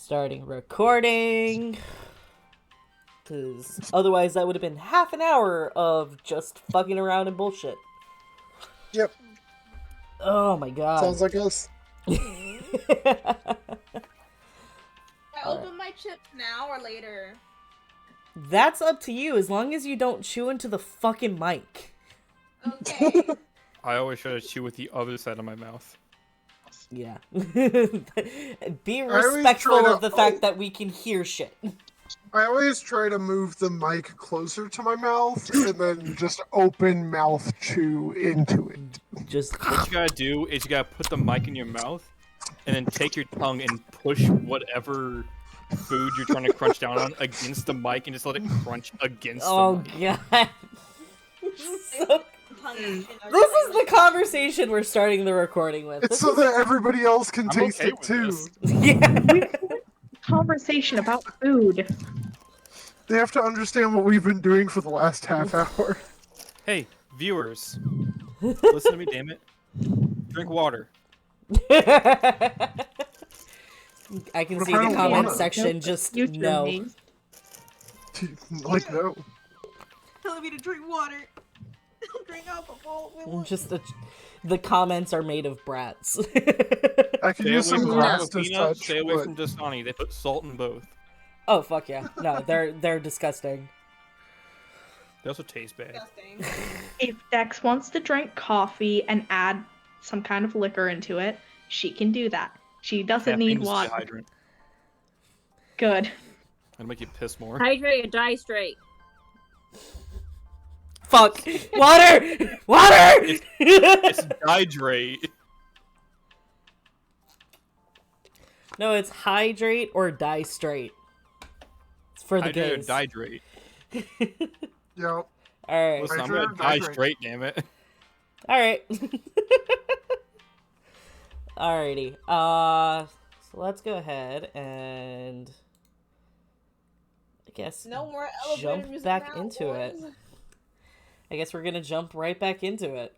Starting recording. Because otherwise that would have been half an hour of just fucking around and bullshit. Yep. Oh my god. Sounds like us. I open my chips now or later? That's up to you, as long as you don't chew into the fucking mic. Okay. I always try to chew with the other side of my mouth. Yeah. Be respectful of the fact that we can hear shit. I always try to move the mic closer to my mouth and then just open mouth chew into it. Just What you gotta do is you gotta put the mic in your mouth and then take your tongue and push whatever food you're trying to crunch down on against the mic and just let it crunch against the mic. God. This is the conversation we're starting the recording with. It's so that everybody else can taste okay it too. Yeah. Conversation about food. They have to understand what we've been doing for the last half hour. Hey, viewers. Listen to me, damn it. Drink water. I can What see if I the don't comment wanna? section just Future no. me. Like, no. Telling me to drink water. Drink alcohol. Just the comments are made of brats. I could Stay use away some from grass to Aquafina, touch, stay away but from Dasani. They put salt in both. Oh fuck yeah. No, they're disgusting. They also taste bad. Disgusting. If Dex wants to drink coffee and add some kind of liquor into it, she can do that. She doesn't need Caffeine's water. dehydrant. Good. It'll make you piss more. Hydrate or die straight. Fuck! Water! Water! It's hydrate. No, it's hydrate or die straight. It's for the Hydrate or gays. dihydrate. yep. Alright. Listen, I'm Hydrate or gonna die dihydrate? straight, damn it. Alright. Alrighty. So let's go ahead and I guess No more elevator jump music back now, into it. boys. I guess we're gonna jump right back into it.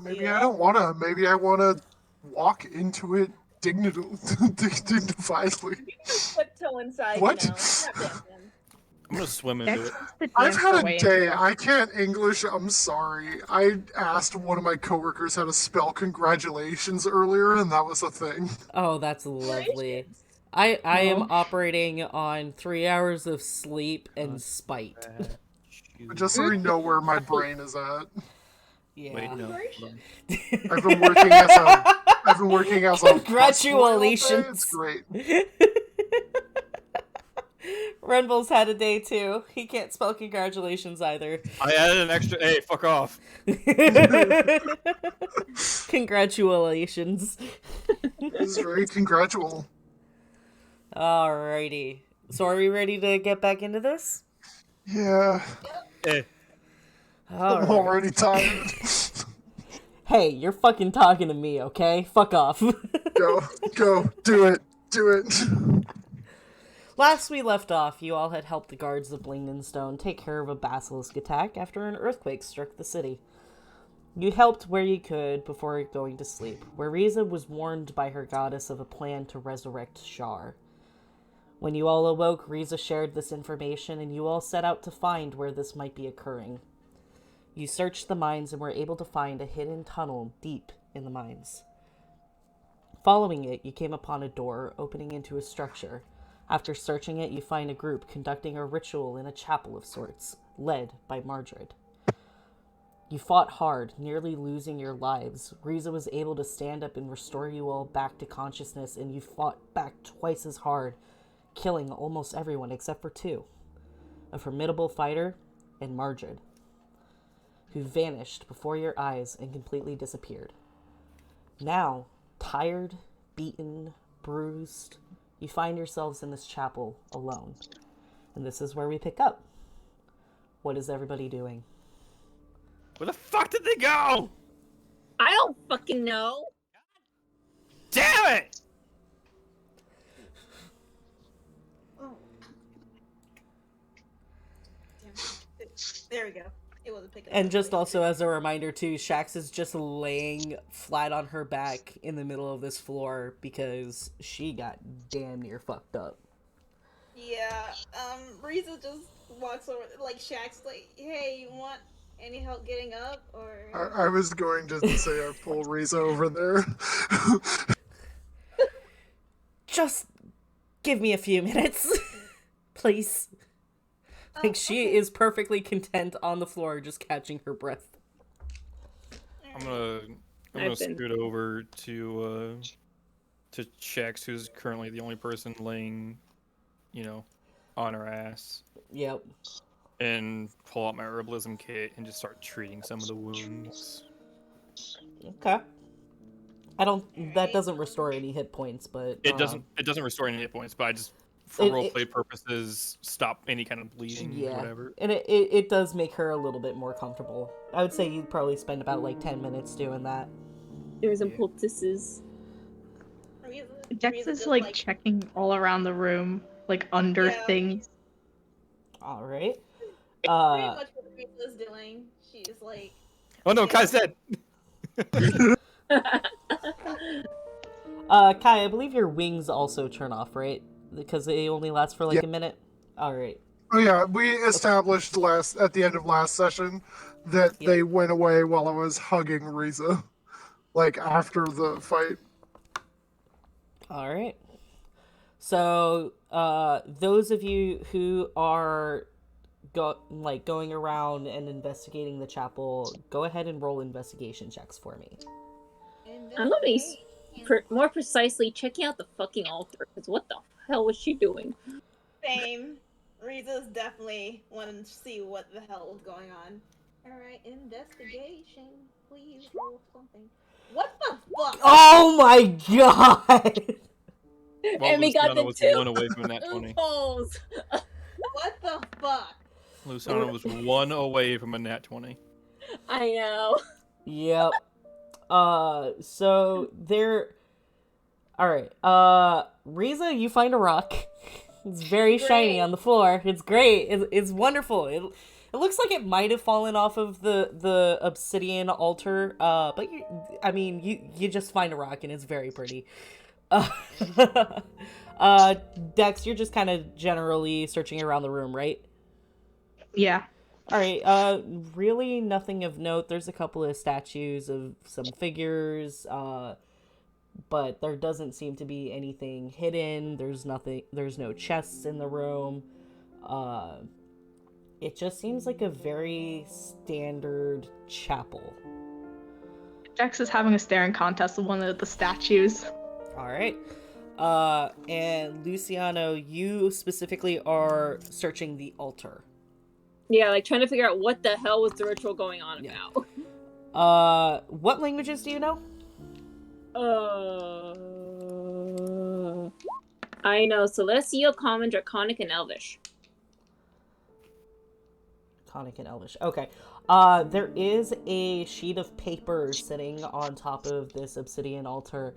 Maybe Yeah. I don't wanna. Maybe I wanna walk into it dignifiedly. Tiptoe inside, What? you know. Tap dancing. I'm gonna swim into Dex it. wants to I've dance had away a into day. it. I can't English. I'm sorry. I asked one of my coworkers how to spell congratulations earlier, and that was a thing. Oh, that's lovely. I am No. operating on 3 hours of sleep and spite. Just so we know where my brain is at. Yeah. Wait, no. I've been working as a Congratulations. busboy all day. It's great. Renville's had a day too. He can't spell congratulations either. I added an extra A, fuck off. Congratulations. This is very congratulable. Alrighty. So are we ready to get back into this? Yeah, Eh. I'm Alright. already tired. Hey, you're fucking talking to me, okay? Fuck off. Go, do it. Last we left off, you all had helped the guards of Blingdenstone take care of a basilisk attack after an earthquake struck the city. You helped where you could before going to sleep, where Riza was warned by her goddess of a plan to resurrect Shar. When you all awoke, Riza shared this information, and you all set out to find where this might be occurring. You searched the mines and were able to find a hidden tunnel deep in the mines. Following it, you came upon a door opening into a structure. After searching it, you find a group conducting a ritual in a chapel of sorts, led by Margaret. You fought hard, nearly losing your lives. Riza was able to stand up and restore you all back to consciousness, and you fought back twice as hard, killing almost everyone except for two. A formidable fighter and Margaret, who vanished before your eyes and completely disappeared. Now, tired, beaten, bruised, you find yourselves in this chapel alone. And this is where we pick up. What is everybody doing? Where the fuck did they go? I don't fucking know. Damn it! There we go. It wasn't picking up. And the just voice. also as a reminder too, Shax is just laying flat on her back in the middle of this floor because she got damn near fucked up. Yeah, Riza just walks over, like, Shaq's like, hey, you want any help getting up, or... I was going to say I pull Riza over there. Just give me a few minutes, please. Like, she is perfectly content on the floor, just catching her breath. I'm gonna scoot over to Shax, who's currently the only person laying, on her ass, Yep. and pull out my herbalism kit and just start treating some of the wounds. Okay. That doesn't restore any hit points, but... It doesn't restore any hit points, but I just, for roleplay purposes, stop any kind of bleeding or whatever. And it does make her a little bit more comfortable. I would say you'd probably spend about, like, 10 minutes doing that. There's some poultices. Dex is like checking all around the room, like under things. Alright. Pretty much what Riza's doing. She's like... Oh no, Kai's dead! Kai, I believe your wings also turn off, right? Because they only last for like a minute? Alright. Oh yeah, we established at the end of last session that they went away while I was hugging Riza. Like, after the fight. Alright. So, those of you who are going around and investigating the chapel, go ahead and roll investigation checks for me. I'm gonna be more precisely checking out the fucking altar, because what the hell was she doing? Same. Riza's definitely wanting to see what the hell is going on. Alright, investigation. Please roll something. What the fuck? Oh my god! Well, And we got Luciano the was two one away from a nat 20. loopholes. What the fuck? Luciano was one away from a nat 20. I know. Yep. So there... Alright, Riza, you find a rock. It's very shiny on the floor. It's great. It's wonderful. It looks like it might have fallen off of the obsidian altar, but you just find a rock and it's very pretty. Dex, you're just kind of generally searching around the room, right? Yeah. Alright, really nothing of note. There's a couple of statues of some figures, but there doesn't seem to be anything hidden. There's no chests in the room. It just seems like a very standard chapel. Dex is having a staring contest with one of the statues. Alright. And Luciano, you specifically are searching the altar. Yeah, like trying to figure out what the hell was the ritual going on about. What languages do you know? I know Celestial, Common, Draconic, and Elvish. Draconic and Elvish. Okay. There is a sheet of paper sitting on top of this obsidian altar,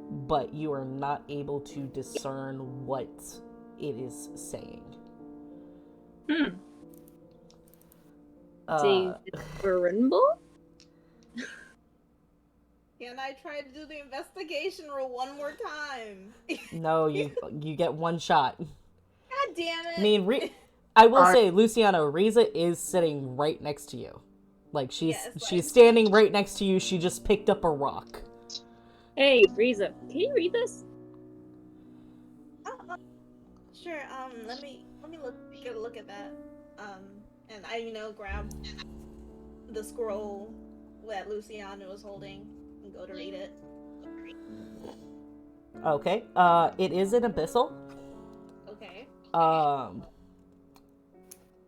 but you are not able to discern what it is saying. Rainbow? Can I try to do the investigation roll one more time? No, you get one shot. God damn it! I mean, I will say, Luciano, Riza is sitting right next to you. Like, she's standing right next to you. She just picked up a rock. Hey, Riza, can you read this? Sure. Let me get a look at that. And I grab the scroll that Luciano was holding and go to read it. Okay. It is an abyssal. Okay.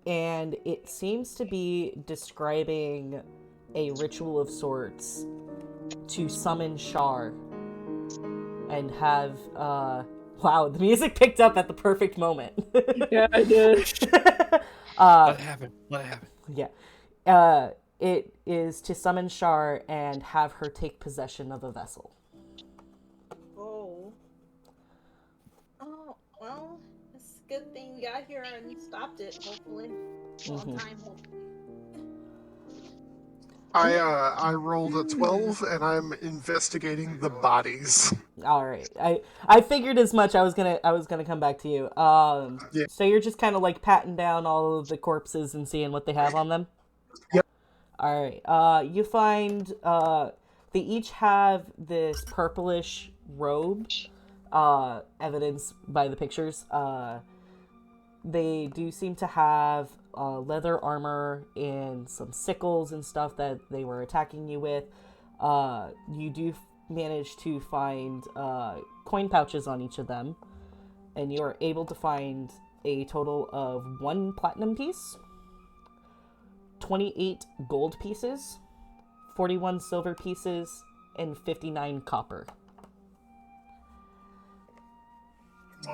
And it seems to be describing a ritual of sorts to summon Shar and have, wow, the music picked up at the perfect moment. Yeah, I did. Let it happen. Yeah. It is to summon Shar and have her take possession of a vessel. Oh. Oh, well, it's a good thing we got here and stopped it, hopefully. Well, Mhm. time will. I rolled a 12 and I'm investigating the bodies. All right. I figured as much. I was gonna come back to you. Yeah. So you're just kind of like patting down all of the corpses and seeing what they have on them. Yep. All right. You find they each have this purplish robe. Evidence by the pictures. They do seem to have leather armor and some sickles and stuff that they were attacking you with. You do manage to find coin pouches on each of them, and you are able to find a total of 1 platinum piece, 28 gold pieces, 41 silver pieces, and 59 copper.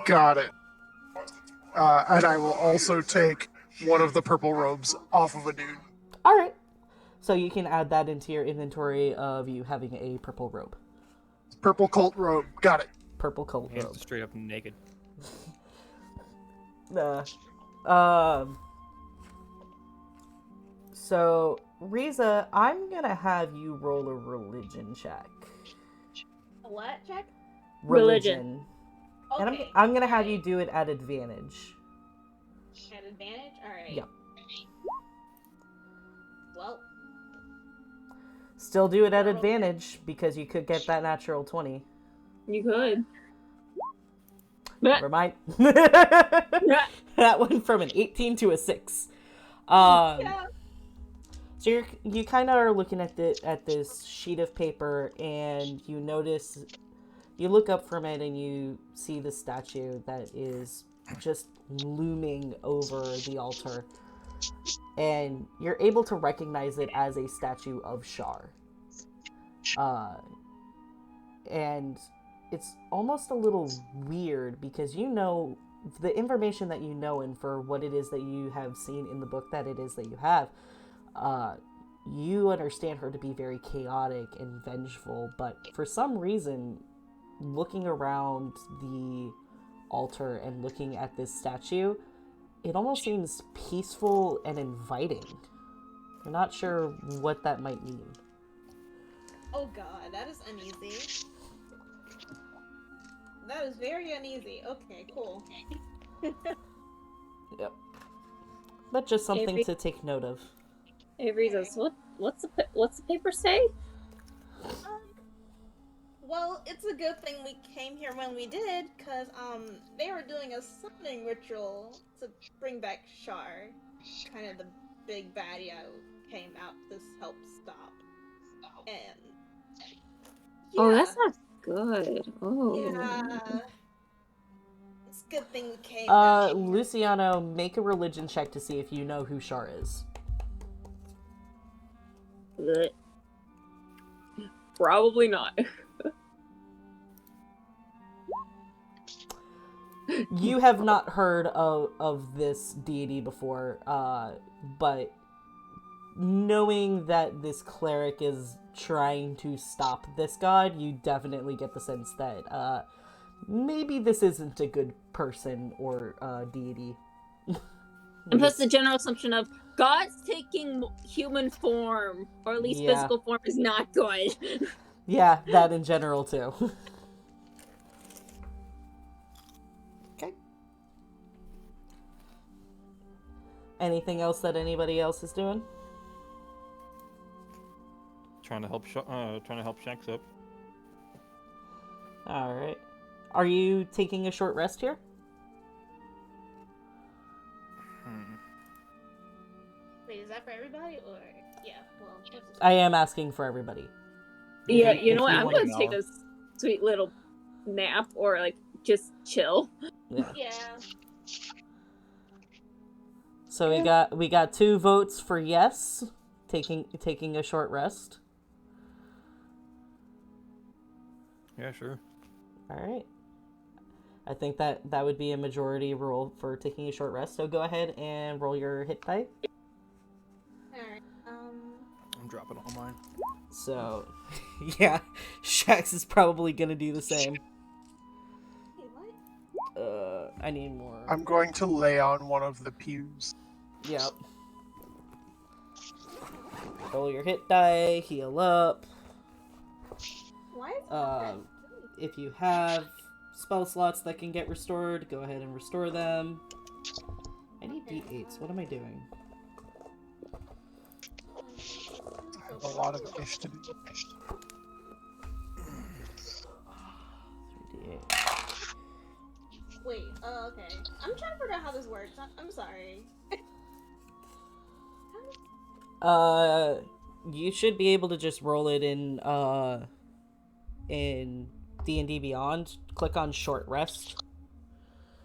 Got it. And I will also take one of the purple robes off of a dude. All right. So you can add that into your inventory of you having a purple robe. Purple cult robe. Got it. Purple coat Hands robe. straight up naked. So, Riza, I'm gonna have you roll a religion check. A what check? Religion. And Okay. I'm gonna have you do it at advantage. At advantage? Alright. Yep. Well, Still do it at advantage because you could get that natural 20. You could. Never mind. That went from an 18 to a 6. yeah. So you kind of are looking at this sheet of paper, and you notice, you look up from it, and you see the statue that is just looming over the altar, and you're able to recognize it as a statue of Shar. And it's almost a little weird because you know the information that you know, and for what it is that you have seen in the book that it is that you have, you understand her to be very chaotic and vengeful, but for some reason, looking around the altar and looking at this statue, it almost seems peaceful and inviting. You're not sure what that might mean. Oh god, that is uneasy. That is very uneasy. Okay, cool. Yep. But just something Avery- to take note of. Avery says, what's the paper say? Well, it's a good thing we came here when we did, cause they were doing a summoning ritual to bring back Shar, kind of the big baddie I came out to help stop. And yeah, Oh, that's not good. Oh. yeah, it's a good thing we came. down here. Luciano, make a religion check to see if you know who Shar is. Blech. Probably not. You have not heard of this deity before, but knowing that this cleric is trying to stop this god, you definitely get the sense that maybe this isn't a good person or deity. And plus the general assumption of God's taking human form, or at least Yeah. physical form, is not good. Yeah, that in general too. Okay. Anything else that anybody else is doing? Trying to help Shax up. All right. Are you taking a short rest here? Wait, is that for everybody or yeah? Well, what's this? I am asking for everybody. Yeah, If you know what? you I'm want gonna an take hour. a sweet little nap, or like just chill. Yeah. Yeah. So we got 2 votes for yes, taking a short rest. Yeah, sure. All right. I think that would be a majority rule for taking a short rest. So go ahead and roll your hit die. Alright. I'm dropping all mine. So, yeah, Shax is probably gonna do the same. Wait, what? I need more. I'm going to lay on one of the pews. Yep. Roll your hit die, heal up. Why is that? If you have spell slots that can get restored, go ahead and restore them. I need d8s. What am I doing? I have a lot of ish to do. 3d8. Wait, okay. I'm trying to figure out how this works. I'm sorry. You should be able to just roll it in D&D Beyond. Click on short rest,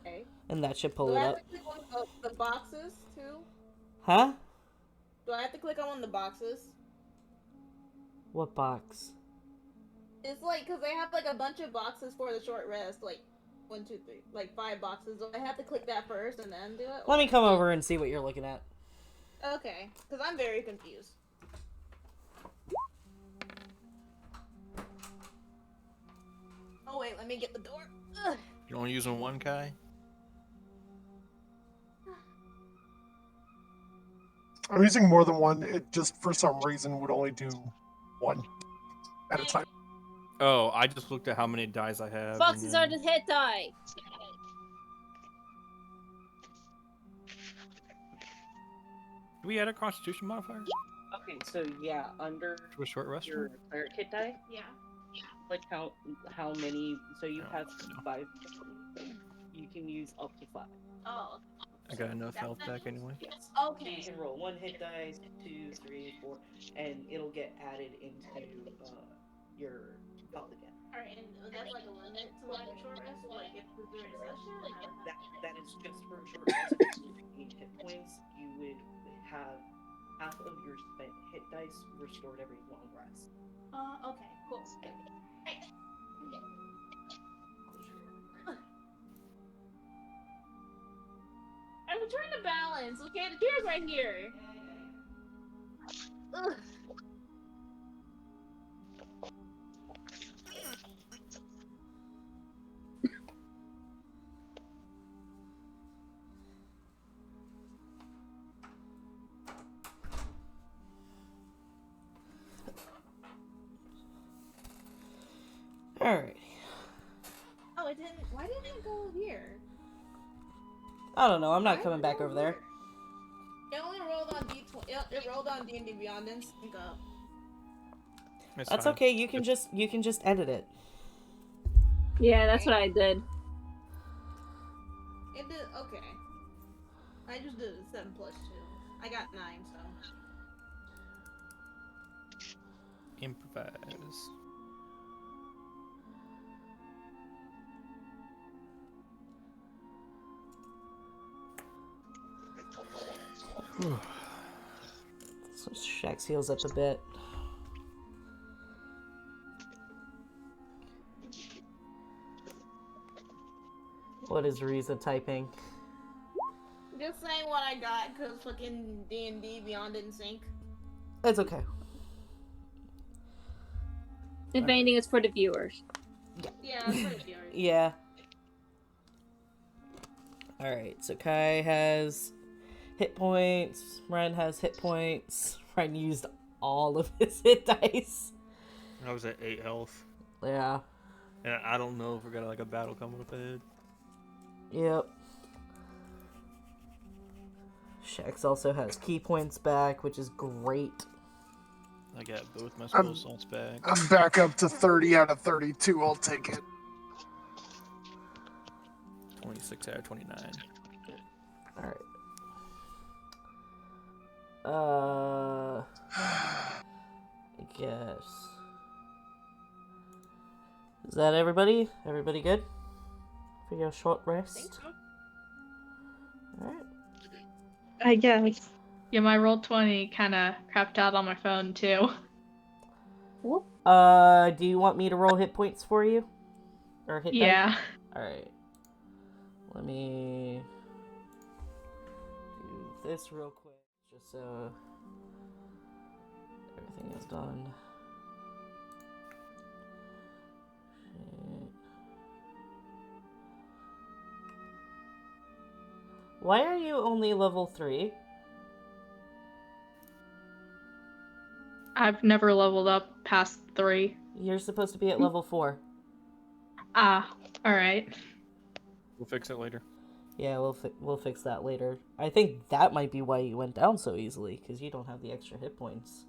Okay. and that should pull Do it I have up. to click on the boxes too? Huh? Do I have to click on one of the boxes? What box? It's like, because they have like a bunch of boxes for the short rest. Like, 1, 2, 3. Like 5 boxes. Do I have to click that first and then do it? Let me come over and see what you're looking at. Okay. Because I'm very confused. Oh, wait. Let me get the door. Ugh. You're only using one, Kai? I'm using more than one. It just, for some reason, would only do one at a time. Oh, I just looked at how many dice I have. Boxes are the hit die. Do we add a Constitution modifier Okay, so yeah, under to a short rest? your cleric hit die, Yeah. like how many? So you Oh, have no. 5. You can use up to 5. Oh. I got enough health back anyway. Yes. Okay. You can roll 1 hit dice, 2, 3, 4, and it'll get added into your health again. Alright, and that's like a limit to like a short rest? Like if we're doing a session? Or... That is just for a short rest. If you gain hit points, you would have half of your spent hit dice restored every long rest. Okay, cool. I'm trying to balance, okay? The chair's right here. Ugh. Alright. Oh, it didn't. Why didn't it go here? I don't know. I'm not Why coming did it back go over there. here? It only rolled on D20. It rolled on D&D Beyond and sync up. That's fine. okay. You can just edit it. Yeah, that's what I did. It did. Okay. I just did 7 plus 2. I got 9, so. Improvise. So Shax heals up a bit. What is Riza typing? Just saying what I got, because fucking D&D Beyond didn't sync. It's okay. If anything, it's for the viewers. Yeah, that's pretty viewers. Yeah. Alright, so Kai has hit points. Ren has hit points. Ren used all of his hit dice. I was at 8 health. Yeah. And I don't know if we got like a battle coming up ahead. Yep. Shax also has key points back, which is great. I got both my spell slots back. I'm back up to 30 out of 32. I'll take it. 26 out of 29. Alright. I guess. Is that everybody? Everybody good? For your short rest? Alright. I guess. Yeah, my roll 20 kind of crapped out on my phone too. Do you want me to roll hit points for you? Or hit Yeah. Alright. Let me do this real quick, just so everything is done. Shit. Why are you only level 3? I've never leveled up past 3. You're supposed to be at level 4. Ah, alright. We'll fix it later. Yeah, we'll fix that later. I think that might be why you went down so easily, because you don't have the extra hit points.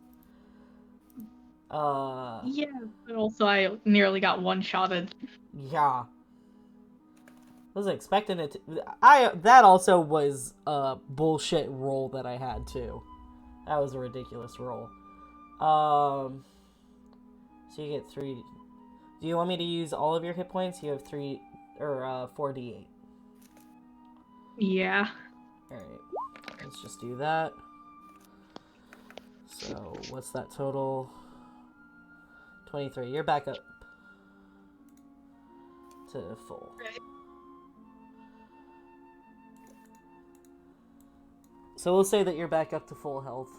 Yeah, but also I nearly got one-shotted. Yeah. Wasn't expecting it to... That also was a bullshit roll that I had, too. That was a ridiculous roll. So you get 3... Do you want me to use all of your hit points? You have 4d8. Yeah. Alright. Let's just do that. So, what's that total? 23. You're back up to full. So we'll say that you're back up to full health.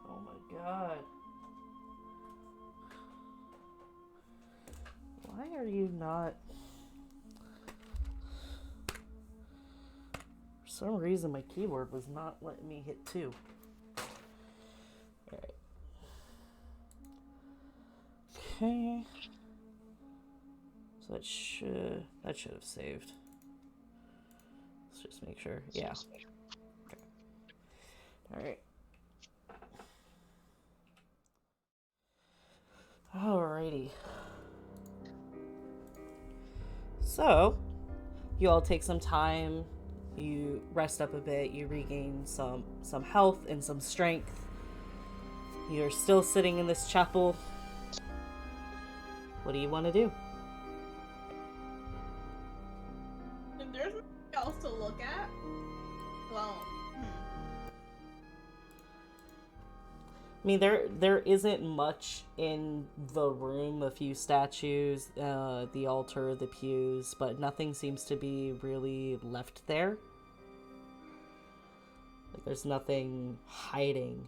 Oh my god. Why are you not... For some reason my keyboard was not letting me hit 2. Alright. Okay. So that should have saved. Let's just make sure. Yeah. Okay. Alright. Alrighty. So, you all take some time, you rest up a bit, you regain some health and some strength. You're still sitting in this chapel. What do you want to do? And there's nothing else to look at. Well, I mean, there isn't much in the room. A few statues, the altar, the pews, but nothing seems to be really left there. Like, there's nothing hiding.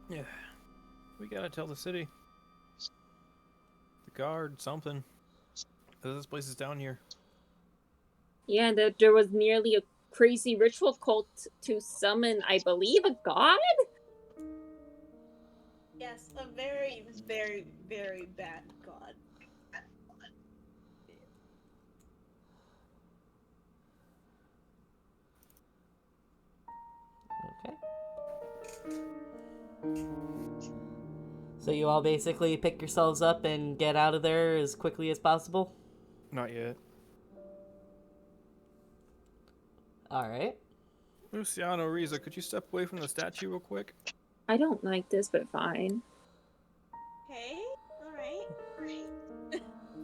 Yeah. We gotta tell the city. The guard, something. This place is down here. Yeah, that there was nearly a crazy ritual cult to summon, I believe, a god? yes, a very, very, very bad god. Okay. So you all basically pick yourselves up and get out of there as quickly as possible? Not yet. Alright. Luciano, Riza, could you step away from the statue real quick? I don't like this, but fine. Okay, alright.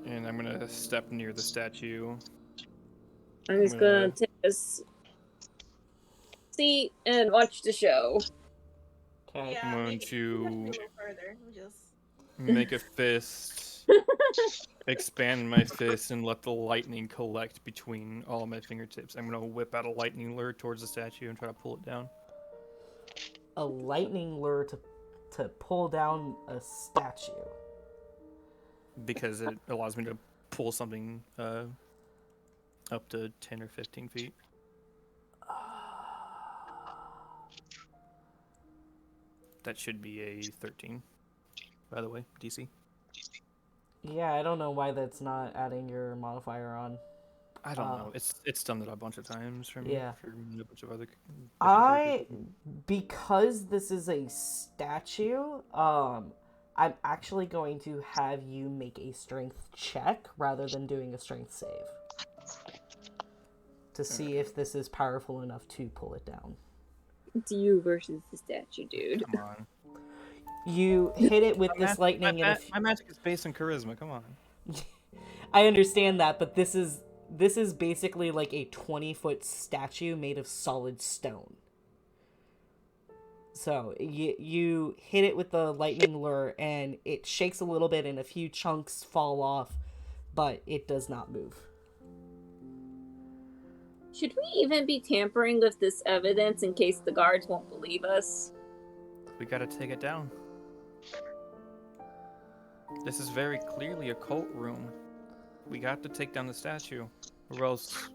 And I'm gonna step near the statue. I'm just gonna take a seat and watch the show. Okay. Yeah, I'm going maybe to- a little further. Just Make a fist. Expand my fist and let the lightning collect between all of my fingertips. I'm gonna whip out a lightning lure towards the statue and try to pull it down. A lightning lure to pull down a statue. Because it allows me to pull something up to 10 or 15 feet. That should be a 13, by the way, DC. Yeah, I don't know why that's not adding your modifier on. I don't know. It's done that a bunch of times for me. Yeah. For a bunch of other. Because this is a statue, I'm actually going to have you make a strength check rather than doing a strength save. To see if this is powerful enough to pull it down. It's you versus the statue, dude. Come on. You hit it with this lightning in a My magic is based on charisma. Come on. I understand that, but this is basically like a 20-foot statue made of solid stone. So you hit it with the lightning lure, and it shakes a little bit, and a few chunks fall off, but it does not move. Should we even be tampering with this evidence in case the guards won't believe us? We gotta take it down. This is very clearly a cult room. We got to take down the statue, or else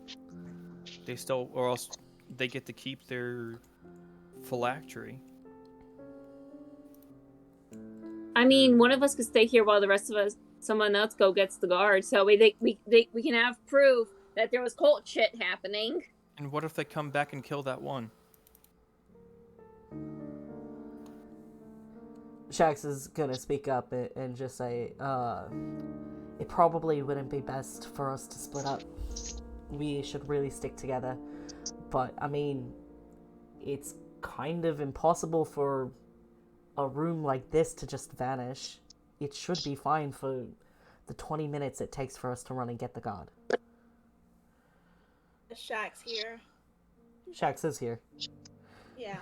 they get to keep their phylactery. I mean, one of us could stay here while the rest of us, someone else, go gets the guard. So we can have proof that there was cult shit happening. And what if they come back and kill that one? Shax is gonna speak up and just say, it probably wouldn't be best for us to split up. We should really stick together. But, I mean, it's kind of impossible for a room like this to just vanish. It should be fine for the 20 minutes it takes for us to run and get the god. Shax's here. Shax is here. Yeah.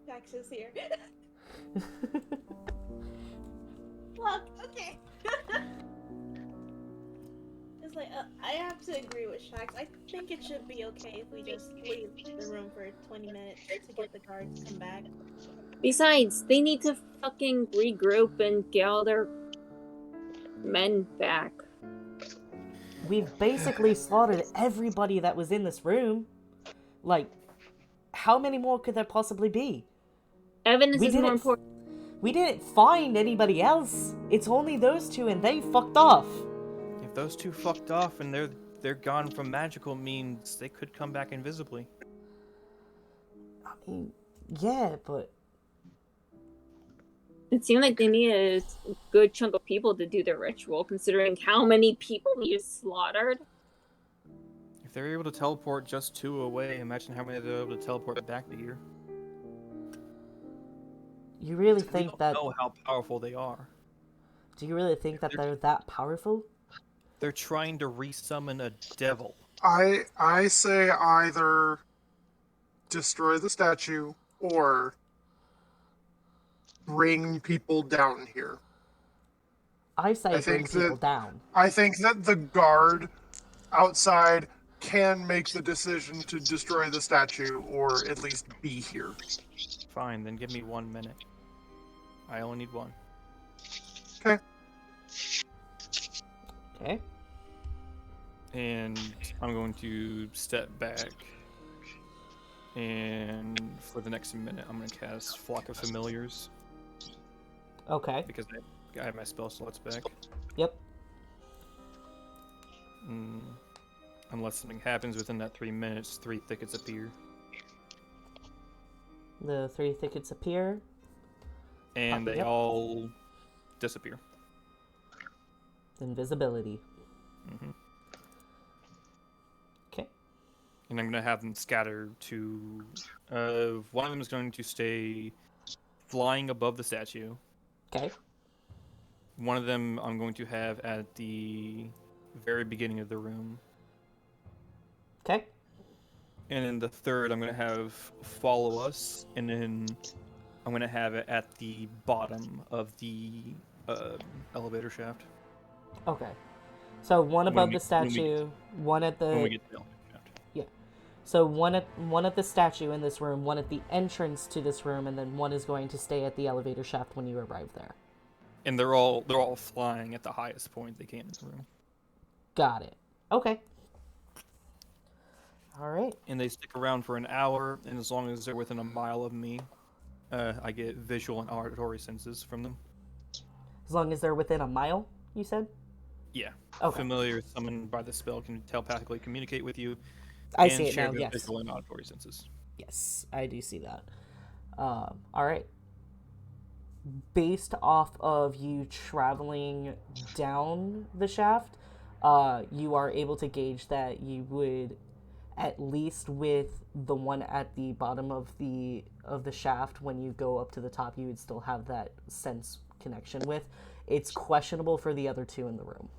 Shax is here. Look, okay. It's like, I have to agree with Shax. I think it should be okay if we just leave the room for 20 minutes to get the guards to come back. Besides, they need to fucking regroup and get all their men back. We've basically slaughtered everybody that was in this room. Like, how many more could there possibly be? Evidence is more important. We didn't find anybody else. It's only those two, and they fucked off. If those two fucked off and they're gone from magical means, they could come back invisibly. I mean, yeah, but It seemed like they needed a good chunk of people to do their ritual, considering how many people we just slaughtered. If they're able to teleport just two away, imagine how many they're able to teleport back to here. you really We think don't that? know how powerful they are. Do you really think that they're that powerful? They're trying to resummon a devil. I say either destroy the statue or bring people down here. I say bring think people that- down. I think that the guard outside can make the decision to destroy the statue or at least be here. Fine, then give me 1 minute. I only need one. Okay. And I'm going to step back. And for the next minute, I'm going to cast Flock of Familiars. Okay. Because I have my spell slots back. Yep. Unless something happens within that 3 minutes, 3 thickets appear. The 3 thickets appear. And they Yep. all disappear. Invisibility. hmm Okay. And I'm going to have them scatter to... one of them is going to stay flying above the statue. Okay. One of them I'm going to have at the very beginning of the room. Okay. And then the third I'm going to have follow us. And then I'm going to have it at the bottom of the elevator shaft. Okay. So one When above we- the statue, one at When we the get to the elevator shaft. so one at the statue in this room, one at the entrance to this room, and then one is going to stay at the elevator shaft when you arrive there. And they're all flying at the highest point they can in the room. Got it. Okay. All right. And they stick around for an hour, and as long as they're within a mile of me, I get visual and auditory senses from them. As long as they're within a mile, you said? Yeah. Okay. Familiar summoned by the spell can telepathically communicate with you. I and see it share now, their yes. visual and auditory senses. Yes, I do see that. All right. Based off of you traveling down the shaft, you are able to gauge that you would, at least with the one at the bottom of the shaft, when you go up to the top, you would still have that sense connection with. It's questionable for the other two in the room.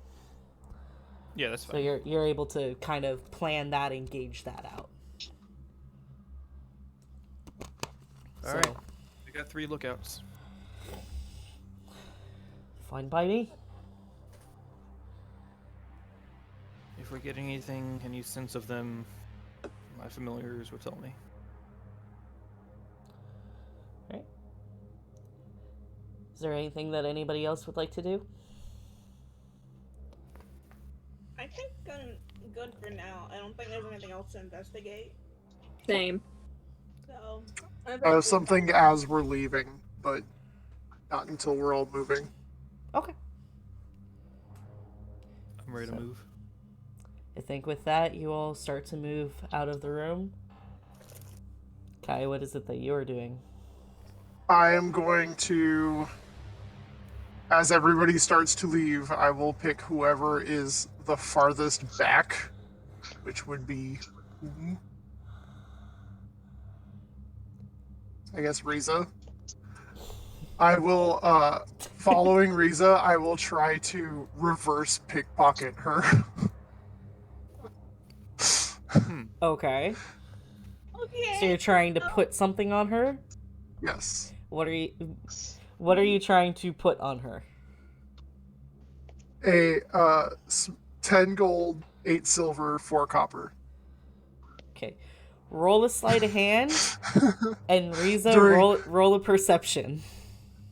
Yeah, that's So fine. you're able to kind of plan that and gauge that out. All right. We got 3 lookouts. Fine by me. If we get anything, any sense of them, my familiars will tell me. Is there anything that anybody else would like to do? I think I'm good for now. I don't think there's anything else to investigate. Same. So, Something as we're leaving, but not until we're all moving. Okay. I'm ready to move. I think with that, you all start to move out of the room. Kai, what is it that you're doing? I am going to, as everybody starts to leave, I will pick whoever is the farthest back, which would be, I guess, Riza. I will, following Riza, I will try to reverse pickpocket her. Okay. Okay. So you're trying to put something on her? Yes. What are you trying to put on her? A 10 gold, 8 silver, 4 copper. Okay. Roll a sleight of hand, and Riza roll a perception.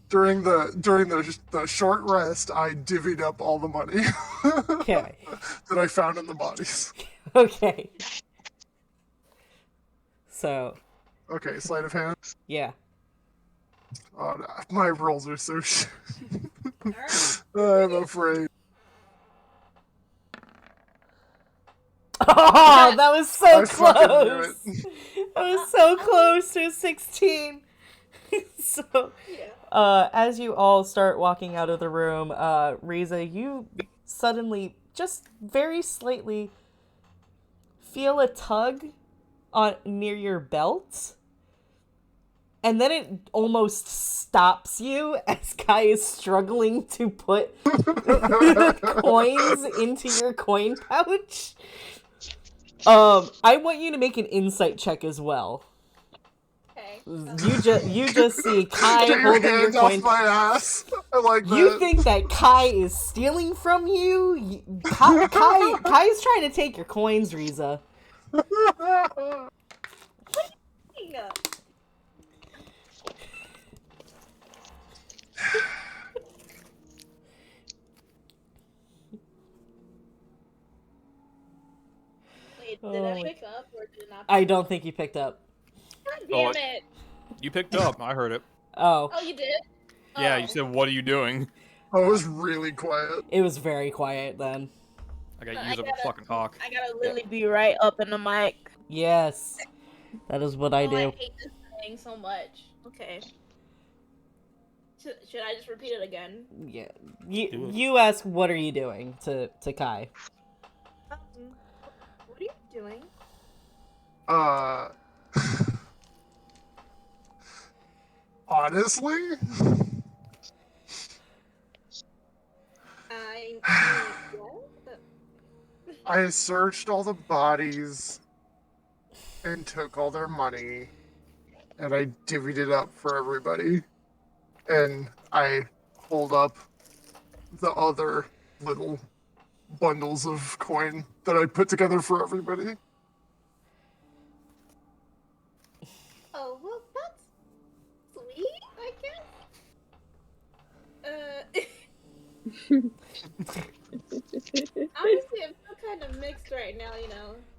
During the short rest, I divvied up all the money Okay. that I found in the bodies. Okay. So. Okay, sleight of hand. Yeah. Oh, no, my rolls are so shit. Alright. I'm afraid. Oh, that was so I fucking knew close. it. That was so close to a 16. So, Yeah. as you all start walking out of the room, Riza, you suddenly, just very slightly, feel a tug near your belt. And then it almost stops you as Kai is struggling to put coins into your coin pouch. I want you to make an insight check as well. Okay. You just see Kai Get your holding your hands coin. off my ass. I like that. You think that Kai is stealing from you? Kai is trying to take your coins, Riza. Wait, did I pick up or did I not? I don't think you picked up. God damn it! You picked up. I heard it. Oh, Oh, you did? Yeah, Oh. you said, "What are you doing?" I was really quiet. it was very quiet then. I got I used up a gotta- fucking hawk. I gotta literally be right up in the mic. Yes, that is what I Oh, do. I hate this thing so much. Okay. Should I just repeat it again? Yeah, Do it. you ask, what are you doing to Kai? What are you doing? Honestly, What? I searched all the bodies and took all their money, and I divvied it up for everybody. And I hold up the other little bundles of coin that I put together for everybody. Oh, well, that's sweet, I guess. Honestly, I'm still kind of mixed right now,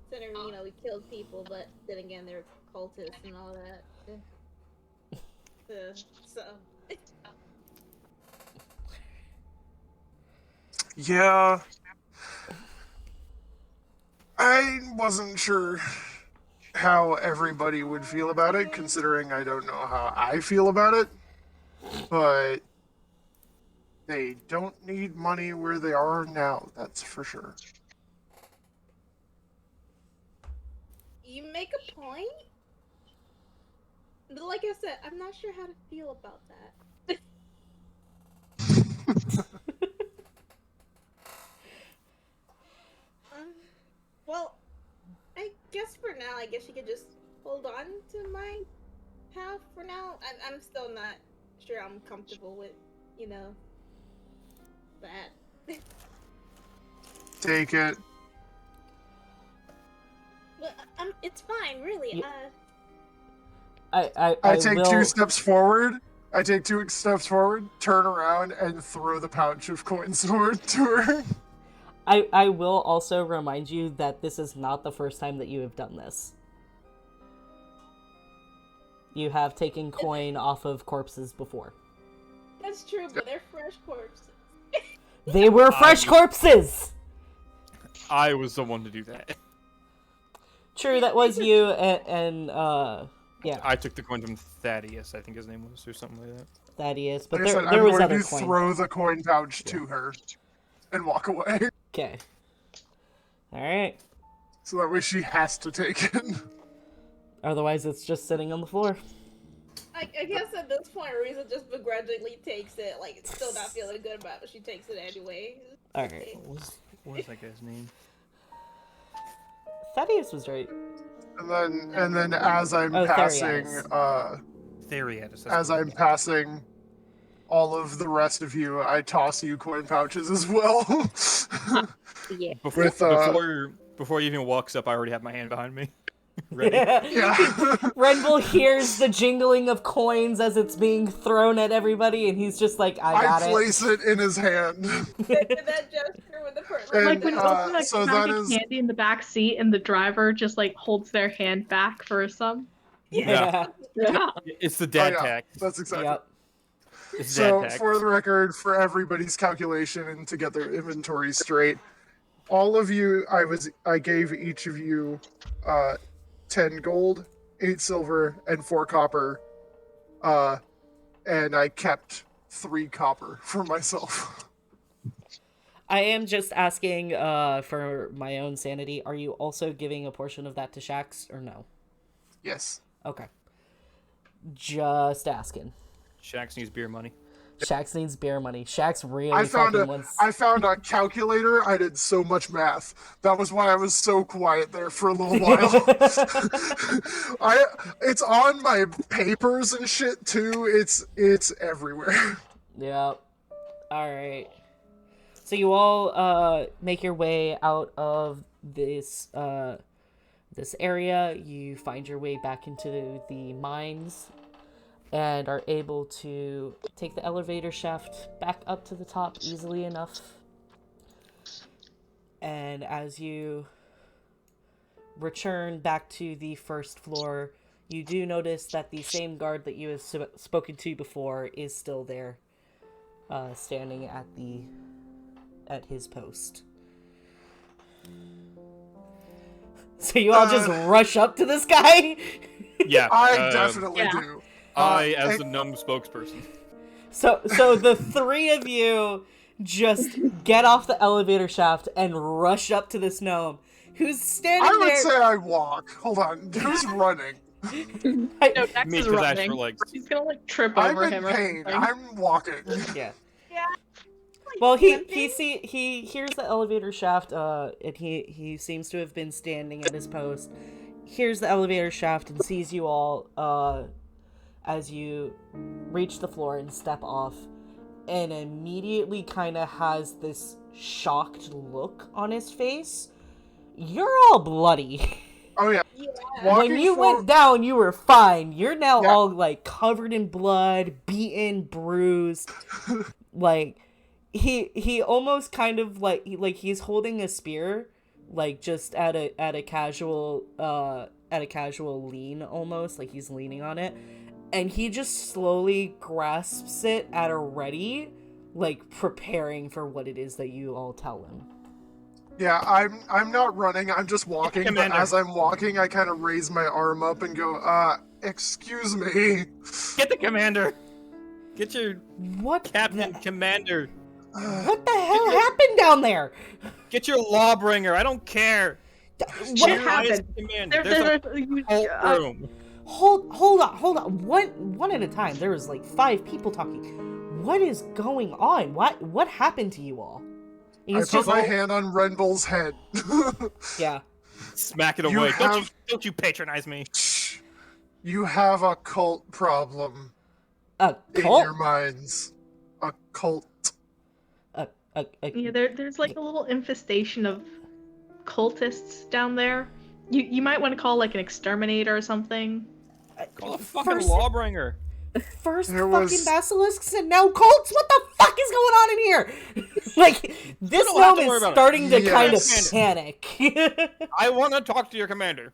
considering, we killed people, but then again, they're cultists and all that. So. Yeah. I wasn't sure how everybody would feel about it, considering I don't know how I feel about it. But they don't need money where they are now, that's for sure. You make a point? But like I said, I'm not sure how to feel about that. Well, I guess for now, I guess you could just hold on to my half for now. I'm still not sure I'm comfortable with, that. Take it. But it's fine, really. I I take will, 2 steps forward I take 2 steps forward, turn around, and throw the pouch of coins toward to her. I will also remind you that this is not the first time that you have done this. You have taken coin off of corpses before. That's true, but they're fresh corpses. They were fresh corpses! I was the one to do that. True, that was you, and yeah, I took the coin from Thaddeus, I think his name was, or something like that. Thaddeus, but Like I said, there was I'm other going to coin. throw the coin pouch to her and walk away. Okay. Alright. So that way she has to take it. Otherwise, it's just sitting on the floor. I guess at this point, Risa just begrudgingly takes it, like, still not feeling good about it, but she takes it anyway. Alright. What was that guy's name? Thaddeus was right. And then as I'm Oh, passing, Theriatus. as I'm passing all of the rest of you, I toss you coin pouches as well. Yeah. Before he even walks up, I already have my hand behind me. Ready? Yeah. Renville hears the jingling of coins as it's being thrown at everybody, and he's just like, I got I place it in his hand. That gesture with the person. And, Like when you open a so pack that of is- candy in the back seat and the driver just like holds their hand back for some. Yeah. Yeah. It's the dad Oh, yeah. tax. That's exactly. Yep. It's So, dad tax. for the record, for everybody's calculation and to get their inventory straight, all of you, I gave each of you 10 gold, 8 silver, and 4 copper, and I kept 3 copper for myself. I am just asking for my own sanity. Are you also giving a portion of that to Shax, or no? Yes. Okay. Just asking. Shax needs beer money. Shax needs beer money. Shax really I found fucking wants... I found a calculator. I did so much math. That was why I was so quiet there for a little while. It's on my papers and shit too. It's everywhere. Yep. Alright. So you all make your way out of this this area. You find your way back into the mines and are able to take the elevator shaft back up to the top easily enough. And as you return back to the first floor, you do notice that the same guard that you have spoken to before is still there, standing at his post. So you all just rush up to this guy? Yeah. I definitely yeah. do. As and- the gnome spokesperson. So the 3 of you just get off the elevator shaft and rush up to this gnome who's standing I would there. say I walk. Hold on. Who's running? No, Dex Me, is 'cause I asked running. for legs. He's gonna like trip I'm over in him or pain. something. I'm walking. Yeah. Yeah. Well, he hears the elevator shaft, and he seems to have been standing at his post. Hears the elevator shaft and sees you all, as you reach the floor and step off, and immediately kind of has this shocked look on his face. You're all bloody. Oh yeah. Yeah. Walking When you for- went down, you were fine. You're now Yeah. all like covered in blood, beaten, bruised. Like he almost kind of like he's holding a spear, like just at a casual lean almost, like he's leaning on it, and he just slowly grasps it at a ready, like preparing for what it is that you all tell him. Yeah, I'm not running. I'm just walking. But Commander. as I'm walking, I kind of raise my arm up and go, excuse me. Get the commander! Get your What captain commander! What the hell happened down there? Get your lawbringer! I don't care! What Your highest happened? commander. There, There's you- a whole room. Hold on. One at a time. There was like 5 people talking. What is going on? What happened to you all? I put my hand on Renville's head. Yeah. Smack it You away. have- Don't you patronize me. You have a cult problem A in cult? your minds. A cult. Yeah, there's like a little infestation of cultists down there. You might want to call like an exterminator or something. Call a fucking lawbringer. First There fucking was- basilisks and now colts? What the fuck is going on in here? Like, this don't have gnome to worry is about it. starting to kind of Yes. panic. I want to talk to your commander.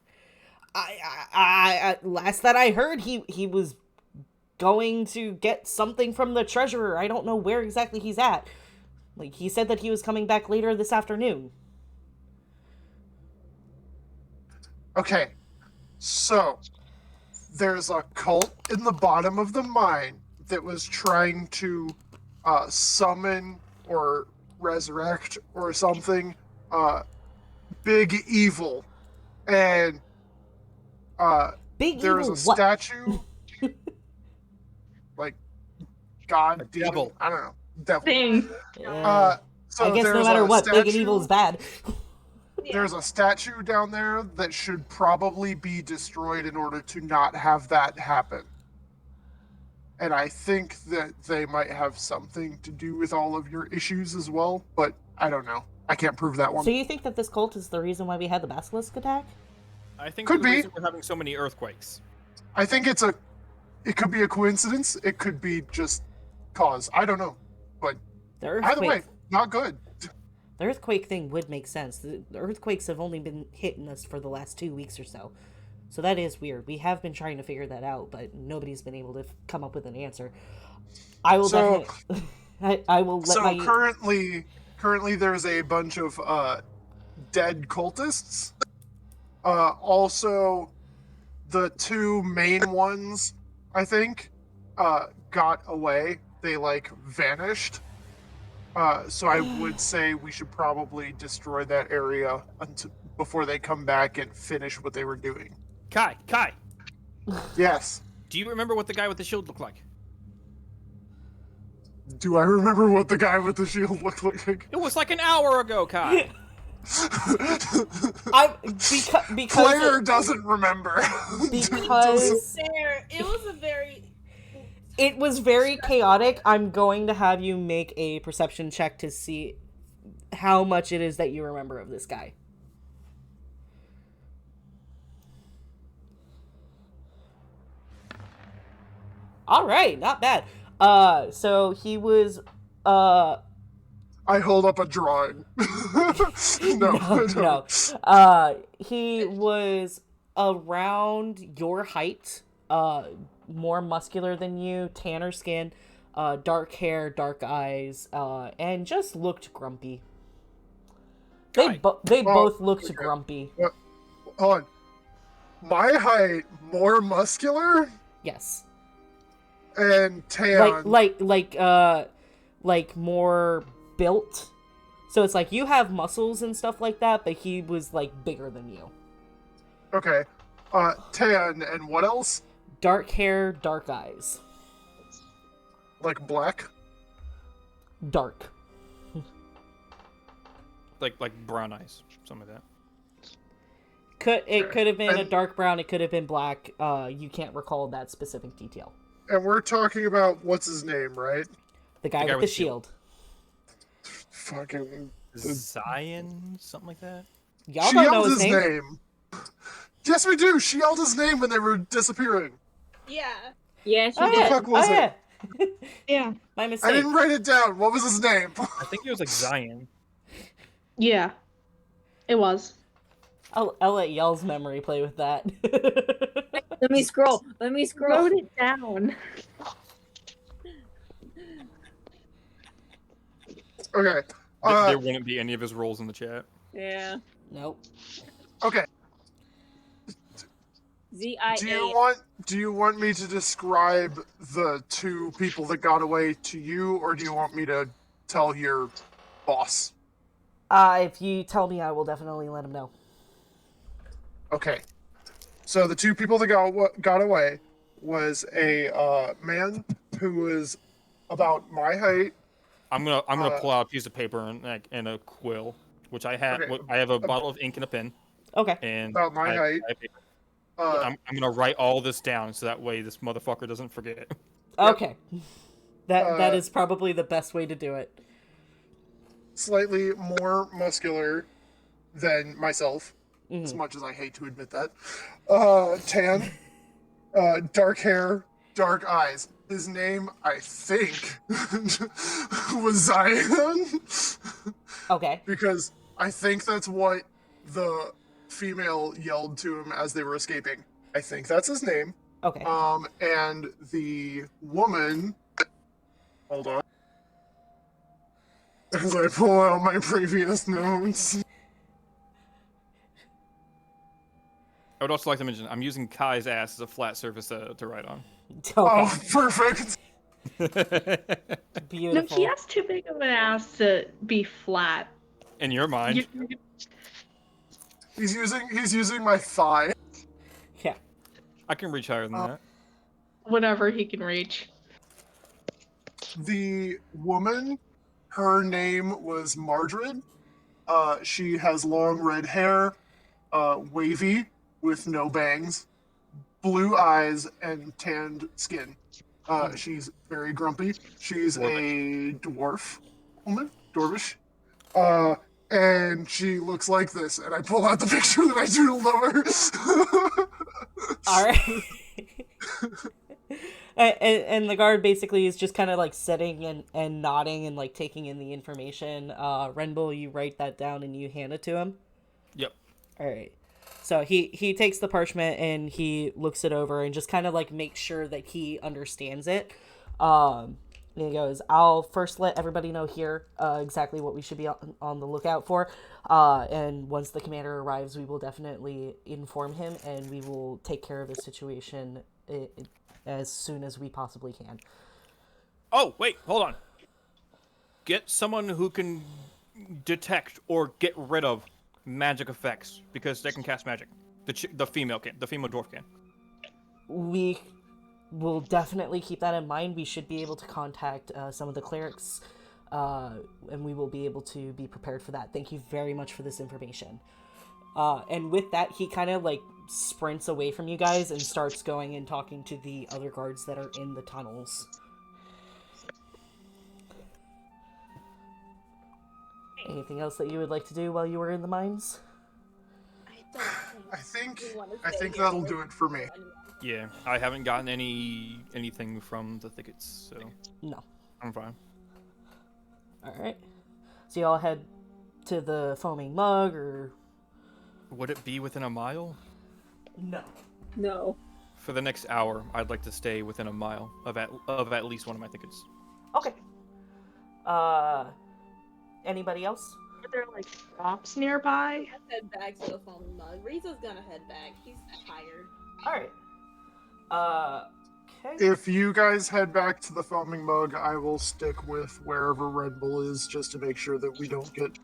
Last that I heard, he was going to get something from the treasurer. I don't know where exactly he's at. Like, he said that he was coming back later this afternoon. Okay, so there's a cult in the bottom of the mine that was trying to summon or resurrect or something big evil, and Big there is evil a what? statue like god A demon, devil. I don't know, devil. Thing. So I guess no there's matter a what, big and statue- evil is bad. There's a statue down there that should probably be destroyed in order to not have that happen. And I think that they might have something to do with all of your issues as well, but I don't know. I can't prove that one. So you think that this cult is the reason why we had the basilisk attack? I think Could the be. reason we're having so many earthquakes. I think it could be a coincidence. It could be just cause. I don't know. But The either way, earthquake, not good. the earthquake thing would make sense. The earthquakes have only been hitting us for the last 2 weeks or so. So that is weird. We have been trying to figure that out, but nobody's been able to come up with an answer. I will So- definitely... I will let So my... currently there's a bunch of dead cultists. Also, the two main ones, I think, got away. They vanished. So I would say we should probably destroy that area before they come back and finish what they were doing. Kai, Yes. do you remember what the guy with the shield looked like? Do I remember what the guy with the shield looked like? It was like an hour ago, Kai. because Claire doesn't remember. because There, it was a very. it was very chaotic. I'm going to have you make a perception check to see how much it is that you remember of this guy. All right, not bad. So he was I hold up a drawing. No, I don't. no. He was around your height, more muscular than you, tanner skin, dark hair, dark eyes, and just looked grumpy. They Guy. both looked okay. grumpy. Hold on. My height, more muscular Yes. and tan. Like more built. So it's like you have muscles and stuff like that, but he was bigger than you. Okay. Tan and what else? Dark hair, dark eyes. Like black? Dark. like brown eyes, something like that. Could have been a And- dark brown, it could have been black. You can't recall that specific detail. And we're talking about what's his name, right? The guy with the shield. Fucking. Zion, something like that. Y'all She don't know yelled his his name. name. Yes, we do. She yelled his name when they were disappearing. Yeah. Yeah, she Oh, did. yeah. fuck was Oh, it? yeah. Yeah. My I mistake. didn't write it down. What was his name? I think it was like Zion. Yeah. It was. I'll let y'all's memory play with that. Let me scroll. Let me scroll. Wrote it down. Okay. There wouldn't be any of his roles in the chat. Yeah. Nope. Okay. ZIA. Do you want me to describe the two people that got away to you, or do you want me to tell your boss? If you tell me, I will definitely let him know. Okay. So the two people that got away was a man who was about my height. I'm gonna pull out a piece of paper and a quill, which I have. Okay. I have a bottle of ink and a pen, Okay. and About my height. I'm gonna write all this down so that way this motherfucker doesn't forget. Okay. That Uh, is probably the best way to do it. Slightly more muscular than myself, as Mhm. much as I hate to admit that. Tan, dark hair, dark eyes. His name, I think, was Zion. Okay. Because I think that's what the female yelled to him as they were escaping. I think that's his name. Okay. And the woman... Hold on. As I pull out my previous notes. I would also like to mention I'm using Kai's ass as a flat surface to write on. Okay. Oh, perfect. Beautiful. No, he has too big of an ass to be flat. In your mind. He's using my thigh. Yeah. I can reach higher than that. Whatever he can reach. The woman, her name was Margaret. She has long red hair, wavy with no bangs, blue eyes, and tanned skin. She's very grumpy. She's a dwarf woman, dwarvish. And she looks like this, and I pull out the picture that I doodled over. Alright. and the guard basically is just kind of like sitting and nodding and like taking in the information. Renbull, you write that down and you hand it to him? Yep. Alright. So he takes the parchment and he looks it over and just kind of like makes sure that he understands it. And he goes, I'll first let everybody know here exactly what we should be on the lookout for. And once the commander arrives, we will definitely inform him and we will take care of the situation as soon as we possibly can. Oh, wait, hold on. Get someone who can detect or get rid of magic effects, because they can cast magic. The female can. The female dwarf can. We will definitely keep that in mind. We should be able to contact some of the clerics, and we will be able to be prepared for that. Thank you very much for this information. And with that, he kind of like sprints away from you guys and starts going and talking to the other guards that are in the tunnels. Anything else that you would like to do while you were in the mines? I think that'll do it for me. Yeah, I haven't gotten anything from the thickets, so No. I'm fine. Alright. So y'all head to the foaming mug, or... Would it be within a mile? No. No. For the next hour, I'd like to stay within a mile of at least one of my thickets. Okay. Anybody else? Are there like shops nearby? Let's head back to the foaming mug. Riza's gonna head back. He's tired. Alright. Okay. If you guys head back to the foaming mug, I will stick with wherever Red Bull is, just to make sure that we don't get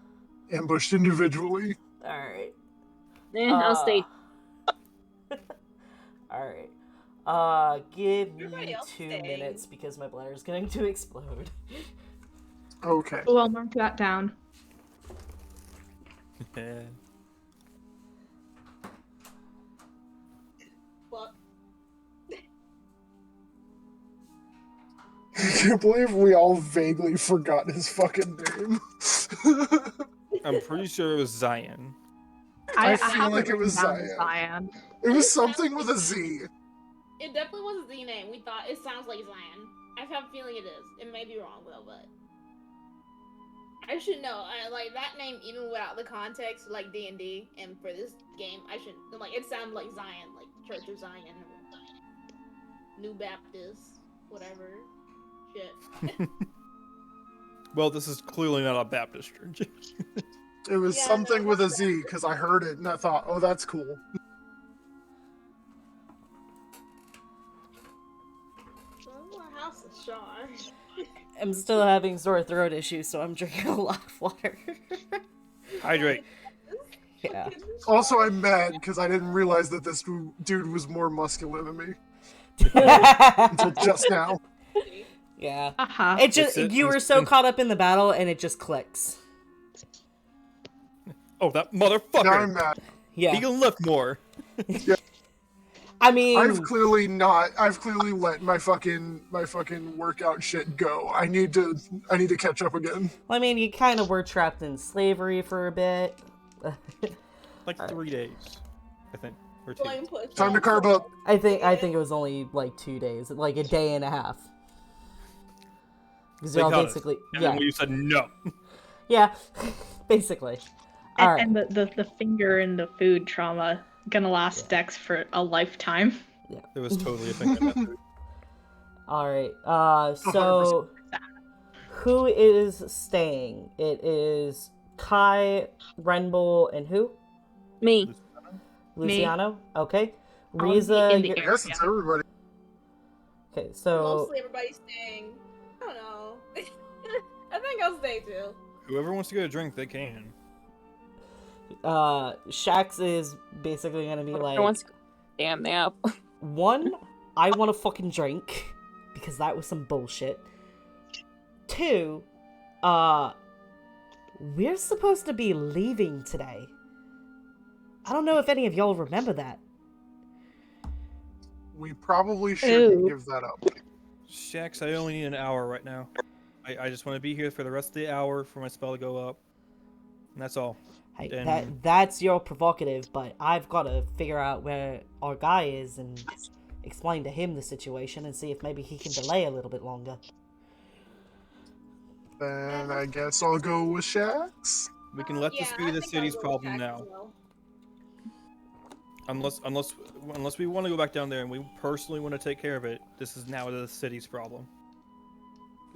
ambushed individually. Alright. I'll stay. Alright. Give Everybody me else 2 stay. minutes because my bladder is going to explode. Okay. Oh, I'll mark that down. What? I can't believe we all vaguely forgot his fucking name. I'm pretty sure it was Zion. I feel have like it was written down Zion. It was something with a Z. It definitely was a Z name. We thought it sounds like Zion. I have a feeling it is. It may be wrong though, but I should know. Like that name, even without the context, like D&D, and for this game, I should like it sounded like Zion, like Church of Zion, New Baptist, whatever. Shit. Well, this is clearly not a Baptist church. It was Yeah, something no, with a that's Z, because I heard it and I thought, oh, that's cool. My house is Shar. I'm still having sore throat issues, so I'm drinking a lot of water. Hydrate. Yeah. Also, I'm mad because I didn't realize that this dude was more muscular than me until just now. Yeah. Uh-huh. It just It's- you were so caught up in the battle and it just clicks. Oh, that Now I'm motherfucker! mad. He Yeah. can lift more. I mean, I've clearly let my fucking workout shit go. I need to catch up again. you kind of were trapped in slavery for a bit. Like 3 days, I think. Or 2? Flame push. Time to carve up. I think it was only like 2 days, like a day and a half. Because They y'all got us. basically, And yeah, then when you said no. yeah, basically. All right. And the finger and the food trauma gonna last Dex for a lifetime. There was totally a thing in that food. All right. So who is staying? It is Kai, Renbull, and who? Me. Luciano. Okay. I'll be Riza. in the you're- I guess it's everybody. Okay. So Mostly everybody's staying. I don't know. I think I'll stay too. Whoever wants to get a drink, they can. Shax is basically gonna be like, Everyone's damn nap. one, I want a fucking drink because that was some bullshit. Two, we're supposed to be leaving today. I don't know if any of y'all remember that. We probably shouldn't Ooh. give that up. Shax, I only need an hour right now. I just want to be here for the rest of the hour for my spell to go up. And that's all. Hey, And- that's your provocative, but I've got to figure out where our guy is and explain to him the situation and see if maybe he can delay a little bit longer. Then I guess I'll go with Shax. We can let this Yeah, be I the think I'll city's go with problem Jack now. as well. Unless we want to go back down there and we personally want to take care of it, this is now the city's problem.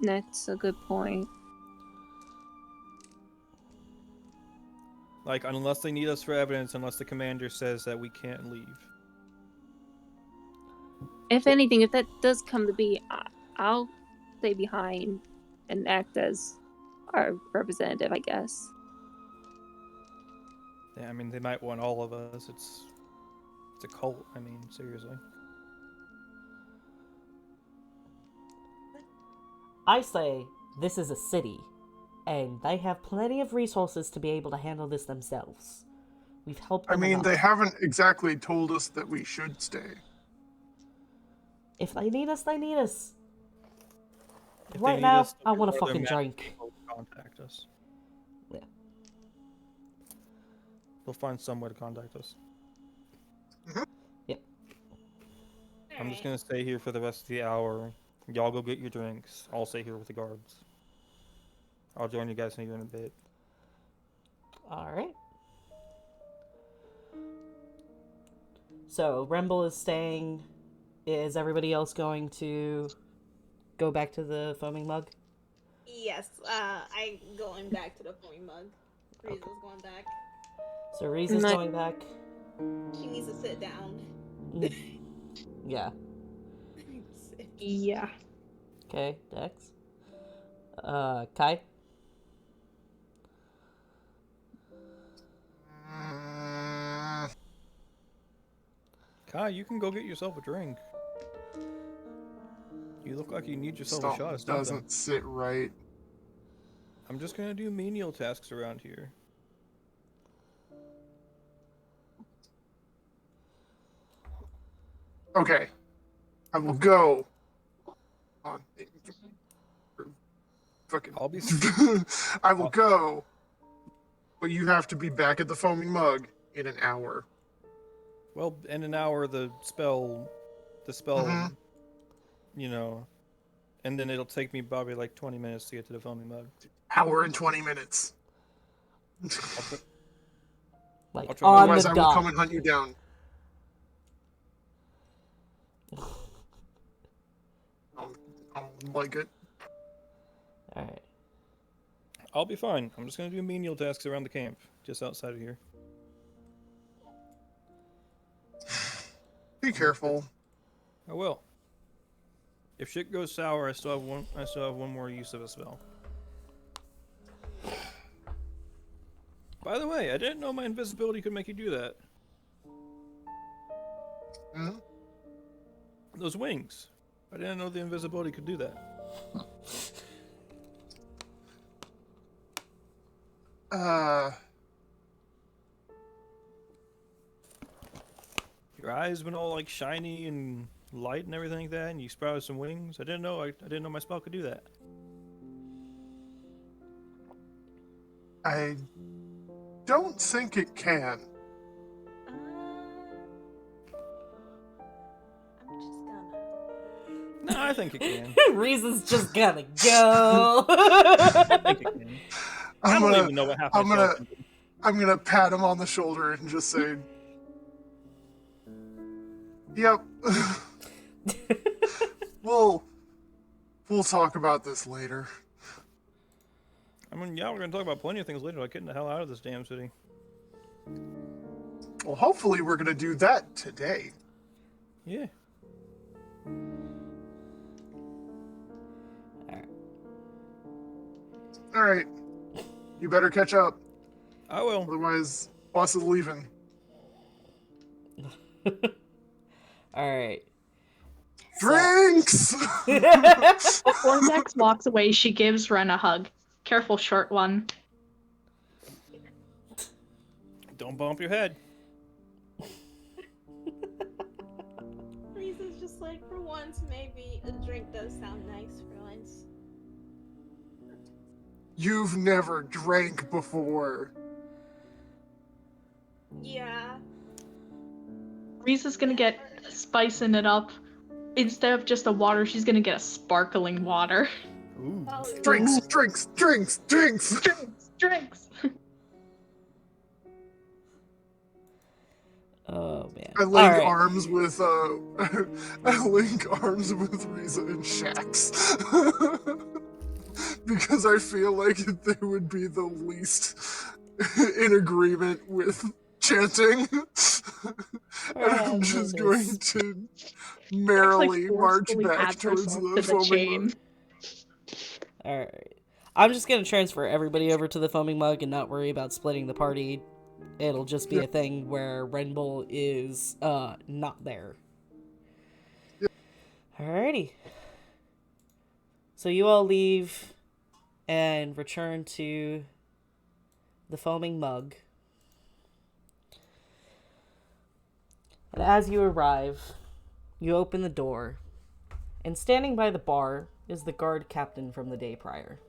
That's a good point. Like, unless they need us for evidence, unless the commander says that we can't leave. If anything, if that does come to be, I'll stay behind and act as our representative, I guess. Yeah, I mean, they might want all of us. It's a cult. I mean, seriously. I say this is a city, and they have plenty of resources to be able to handle this themselves. We've helped I them mean, enough. they haven't exactly told us that we should stay. If they need us, they need us. If they Right need now, us, I want a other fucking magic drink. people contact us. Yeah. They'll find some way to contact us. Yep. I'm just gonna stay here for the rest of the hour. Y'all go get your drinks. I'll stay here with the guards. I'll join you guys here in a bit. Alright. So, Remble is staying. Is everybody else going to go back to the foaming mug? Yes, I'm going back to the foaming mug. Riza's going back. So, Riza's Nice. going back. She needs to sit down. Yeah. Sit. Yeah. Okay, Dex. Kai? Kai, you can go get yourself a drink. You look like you need yourself a shot of Something something. doesn't sit right. I'm just gonna do menial tasks around here. Okay. I will go. On. Fucking. I'll be. I will go. But you have to be back at the foaming mug in an hour. Well, in an hour, the spell, Mhm. you know, and then it'll take me probably like 20 minutes to get to the foaming mug. Hour and 20 minutes. Like, I'll try- on Otherwise, the I will come dot. and hunt you down. I'll like it. Alright. I'll be fine. I'm just gonna do menial tasks around the camp, just outside of here. Be careful. I will. If shit goes sour, I still have one more use of a spell. By the way, I didn't know my invisibility could make you do that. Hmm? Those wings. I didn't know the invisibility could do that. Your eyes been all like shiny and light and everything like that, and you sprouted some wings. I didn't know my spell could do that. I don't think it can. Uh, I think you can. Reason's just gonna go. I think you can. I don't gonna, even know what happened. I'm gonna pat him on the shoulder and just say, "Yep, we'll talk about this later." I mean, yeah, we're gonna talk about plenty of things later. Like getting the hell out of this damn city. Well, hopefully we're gonna do that today. Yeah. All right, you better catch up. I will. Otherwise, boss is leaving. Alright. Drinks! Before Dex walks away, she gives Ren a hug. Careful, short one. Don't bump your head. Reason's just like, for once, maybe a drink does sound nice for once. You've never drank before. Yeah. Risa's gonna get spicing it up. Instead of just a water, she's gonna get a sparkling water. Ooh. Oh, Drinks, drinks, drinks, drinks! Drinks! Oh man. I link Alright. arms with I link arms with Risa and Shax. Because I feel like they would be the least in agreement with chanting. And I'm just going to merrily march forcefully back adds towards herself the to foaming chain. mug. Alright. I'm just gonna transfer everybody over to the foaming mug and not worry about splitting the party. It'll just be a thing where Renbull is not there. Yep. Alrighty. So you all leave and return to the foaming mug. And as you arrive, you open the door, and standing by the bar is the guard captain from the day prior.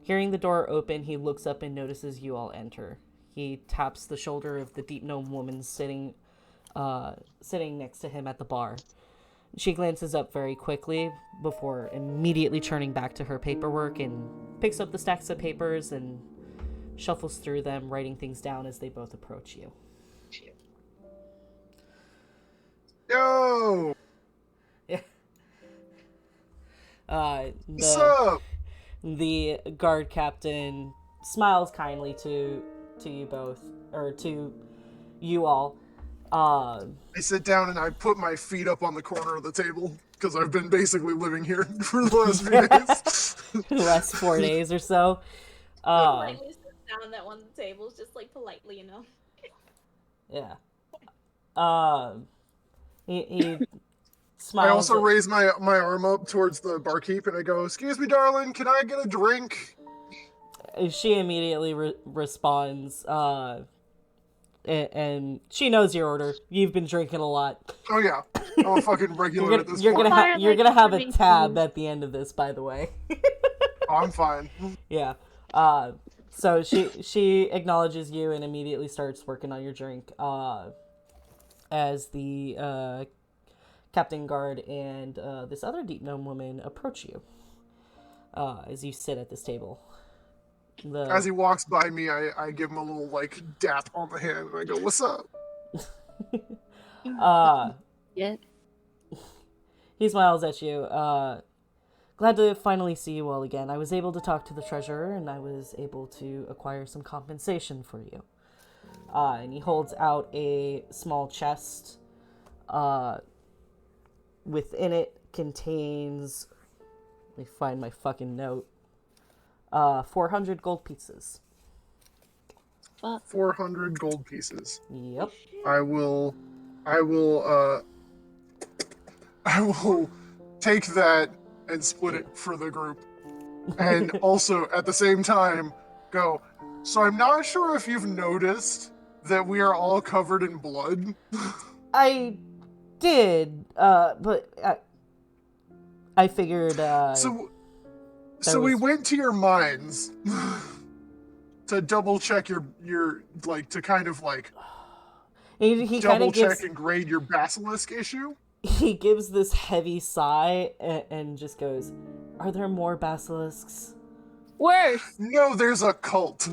Hearing the door open, he looks up and notices you all enter. He taps the shoulder of the deep gnome woman sitting next to him at the bar. She glances up very quickly before immediately turning back to her paperwork and picks up the stacks of papers and shuffles through them, writing things down as they both approach you. Yo! Yeah. What's up? The guard captain smiles kindly to you both, or to you all. I sit down and I put my feet up on the corner of the table because I've been basically living here for the last few days. The last 4 days or so. politely sits down at one of the tables, just like politely, you know. Yeah. He smiles. I also raise my arm up towards the barkeep and I go, "Excuse me, darling, can I get a drink?" She immediately responds, and she knows your order. You've been drinking a lot. Oh yeah, I'm a fucking regular at this You're point. gonna have a tab at the end of this, by the way. Oh, I'm fine. Yeah. So she acknowledges you and immediately starts working on your drink. As the captain guard and this other deep gnome woman approach you. As you sit at this table. As he walks by me, I give him a little like dap on the hand and I go, "What's up?" Yeah. He smiles at you. Glad to finally see you all again. I was able to talk to the treasurer, and I was able to acquire some compensation for you. And he holds out a small chest. Within it contains... Let me find my fucking note. 400 gold pieces. 400 gold pieces. Yep. I will take that and split it for the group. And also, at the same time, go, "So I'm not sure if you've noticed that we are all covered in blood." I did, but I figured, So we went to your mines to double check your like to kind of like he kind double of gives... check and grade your basilisk issue. he gives this heavy sigh and just goes, "Are there more basilisks?" Worse. No, there's a cult.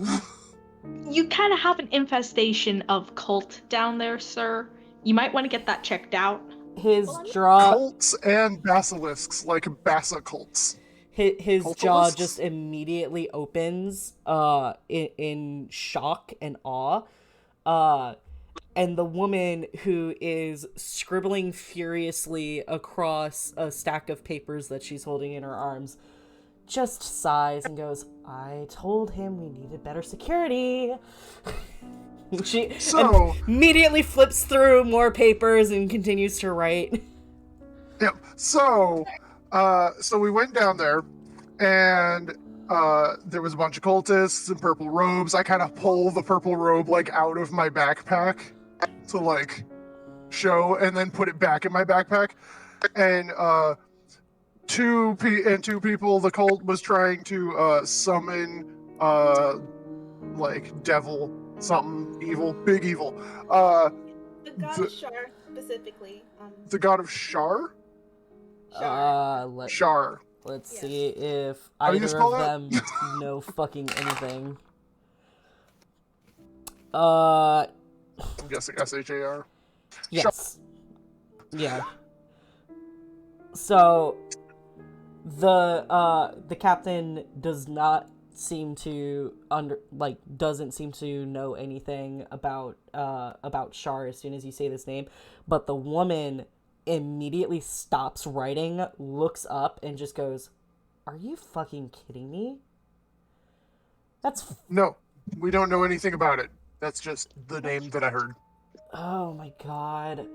You kind of have an infestation of cult down there, sir. You might want to get that checked out. His Well, jaw, Cults and basilisks, like basicults. his Cultalisks? jaw just immediately opens, in shock and awe. And the woman who is scribbling furiously across a stack of papers that she's holding in her arms just sighs and goes, "I told him we needed better security." She immediately flips through more papers and continues to write. Yep. So we went down there, and there was a bunch of cultists in purple robes. I kind of pull the purple robe like out of my backpack to like show, and then put it back in my backpack. And two people, the cult was trying to summon like devil something evil, big evil. The god of Shar specifically. The god of Shar. Shar. Let's Yes. see if How do you either spell of that? them know fucking anything. I'm guessing SHAR. Yes. Yeah. So the captain does not seem to doesn't seem to know anything about Shar as soon as you say this name, but the woman immediately stops writing, looks up, and just goes, "Are you fucking kidding me? No, we don't know anything about it. That's just the name that I heard. Oh my god."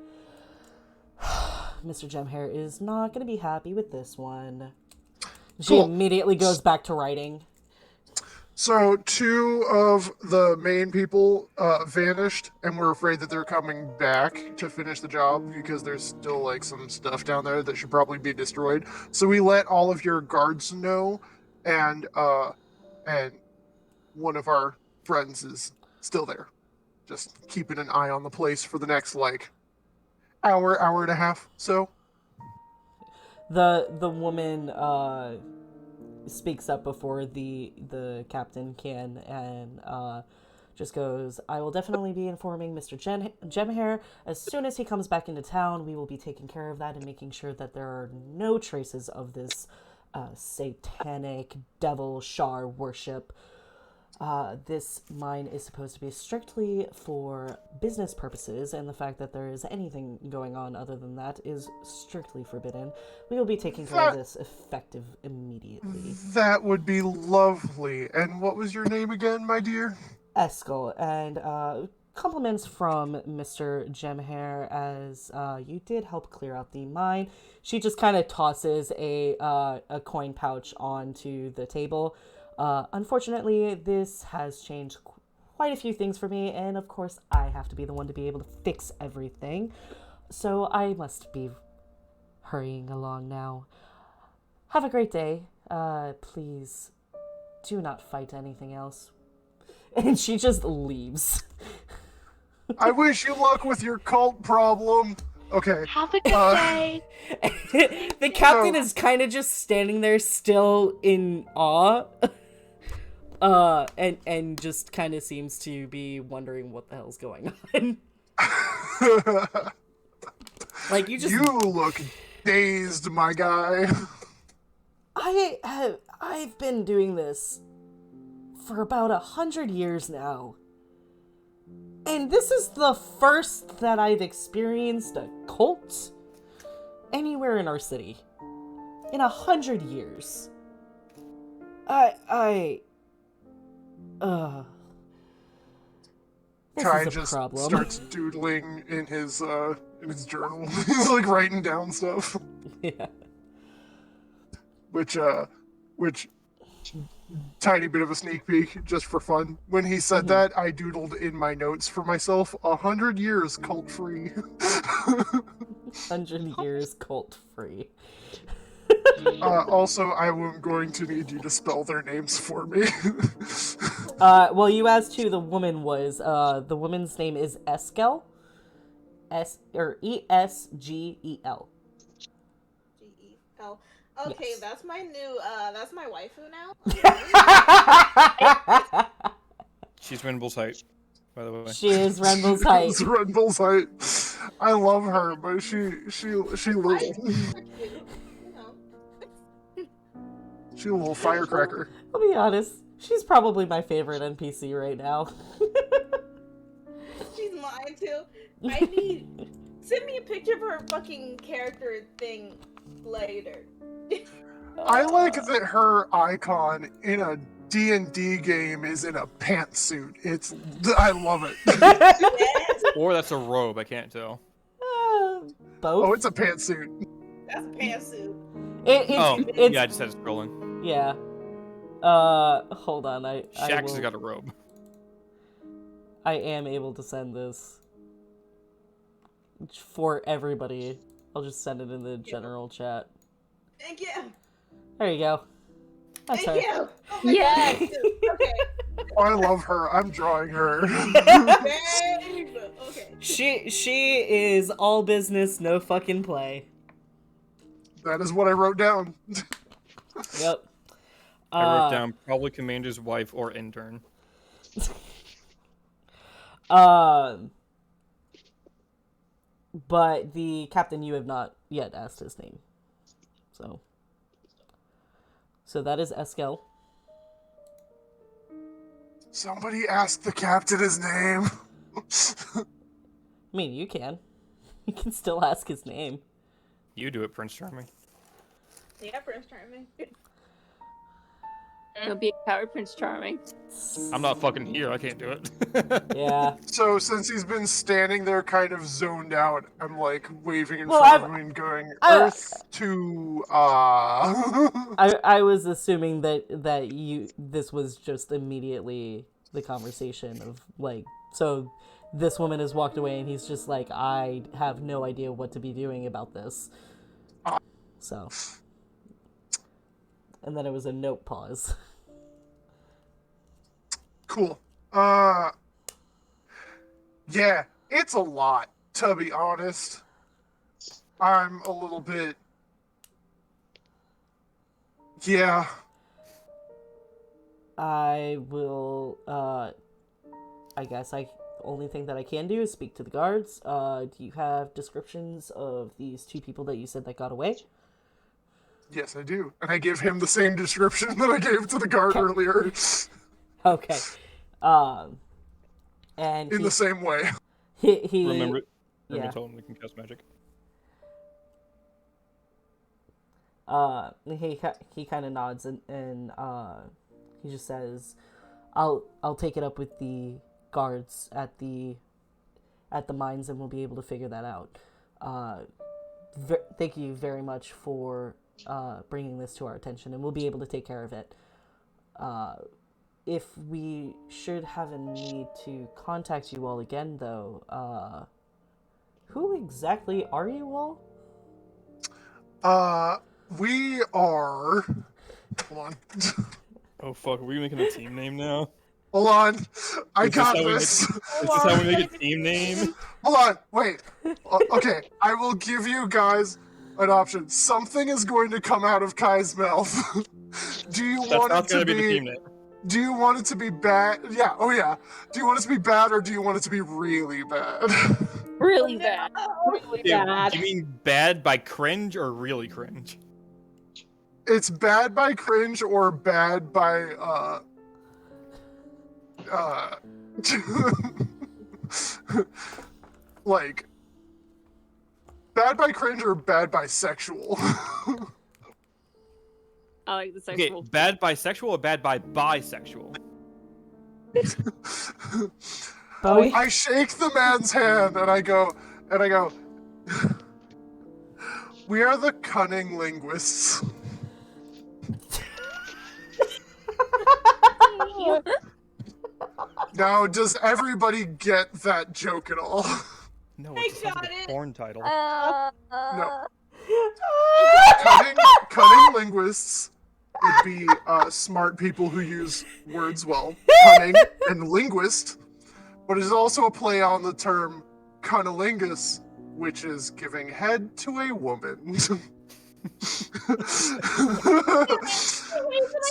Mr. Gemhair is not going to be happy with this one. She Cool. immediately goes back to writing. So two of the main people vanished, and we're afraid that they're coming back to finish the job because there's still like some stuff down there that should probably be destroyed. So we let all of your guards know, and one of our friends is still there, just keeping an eye on the place for the next like hour and a half. So The woman speaks up before the captain can, and just goes, "I will definitely be informing Mr. Gemhair as soon as he comes back into town. We will be taking care of that and making sure that there are no traces of this satanic devil Shar worship. This mine is supposed to be strictly for business purposes, and the fact that there is anything going on other than that is strictly forbidden. We will be taking care of this effective immediately." that would be lovely. And what was your name again, my dear? Eskel, and compliments from Mr. Gemhair as you did help clear out the mine. She just kind of tosses a coin pouch onto the table. Unfortunately, this has changed quite a few things for me, and of course, I have to be the one to be able to fix everything. So I must be hurrying along now. Have a great day. Please do not fight anything else. And she just leaves. I wish you luck with your cult problem. Okay. Have a good day. The captain is kind of just standing there still in awe. And just kind of seems to be wondering what the hell's going on. Like, you look dazed, my guy. I've been doing this for about 100 years now. And this is the first that I've experienced a cult anywhere in our city. In 100 years. This Kai is a just problem. starts doodling in his journal. He's like writing down stuff. Yeah. Which tiny bit of a sneak peek just for fun. When he said that, I doodled in my notes for myself, 100 years cult free. 100 years cult free. Also, I am going to need you to spell their names for me. Well, you asked who the woman was. The woman's name is Eskel. ESGEL. GEL. Okay, Yes. that's my new. That's my waifu now. She's Renbull's height, by the way. She is Renbull's height. It's Renbull's height. I love her, but she little. She a little firecracker. I'll be honest. She's probably my favorite NPC right now. She's mine too. I need. Send me a picture of her fucking character thing later. I like that her icon in a D&D game is in a pantsuit. I love it. Yes, Or that's a robe, I can't tell. Both? Oh, it's a pantsuit. that's a pantsuit. It's, Yeah, I just had it scrolling. yeah. Hold on. Shax has got a robe. I am able to send this for everybody. I'll just send it in the general chat. Thank you. There you go. That's Thank her. you. Oh my Yes. God. Okay. Oh, I love her. I'm drawing her. Babe. Okay. She is all business, no fucking play. That is what I wrote down. Yep. I wrote down probably Commander's wife or intern. But the captain, you have not yet asked his name. So that is Eskel. Somebody asked the captain his name. I mean, you can. You can still ask his name. You do it, Prince Charming. Yeah, Prince Charming. It'll be a coward Prince Charming. I'm not fucking here, I can't do it. Yeah. So since he's been standing there kind of zoned out, I'm like waving in Well, front of him and going, Earth to I was assuming that this was just immediately the conversation of like, so this woman has walked away and he's just like, I have no idea what to be doing about this. So, and then it was a note pause. Cool. Yeah, it's a lot, to be honest. I'm a little bit... Yeah. I will, I guess the only thing that I can do is speak to the guards. Do you have descriptions of these two people that you said that got away? Yes, I do. And I give him the same description that I gave to the guard earlier. Okay. And In the same way. he Remember yeah. told him we can cast magic. He kind of nods and he just says, "I'll take it up with the guards at the mines and we'll be able to figure that out. Thank you very much for bringing this to our attention, and we'll be able to take care of it. If we should have a need to contact you all again, though, who exactly are you all?" We are... Hold on. Oh fuck, are we making a team name now? Hold on. I Is this got how we this. Is this how we make a team name? Hold on. Wait. Okay. I will give you guys an option. Something is going to come out of Kai's mouth. Do you That's want not it to gonna be the be... team name. Do you want it to be bad? Yeah. Oh, yeah. Do you want it to be bad or do you want it to be really bad? Really bad. Really Yeah, bad. do you mean bad by cringe or really cringe? It's bad by cringe or bad by, like, bad by cringe or bad by sexual? I like the Okay, sexual. bad bisexual or bad by bisexual? Bowie? I shake the man's hand and I go, we are the cunning linguists. Now, does everybody get that joke at all? No, I it just sounds got like a it. porn title. No. Cunning linguists would be smart people who use words well. Cunning and linguist, but it is also a play on the term cunnilingus, which is giving head to a woman. So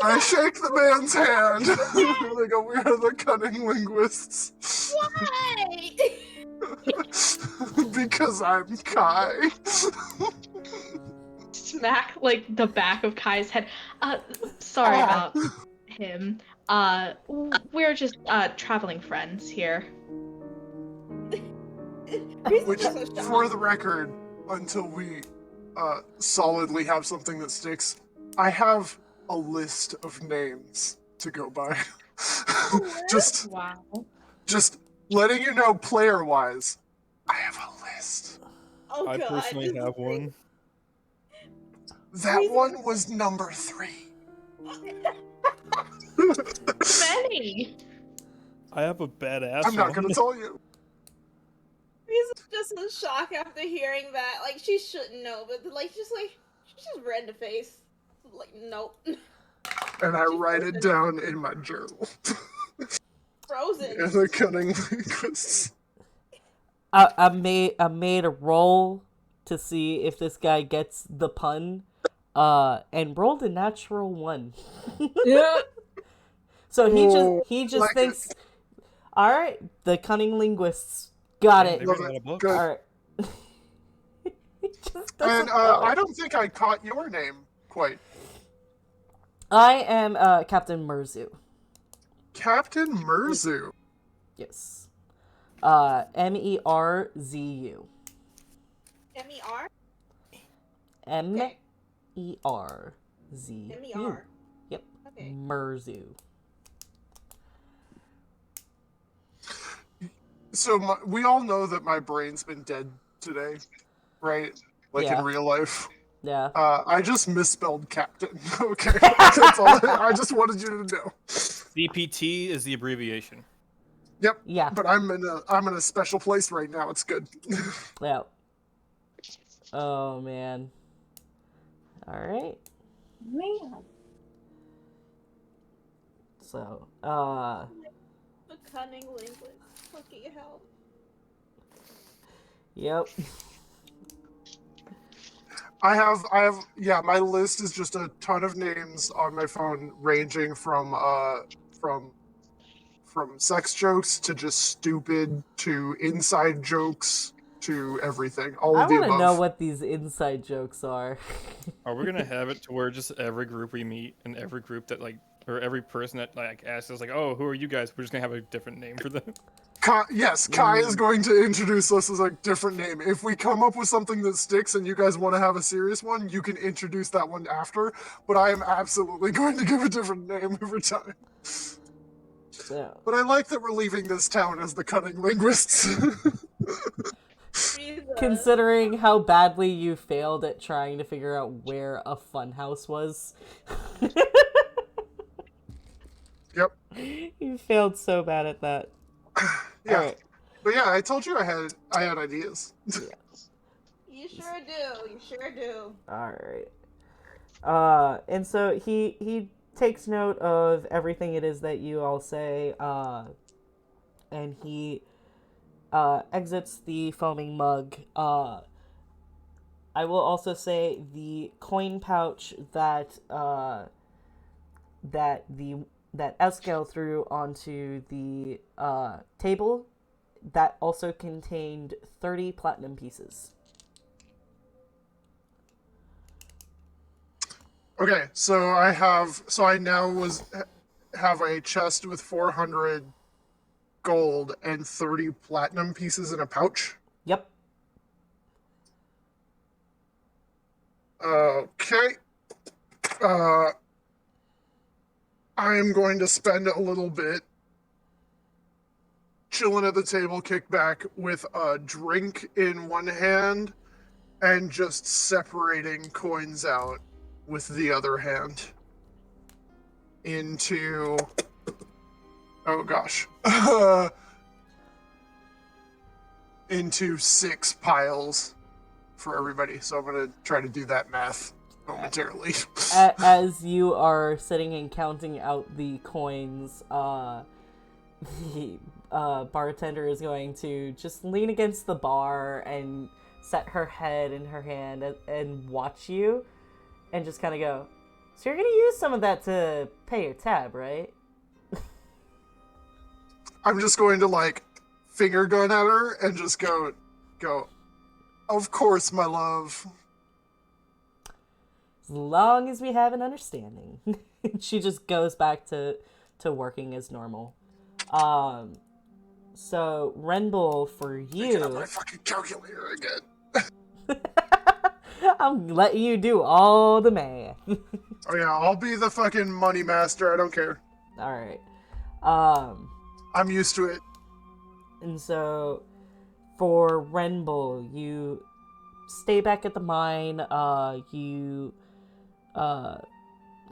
I shake the man's hand. And I go, we are the cunning linguists. Why? Because I'm Kai. Smack like the back of Kai's head. Sorry about him. We're just traveling friends here. Which, for the record, until we solidly have something that sticks, I have a list of names to go by. just letting you know, player-wise, I have a list. Oh, I God, personally have one. That one was number 3. Many. I have a badass I'm not one. gonna tell you. He's just in shock after hearing that. Like, she shouldn't know, but she just red the face. Like, nope. And I write it down in my journal. Frozen. And the cunning linguists. I made a roll to see if this guy gets the pun, and rolled a natural 1. Yeah. So he just like thinks, all right, the cunning linguists got Yeah, it. they Love read it. a book. Good. All right. It just doesn't And know. I don't think I caught your name quite. I am Captain Merzu. Captain Merzu. Yes. Merzu. M-E-R? Merzu. M-E-R. Yep. Okay. Merzu. So we all know that my brain's been dead today, right? Like Yeah. in real life. Yeah. I just misspelled captain. Okay, that's all. I just wanted you to know. CPT is the abbreviation. Yep. Yeah. But I'm in a special place right now. It's good. Yeah. Oh man. All right. Man. So, The cunning linguist. Fucking hell. yep. I have. Yeah, my list is just a ton of names on my phone, ranging from sex jokes to just stupid to inside jokes to everything. All I of the want to above. know what these inside jokes are. Are we gonna have it to where just every group we meet and every group that or every person that asks us oh, who are you guys? We're just gonna have a different name for them. Yes, Kai is going to introduce us as a different name. If we come up with something that sticks and you guys want to have a serious one, you can introduce that one after. But I am absolutely going to give a different name every time. Yeah. But I like that we're leaving this town as the cunning linguists. Jesus. Considering how badly you failed at trying to figure out where a funhouse was. Yep. You failed so bad at that. Yeah. Alright. But yeah, I told you I had ideas. You sure do. You sure do. Alright. And so he takes note of everything it is that you all say, and he exits the foaming mug. I will also say the coin pouch that Eskel threw onto the table, that also contained 30 platinum pieces. Okay, so I now have a chest with 400 gold and 30 platinum pieces in a pouch. Yep. Okay. I'm going to spend a little bit chilling at the table, kick back with a drink in one hand and just separating coins out with the other hand into, oh gosh, into 6 piles for everybody. So I'm going to try to do that math momentarily. As you are sitting and counting out the coins, bartender is going to just lean against the bar and set her head in her hand and watch you and just kind of go, so you're going to use some of that to pay your tab, right? I'm just going to, like, finger gun at her and just go, of course, my love. As long as we have an understanding. She just goes back to working as normal. So, Renbull, for Picking up you... my fucking calculator again. I'm letting you do all the math. Oh yeah, I'll be the fucking money master. I don't care. Alright. I'm used to it. And so, for Renbull, you stay back at the mine.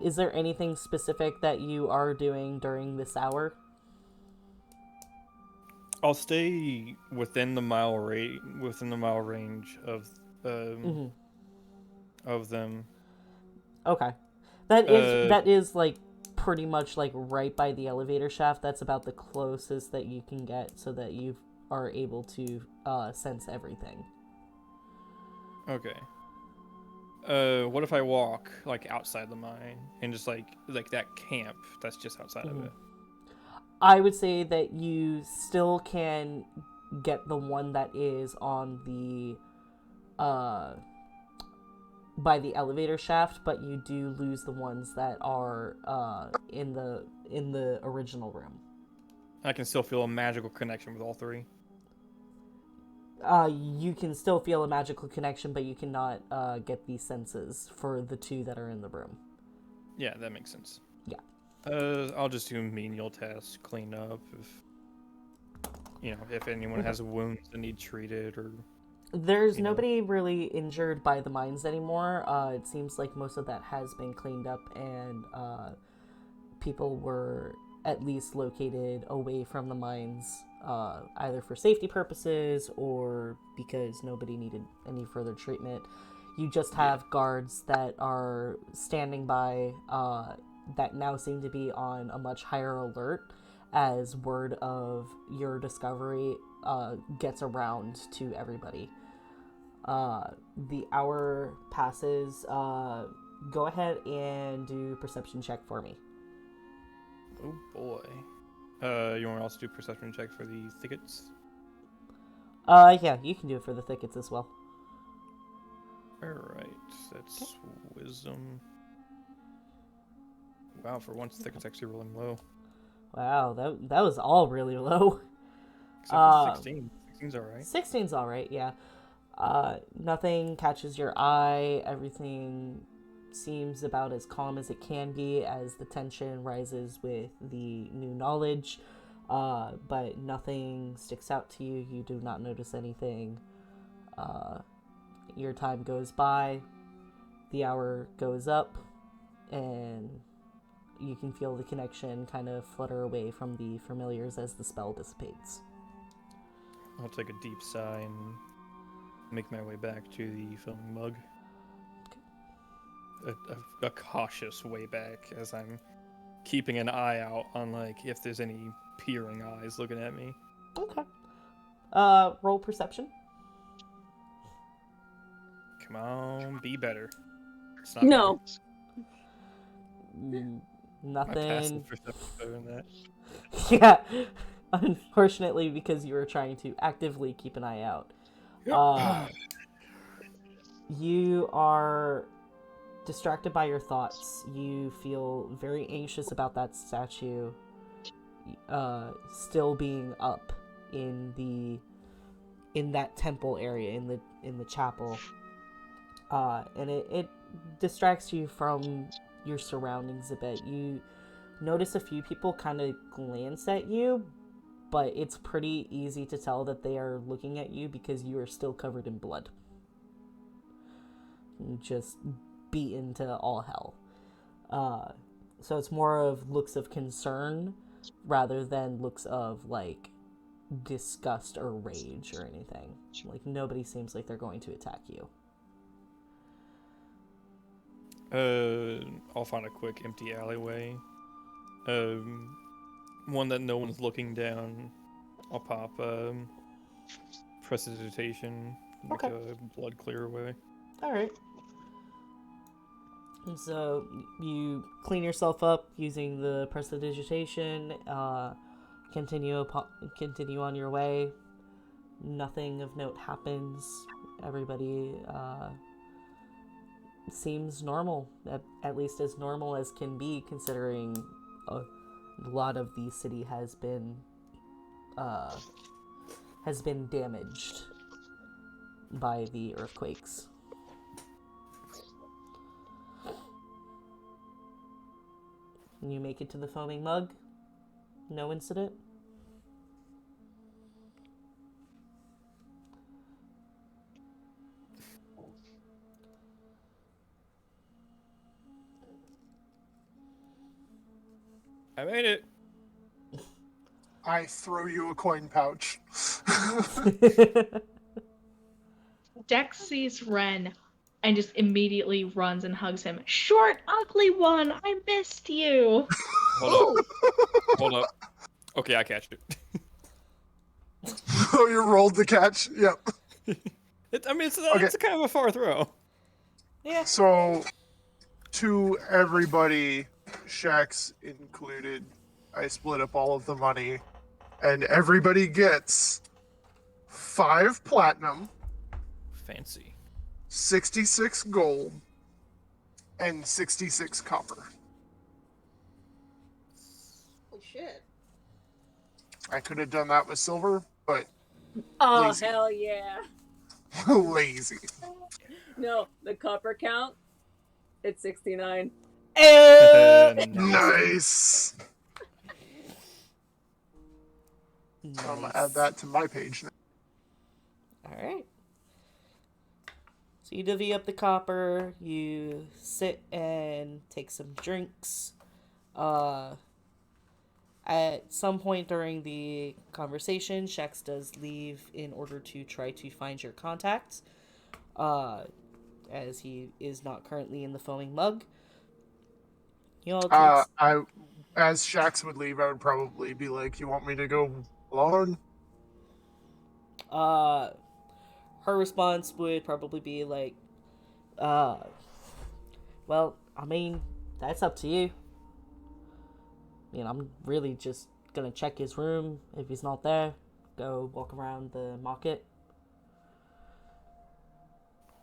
Is there anything specific that you are doing during this hour? I'll stay within the mile range of of them. Okay. That is like pretty much like right by the elevator shaft. That's about the closest that you can get so that you are able to sense everything. Okay. What if I walk like outside the mine and just like that camp that's just outside of it? I would say that you still can get the one that is on the by the elevator shaft, but you do lose the ones that are in the original room. I can still feel a magical connection with all three. You can still feel a magical connection, but you cannot get these senses for the two that are in the room. Yeah, that makes sense. Yeah. I'll just do menial tasks, clean up, if anyone has wounds that need treated or... There's nobody really injured by the mines anymore. It seems like most of that has been cleaned up and people were at least located away from the mines, either for safety purposes or because nobody needed any further treatment. You just have guards that are standing by that now seem to be on a much higher alert as word of your discovery gets around to everybody. The hour passes. Go ahead and do perception check for me. Oh boy. You want to also do perception check for the thickets? Yeah, you can do it for the thickets as well. Alright, that's wisdom. Wow, for once thickets actually rolling low. Wow, that was all really low. Except for 16. 16's alright. 16's alright, yeah. Nothing catches your eye. Everything seems about as calm as it can be as the tension rises with the new knowledge. But nothing sticks out to you. You do not notice anything. Your time goes by. The hour goes up. And you can feel the connection kind of flutter away from the familiars as the spell dissipates. I'll take a deep sigh and make my way back to the filming mug. A cautious way back as I'm keeping an eye out on if there's any peering eyes looking at me. Okay. Roll perception. Come on, be better. It's not No. My Nothing. passive perception's better than that. Yeah. Unfortunately, because you were trying to actively keep an eye out. You are distracted by your thoughts. You feel very anxious about that statue still being up in that temple area, in the chapel. And it distracts you from your surroundings a bit. You notice a few people kind of glance at you, but it's pretty easy to tell that they are looking at you because you are still covered in blood. Just beaten to all hell. So it's more of looks of concern rather than looks of disgust or rage or anything. Nobody seems like they're going to attack you. I'll find a quick empty alleyway. One that no one's looking down, I'll pop prestidigitation, make Okay. a blood clear away. All right. And so you clean yourself up using the prestidigitation. Continue on your way. Nothing of note happens. Everybody seems normal, at least as normal as can be, considering a lot of the city has been damaged by the earthquakes. You make it to the foaming mug. No incident. I made it. I throw you a coin pouch. Dex sees Ren and just immediately runs and hugs him. Short, ugly one, I missed you. Hold up. Hold up. Okay, I catch it. Oh, you rolled the catch? Yep. It's a kind of a far throw. Yeah. So, to everybody, Shax included, I split up all of the money, and everybody gets 5 platinum, Fancy. 66 gold, and 66 copper. Oh shit. I could have done that with silver, but Oh, Lazy. hell yeah. lazy. No, the copper count, it's 69. Nice. I'm gonna add that to my page now. Alright. So you divvy up the copper, you sit and take some drinks. At some point during the conversation, Shax does leave in order to try to find your contact, as he is not currently in the foaming mug. You all take As Shax would leave, I would probably be like, "You want me to go alone?" her response would probably be like, well, I mean, that's up to you. I'm really just gonna check his room. If he's not there, go walk around the market.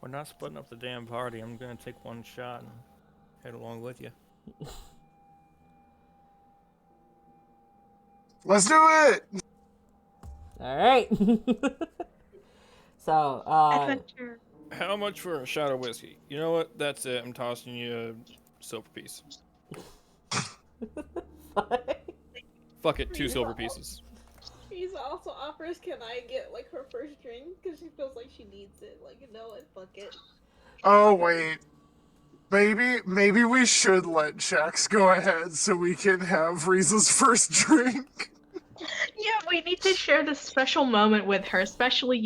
We're not splitting up the damn party. I'm gonna take one shot and head along with you. Let's do it! Alright. So, Adventure. How much for a shot of whiskey? You know what? That's it. I'm tossing you a silver piece. Fuck it, 2 silver pieces. Teresa also offers, can I get like her first drink? Because she feels like she needs it. Like, you know what? Fuck it. Oh, wait. Maybe we should let Shax go ahead so we can have Riza's first drink. Yeah, we need to share this special moment with her, especially,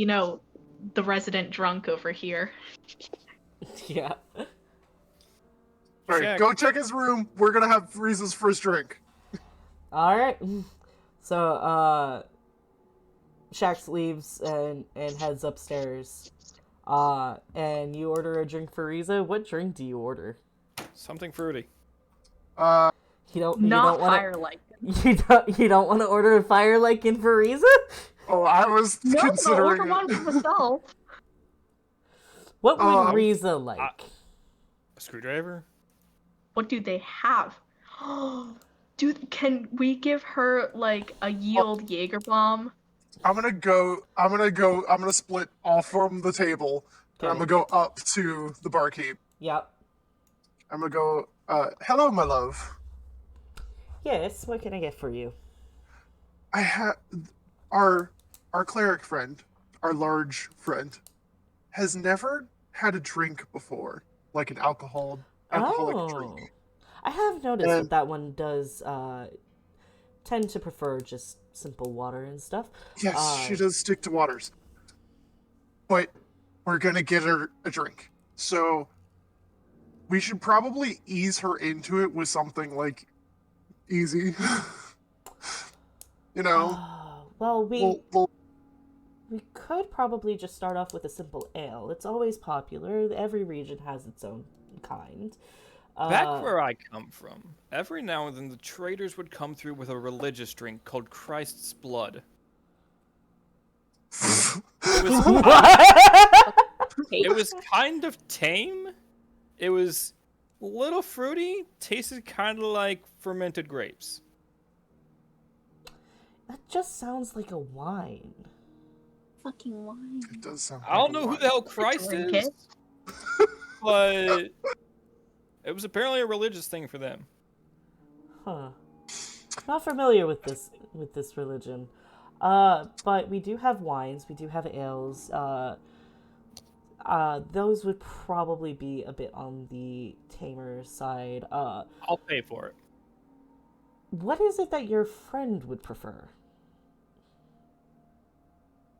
the resident drunk over here. yeah. Alright, Shax. go check his room. We're gonna have Riza's first drink. Alright. So, Shax leaves and heads upstairs. And you order a drink for Riza. What drink do you order? Something fruity. You don't Not wanna, fire like. You don't want to order a fire lichen for Riza? Oh, I was No, I'll considering order it. one for myself. What would Riza like? A screwdriver? What do they have? Can we give her like a yield Jaeger bomb? I'm gonna split off from the table, and I'm gonna go up to the barkeep. Yep. I'm gonna go, hello, my love. Yes, what can I get for you? I have our cleric friend, our large friend, has never had a drink before, like an alcoholic drink. I have noticed that one does tend to prefer just simple water and stuff. Yes, she does stick to waters. But we're gonna get her a drink. So we should probably ease her into it with something like easy. Well, Well, we could probably just start off with a simple ale. It's always popular. Every region has its own kind. Back where I come from, every now and then the traders would come through with a religious drink called Christ's Blood. It was it was kind of tame. It was a little fruity. Tasted kind of like fermented grapes. That just sounds like a wine. Fucking wine. it does sound. I don't like know a who the hell Christ Drink is, it. but it was apparently a religious thing for them. Huh. Not familiar with this religion. But we do have wines, we do have ales. Those would probably be a bit on the tamer side. I'll pay for it. What is it that your friend would prefer?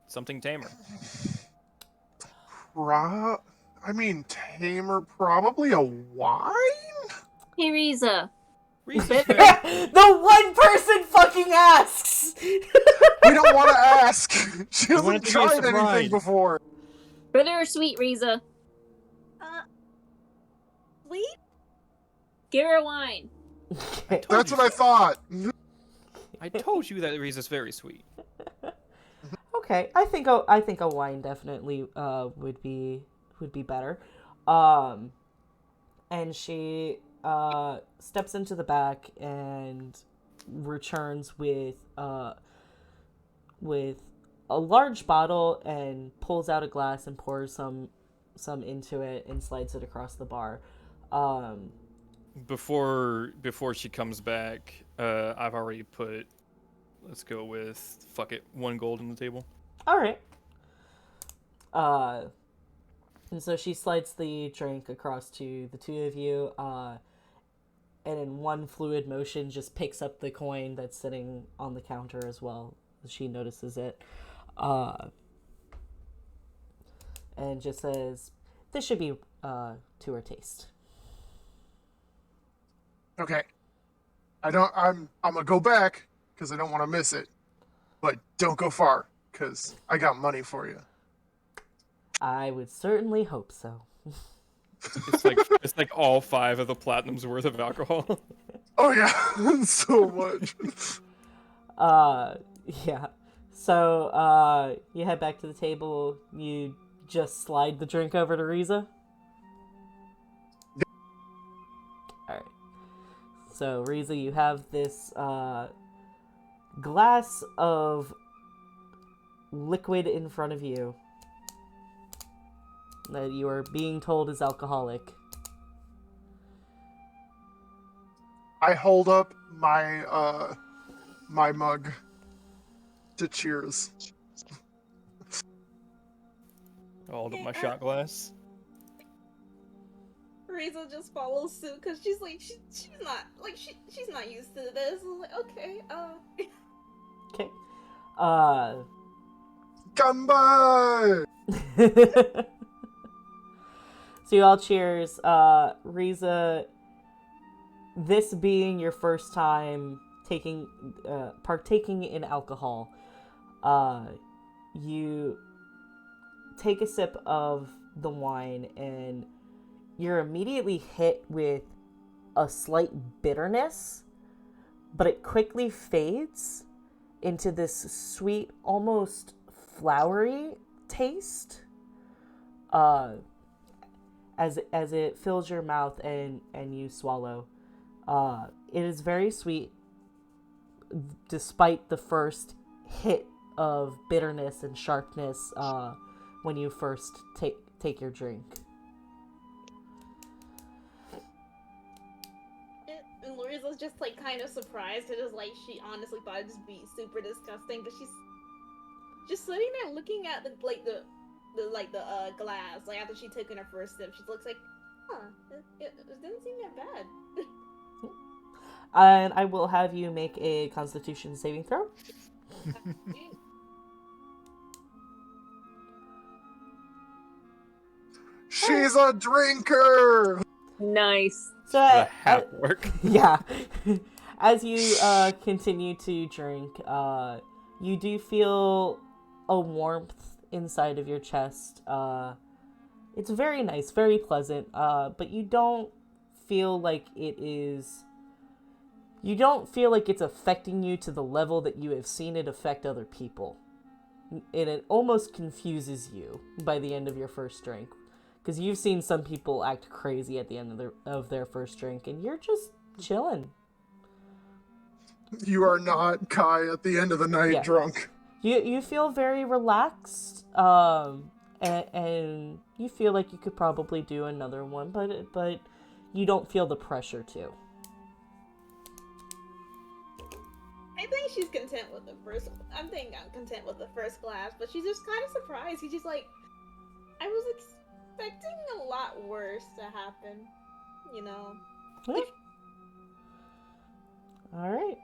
Something tamer. I mean, tamer, probably a wine? Hey, Riza. Reese's The one person fucking asks! We don't want to ask. She want hasn't it to be a tried anything surprise. before. Bitter or sweet, Riza? Sweet? Give her a wine. That's what I thought. I told you that Reese's very sweet. Okay, I think a wine definitely would be better. And she steps into the back and returns with a large bottle and pulls out a glass and pours some into it and slides it across the bar. Before she comes back, I've already put. Let's go with fuck it, 1 gold on the table. All right. And so she slides the drink across to the two of you, and in one fluid motion just picks up the coin that's sitting on the counter as well. She notices it, and just says, "This should be to her taste." Okay. I'm gonna go back because I don't want to miss it, but don't go far because I got money for you. I would certainly hope so. It's like all 5 of the platinum's worth of alcohol. Oh yeah, so much. Yeah. So, you head back to the table. You just slide the drink over to Riza. Alright. So, Riza, you have this, glass of liquid in front of you that you are being told is alcoholic. I hold up my my mug to cheers. Hold up my shot glass. Riza just follows suit because she's like she's not used to this. I'm like, okay, Okay. Ganbei! So you all cheers. Riza, this being your first time partaking in alcohol, you take a sip of the wine and you're immediately hit with a slight bitterness, but it quickly fades into this sweet, almost flowery taste. As it fills your mouth and you swallow. It is very sweet, despite the first hit of bitterness and sharpness when you first take your drink. and Riza's just like kind of surprised. It is like she honestly thought it'd just be super disgusting, but she's just sitting there looking at the glass, like after she took in her first sip. She looks like, it doesn't seem that bad. And I will have you make a Constitution saving throw. She's a drinker! Nice. So The half work. yeah. As you continue to drink, You do feel a warmth inside of your chest. It's very nice, very pleasant, but you don't feel like it is... You don't feel like it's affecting you to the level that you have seen it affect other people. And it almost confuses you by the end of your first drink. Because you've seen some people act crazy at the end of their first drink, and you're just chilling. You are not Kai at the end of the night drunk. You feel very relaxed, and you feel like you could probably do another one, but you don't feel the pressure to. I think she's content with the first. I'm content with the first glass, but she's just kind of surprised. She's just like, I was expecting a lot worse to happen, you know. All right.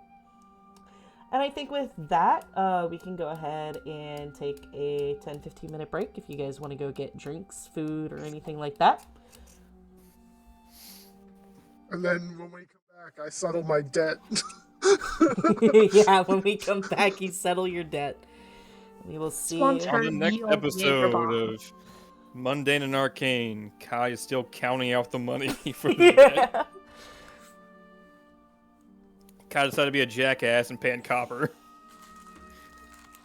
And I think with that, we can go ahead and take a 10-15 minute break if you guys want to go get drinks, food, or anything like that. And then when we come back, I settle my debt. Yeah, when we come back, you settle your debt. We will see. On the next episode of Mundane and Arcane, Kai is still counting out the money for the debt. Kai decided to be a jackass and paying copper.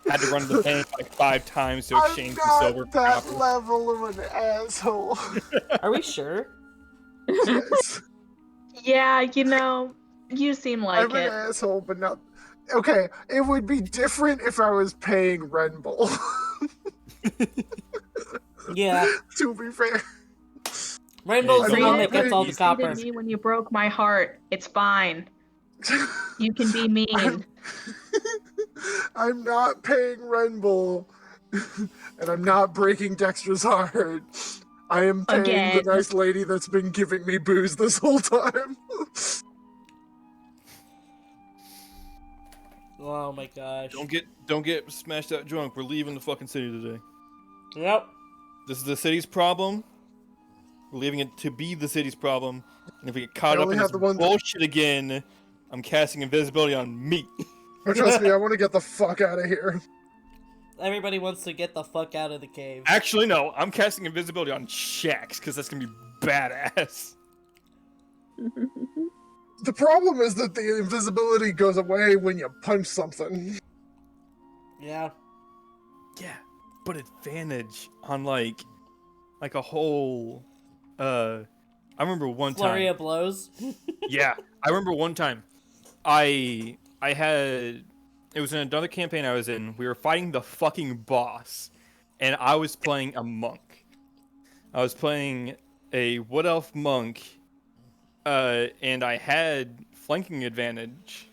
Had to run the bank like 5 times to exchange the silver for that copper. level of an asshole. Are we sure? Yes. Yeah, you know, you seem like I'm an asshole, but not... Okay, it would be different if I was paying Renbull. Yeah. To be fair. Rainbow's the one that Treated- gets all the You copper. treated me when you broke my heart. It's fine. You can be mean. I'm not paying Renbull, and I'm not breaking Dexter's heart. I am paying Again. the nice lady that's been giving me booze this whole time. Oh my gosh. Don't get smashed out drunk. We're leaving the fucking city today. Yep. This is the city's problem. We're leaving it to be the city's problem. And if we get caught up only in have this the one- bullshit again, I'm casting invisibility on me. But trust me, I want to get the fuck out of here. Everybody wants to get the fuck out of the cave. Actually, no. I'm casting invisibility on Shax, because that's going to be badass. The problem is that the invisibility goes away when you punch something. Yeah. Yeah, but advantage on, like a whole... I remember one time... Flurry of blows. Yeah, I remember one time, I had, it was in another campaign I was in, we were fighting the fucking boss, and I was playing a monk. I was playing a wood elf monk, and I had flanking advantage,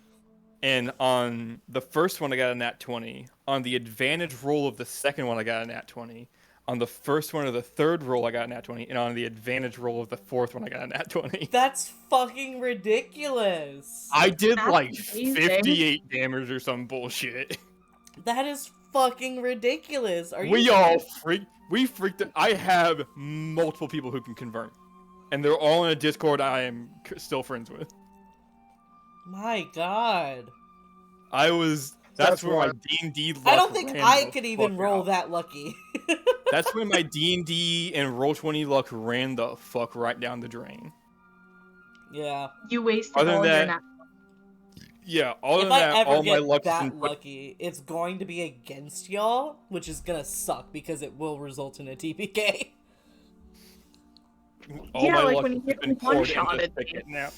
and on the first one I got a nat 20, on the advantage roll of the second one I got a nat 20, on the first one of the third roll, I got a nat 20, and on the advantage roll of the fourth one, I got a nat 20. That's fucking ridiculous. I did That's like amazing. 58 damage or some bullshit. That is fucking ridiculous. Are you? We freaked. I have multiple people who can confirm, and they're all in a Discord I am still friends with. My God. That's where why- my D&D luck I don't think ran I the could even fuck roll out. that lucky. That's when my D&D and Roll20 luck ran the fuck right down the drain. Yeah. You wasted Other all than your that, nat. Yeah, other If than I that, ever all my get luck's that been put... lucky, it's going to be against y'all, which is gonna suck because it will result in a TPK. All Yeah, my like luck when you has get been poured into one-shotted. Thicket now.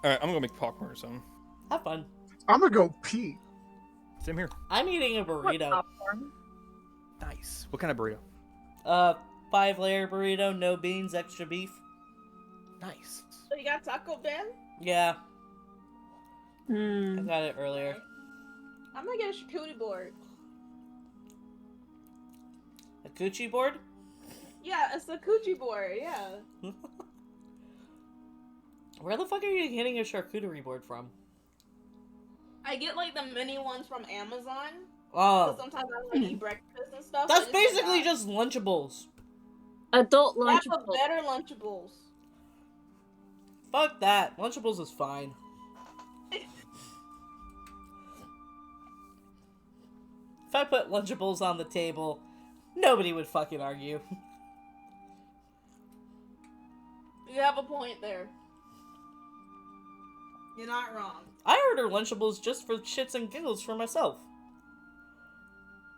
Alright, I'm gonna make popcorn or something. Have fun. I'm gonna go pee. Same here. I'm eating a burrito. Popcorn. Nice. What kind of burrito? 5-layer burrito, no beans, extra beef. Nice. So you got Taco Bell? Yeah, I Hmm. got it earlier. I'm gonna get a charcuterie board. A coochie board? Yeah, it's a coochie board, yeah. Where the fuck are you getting a charcuterie board from? I get like the mini ones from Amazon. Oh, So sometimes I like eat breakfast and stuff. that's so I just basically get that. just Lunchables. Adult They have a Lunchable. better Lunchables. Fuck that. Lunchables is fine. If I put Lunchables on the table, nobody would fucking argue. You have a point there. You're not wrong. I order Lunchables just for shits and giggles for myself.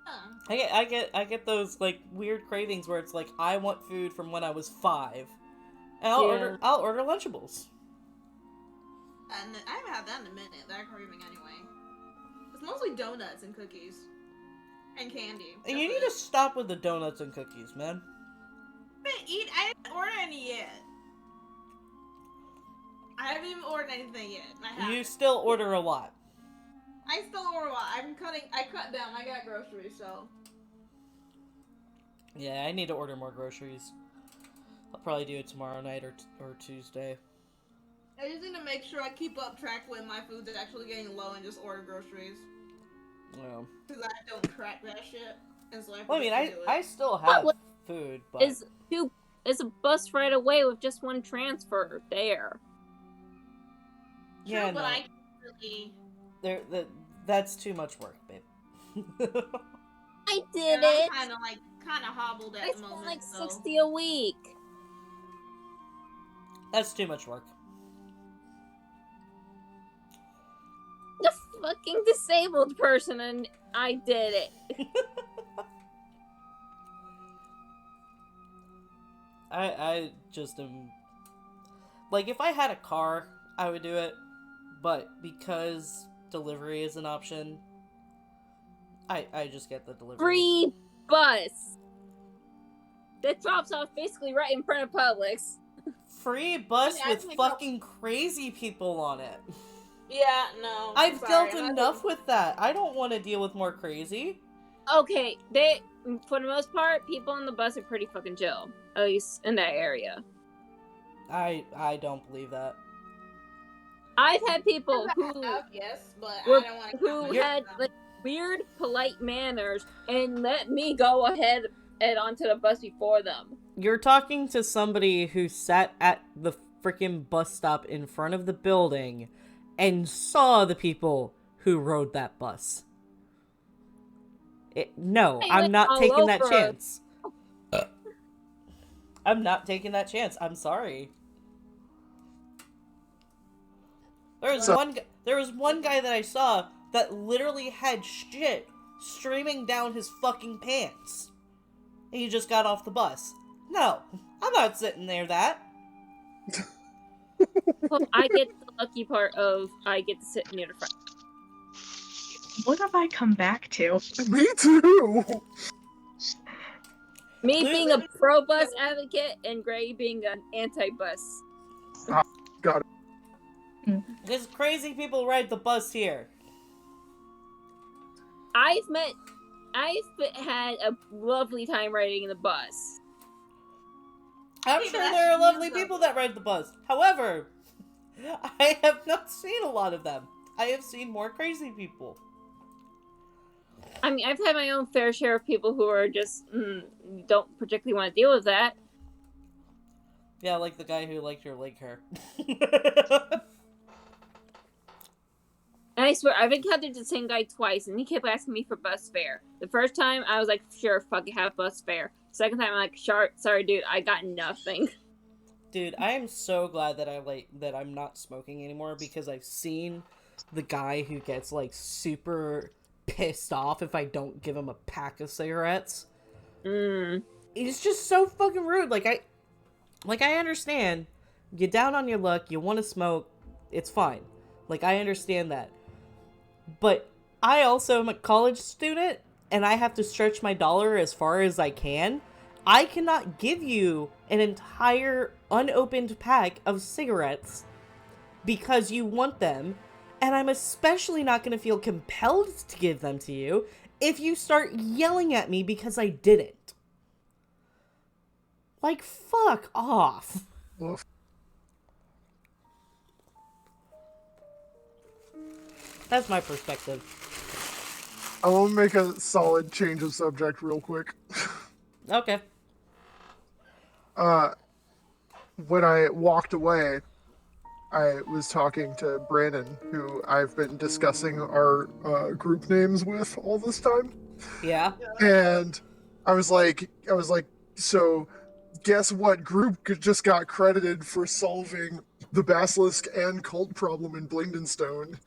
Huh. I get those like weird cravings where it's like I want food from when I was 5, and I'll order Lunchables. And I haven't had that in a minute. That craving anyway. It's mostly donuts and cookies and candy. And you need to stop with the donuts and cookies, man. I didn't order any yet. I haven't even ordered anything yet. You still order a lot. I still order a lot. I cut down. I got groceries, so. Yeah, I need to order more groceries. I'll probably do it tomorrow night or Tuesday. I just need to make sure I keep up track when my food's actually getting low and just order groceries. Well, Because I don't track that shit. And so I still have food, but... Is a bus right away with just one transfer there. Yeah, but no. I can't really... That's too much work, babe. I did And it. I'm kind of hobbled I at the spent moment. like so. 60 a week. That's too much work. The fucking disabled person, and I did it. I just am... Like, if I had a car, I would do it. But because delivery is an option, I just get the delivery. Free bus. That drops off basically right in front of Publix. Free bus I with think fucking crazy people on it. Yeah, no. I've sorry, dealt I'm not enough with that. I don't want to deal with more crazy. Okay, for the most part, people on the bus are pretty fucking chill. At least in that area. I don't believe that. I've had people yes, but were- I don't want to. who had like weird, polite manners and let me go ahead and onto the bus before them. You're talking to somebody who sat at the freaking bus stop in front of the building and saw the people who rode that bus. No, They I'm went not all taking that over. chance. I'm not taking that chance. I'm sorry. There was one guy that I saw that literally had shit streaming down his fucking pants. And he just got off the bus. No, I'm not sitting there that. Well, I get the lucky part of I get to sit near the front. What have I come back to? Me too. Me being a pro-bus advocate and Gray being an anti-bus. Got it. There's crazy people ride the bus here. I've had a lovely time riding the bus. I'm Hey, sure but there are that's lovely something. people that ride the bus. However, I have not seen a lot of them. I have seen more crazy people. I mean, I've had my own fair share of people who are just don't particularly want to deal with that. Yeah, like the guy who liked your leg hair. And I swear, I've encountered the same guy twice, and he kept asking me for bus fare. The first time, I was like, sure, fuck it, have bus fare. Second time, I'm like, sorry, dude, I got nothing. Dude, I am so glad that that I'm not smoking anymore because I've seen the guy who gets like super pissed off if I don't give him a pack of cigarettes. He's just so fucking rude. Like I understand. You're down on your luck, you want to smoke, it's fine. Like, I understand that. But I also am a college student, and I have to stretch my dollar as far as I can. I cannot give you an entire unopened pack of cigarettes because you want them, and I'm especially not going to feel compelled to give them to you if you start yelling at me because I didn't. Like, fuck off. Oof. That's my perspective. I want to make a solid change of subject real quick. Okay. When I walked away, I was talking to Brandon, who I've been discussing our group names with all this time. Yeah. And I was like, so guess what group just got credited for solving the basilisk and cult problem in Blingdenstone?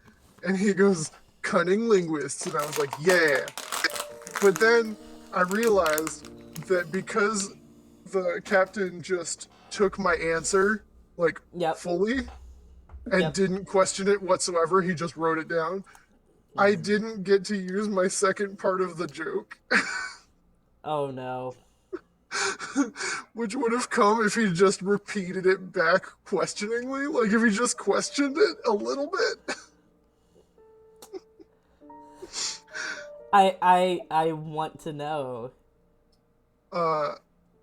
And he goes, cunning linguists. And I was like, yeah. But then I realized that because the captain just took my answer, like, Yep. fully, and Yep. didn't question it whatsoever, he just wrote it down. I didn't get to use my second part of the joke. Oh no. Which would have come if he just repeated it back questioningly. Like, if he just questioned it a little bit. I want to know.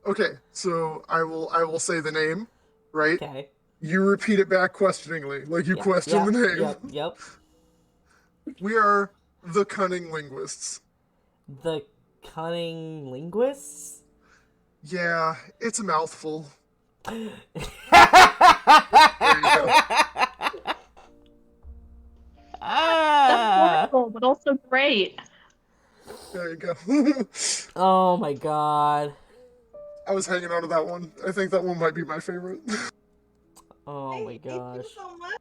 Okay, so I will say the name, right? Okay. You repeat it back questioningly, like you question the name. Yep. We are the cunning linguists. The cunning linguists? Yeah, it's a mouthful. There you go. That's wonderful, but also great. There you go. Oh my god. I was hanging on to that one. I think that one might be my favorite. Oh my Thank gosh. you so much.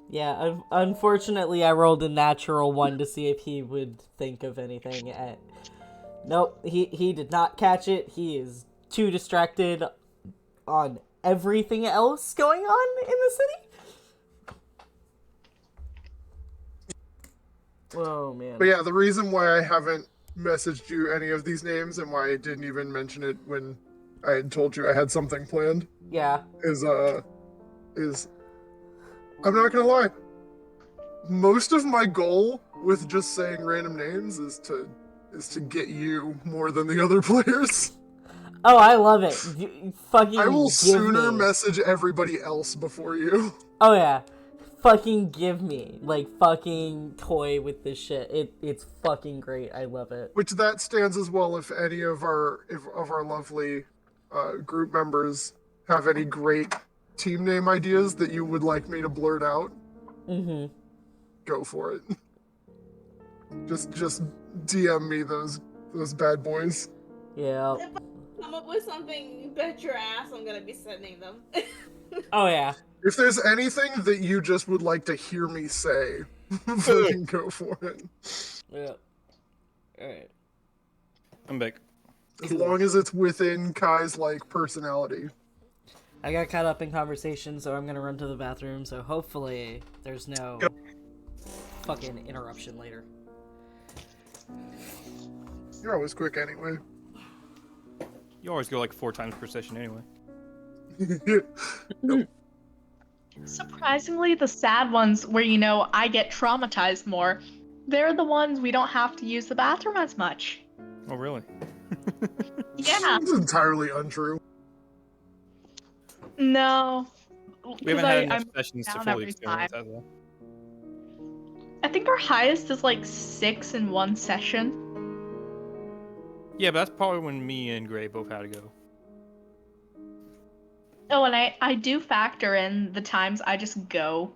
Yeah, unfortunately I rolled a natural one to see if he would think of anything. Nope, he did not catch it. He is too distracted on everything else going on in the city. Oh man. But yeah, the reason why I haven't messaged you any of these names and why I didn't even mention it when I had told you I had something planned Yeah. is I'm not gonna lie. Most of my goal with just saying random names is to get you more than the other players. Oh, I love it. You fucking I will give sooner me. message everybody else before you. Oh yeah. Fucking give me. Like, fucking toy with this shit. It's fucking great. I love it. Which that stands as well if any of our lovely group members have any great team name ideas that you would like me to blurt out. Mm-hmm. Go for it. Just DM me those bad boys. Yeah. If I come up with something, bet your ass I'm gonna be sending them. Oh yeah. If there's anything that you just would like to hear me say, then go for it. Yeah. Alright. I'm back. As long as it's within Kai's personality. I got caught up in conversation, so I'm gonna run to the bathroom, so hopefully there's no fucking interruption later. You're always quick anyway. You always go like 4 times per session anyway. Surprisingly, the sad ones where, I get traumatized more, they're the ones we don't have to use the bathroom as much. Oh, really? Yeah. It's entirely untrue. No. We haven't had enough I'm sessions to down fully every experience time. that, though. I think our highest is 6 in one session. Yeah, but that's probably when me and Gray both had to go. Oh, and I do factor in the times I just go.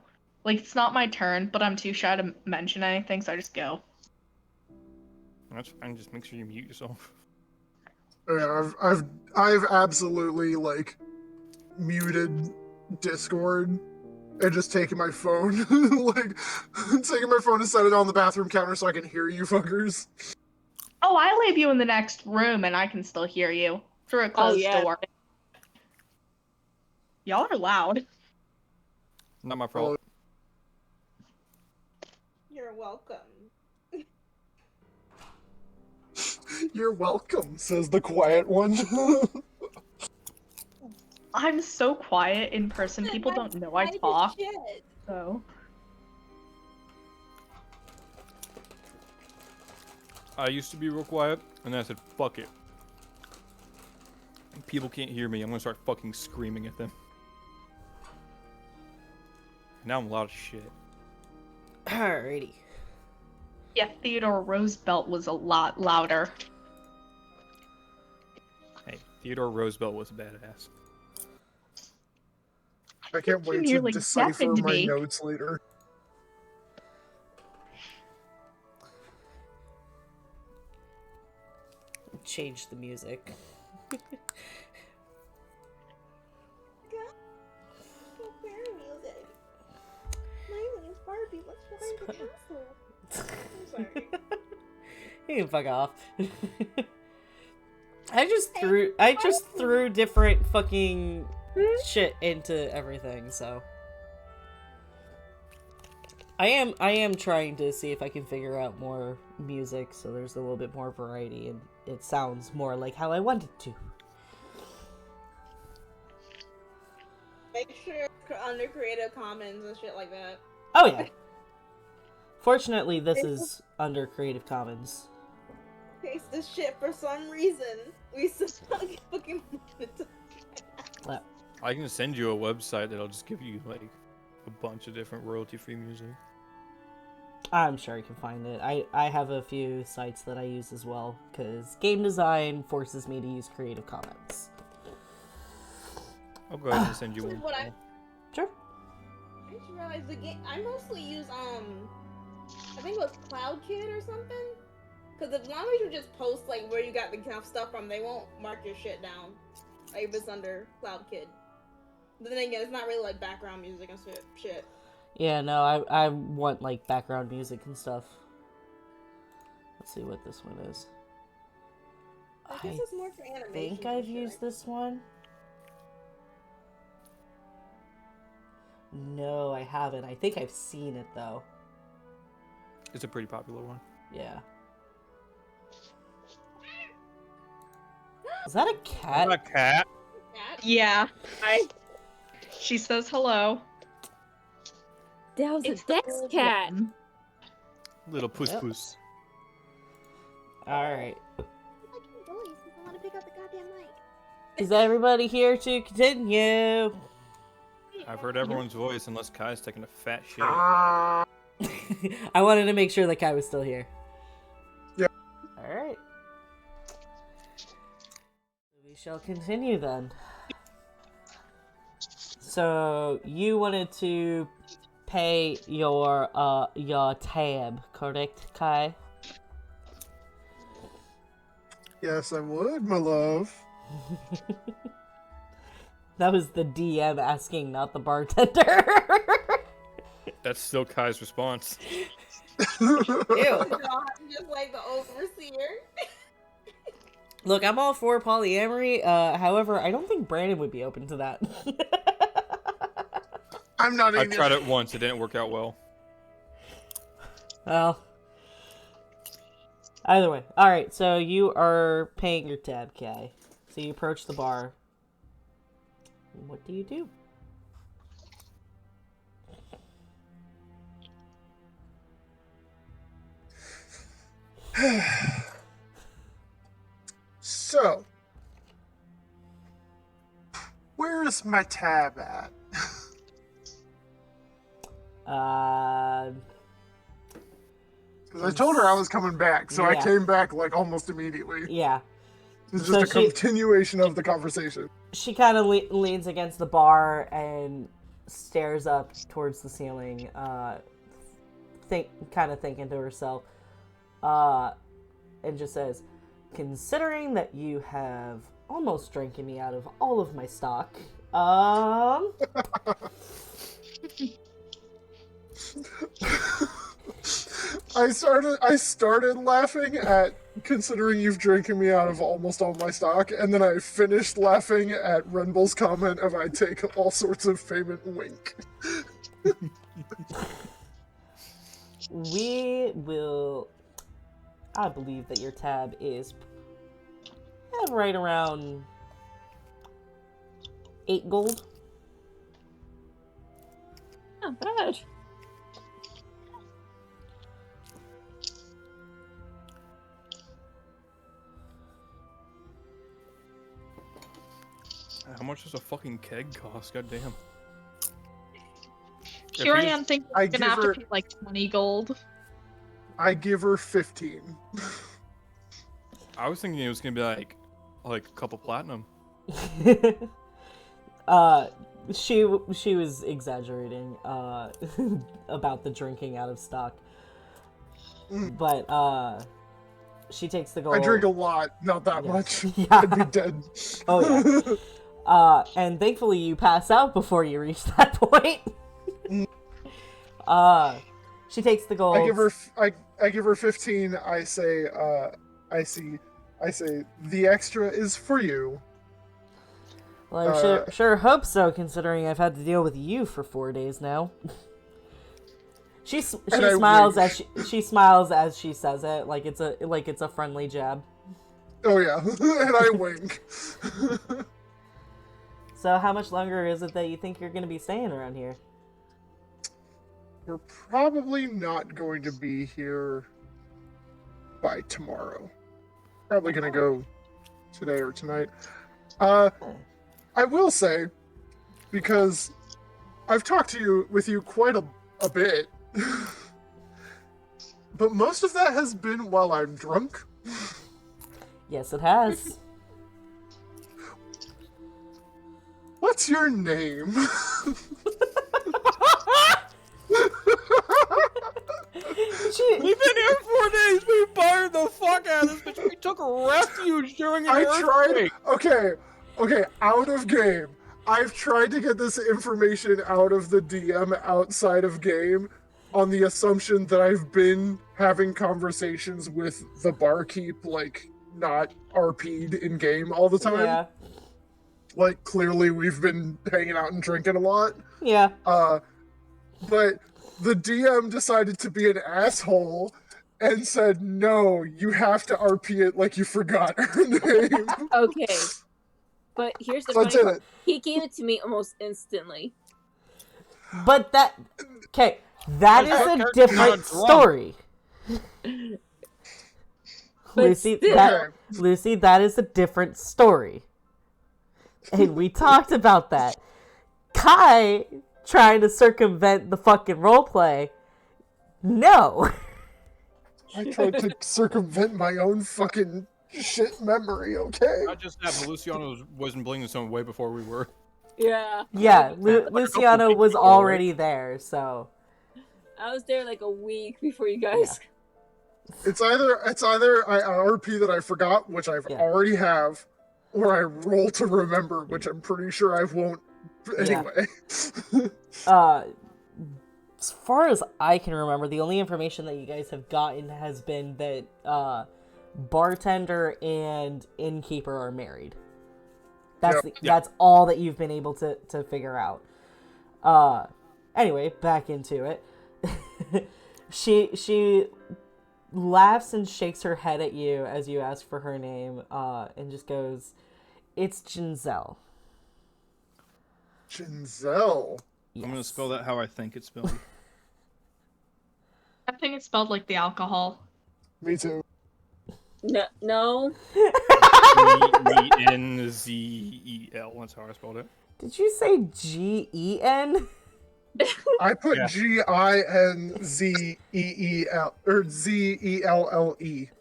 It's not my turn, but I'm too shy to mention anything, so I just go. That's fine. Just make sure you mute yourself. Yeah, I've absolutely muted Discord and just taken my phone, taking my phone and set it on the bathroom counter so I can hear you fuckers. Oh, I leave you in the next room and I can still hear you through a closed door. Y'all are loud. Not my fault. You're welcome. You're welcome, says the quiet one. I'm so quiet in person. People don't know I talk. So. I used to be real quiet, and then I said, fuck it. People can't hear me. I'm gonna start fucking screaming at them. Now I'm loud as shit. Alrighty. Yeah, Theodore Roosevelt was a lot louder. Hey, Theodore Roosevelt was a badass. I can't wait to nearly decipher deafened my me. notes later. change the music. Fairy music. My name's Barbie. Let's fly the castle. I'm sorry. You can fuck off. I just threw different fucking shit into everything, so I am trying to see if I can figure out more music so there's a little bit more variety and it sounds more like how I want it to. Make sure under Creative Commons and shit like that. Oh yeah. Fortunately, this is under Creative Commons. Taste this shit for some reason. We still fucking I can send you a website that'll just give you like a bunch of different royalty-free music. I'm sure you can find it. I have a few sites that I use as well, because game design forces me to use Creative Commons. I'll go ahead and send you one. Sure. I just realized the game. I mostly use I think it was CloudKid or something. Because as long as you just post like where you got the stuff from, they won't mark your shit down. Like if it's under CloudKid. But then again, it's not really like background music and shit. Yeah, no, I want like background music and stuff. Let's see what this one is. I guess it's more for animation. I think I've used this one. No, I haven't. I think I've seen it though. It's a pretty popular one. Yeah. Is that a cat? Not a cat. Yeah. She says hello. That was It's a the Dex old cat. one. Little puss Yep. puss. Alright. I want to pick up the goddamn mic. Is everybody here to continue? I've heard everyone's voice unless Kai's taking a fat shit. Ah, I wanted to make sure that Kai was still here. Yep. Alright. We shall continue then. So, you wanted to pay your tab, correct, Kai? yes, I would, my love. That was the DM asking, not the bartender. That's still Kai's response. Ew. Just like the overseer. Look, I'm all for polyamory. However, I don't think Brandon would be open to that. I'm not I even. tried it once. It didn't work out well. Well, either way. Alright, so you are paying your tab, Kai. So you approach the bar. What do you do? So, where's my tab at? Because I told her I was coming back, so I Yeah. came back like almost immediately. Yeah. It's So just a continuation of the conversation. She kind of leans against the bar and stares up towards the ceiling, thinking to herself, and just says, considering that you have almost drinking me out of all of my stock, I started laughing at considering you've drinking me out of almost all my stock, and then I finished laughing at Renble's comment of I take all sorts of payment wink. we will... I believe that your tab is right around 8 gold. Not bad. How much does a fucking keg cost? God damn. Here I you- am thinking I I'm gonna have give her- to pay like 20 gold. I give her 15. I was thinking it was gonna be like a couple platinum. She was exaggerating about the drinking out of stock, but She takes the gold. I drink a lot, not that Yes. much. Yeah. I'd be dead. Oh, yeah. And thankfully you pass out before you reach that point. She takes the gold. I give her 15. I say the extra is for you. Well, I sure hope so, considering I've had to deal with you for 4 days now. She smiles as she smiles as she says it, like it's a friendly jab. Oh yeah, and I wink. So how much longer is it that you think you're going to be staying around here? We're probably not going to be here by tomorrow. Probably gonna go today or tonight. I will say, because I've talked with you quite a bit, but most of that has been while I'm drunk. Yes, it has. What's your name? We've been here 4 days. We fired the fuck out of this bitch. We took refuge during an earthquake. Okay, out of game. I've tried to get this information out of the DM outside of game on the assumption that I've been having conversations with the barkeep, like, not RP'd in game all the time. Yeah. Like, clearly we've been hanging out and drinking a lot. Yeah. But the DM decided to be an asshole and said, no, you have to RP it like you forgot her name. Okay. But here's the So I funny did part. it. He gave it to me almost instantly. But that is a different story. Lucy, that is a different story. And we talked about that. Kai trying to circumvent the fucking roleplay. No. I tried to circumvent my own fucking shit memory, okay? Not just that, but Luciano wasn't blinking some way before we were. Yeah. Yeah, Luciano was already there, so. I was there like a week before you guys. It's either I RP that I forgot, which I've already have, or I roll to remember, which I'm pretty sure I won't anyway. As far as I can remember, the only information that you guys have gotten has been that bartender and innkeeper are married. That's all that you've been able to figure out. Anyway, back into it. She laughs and shakes her head at you as you ask for her name, and just goes, "It's Ginzel." Ginzel. Yes. I'm gonna spell that how I think it's spelled. I think it's spelled like the alcohol. Me too. No. Ginzel. That's how I spelled it. Did you say Gen? I put Yeah. Ginzeel or Zelle. It's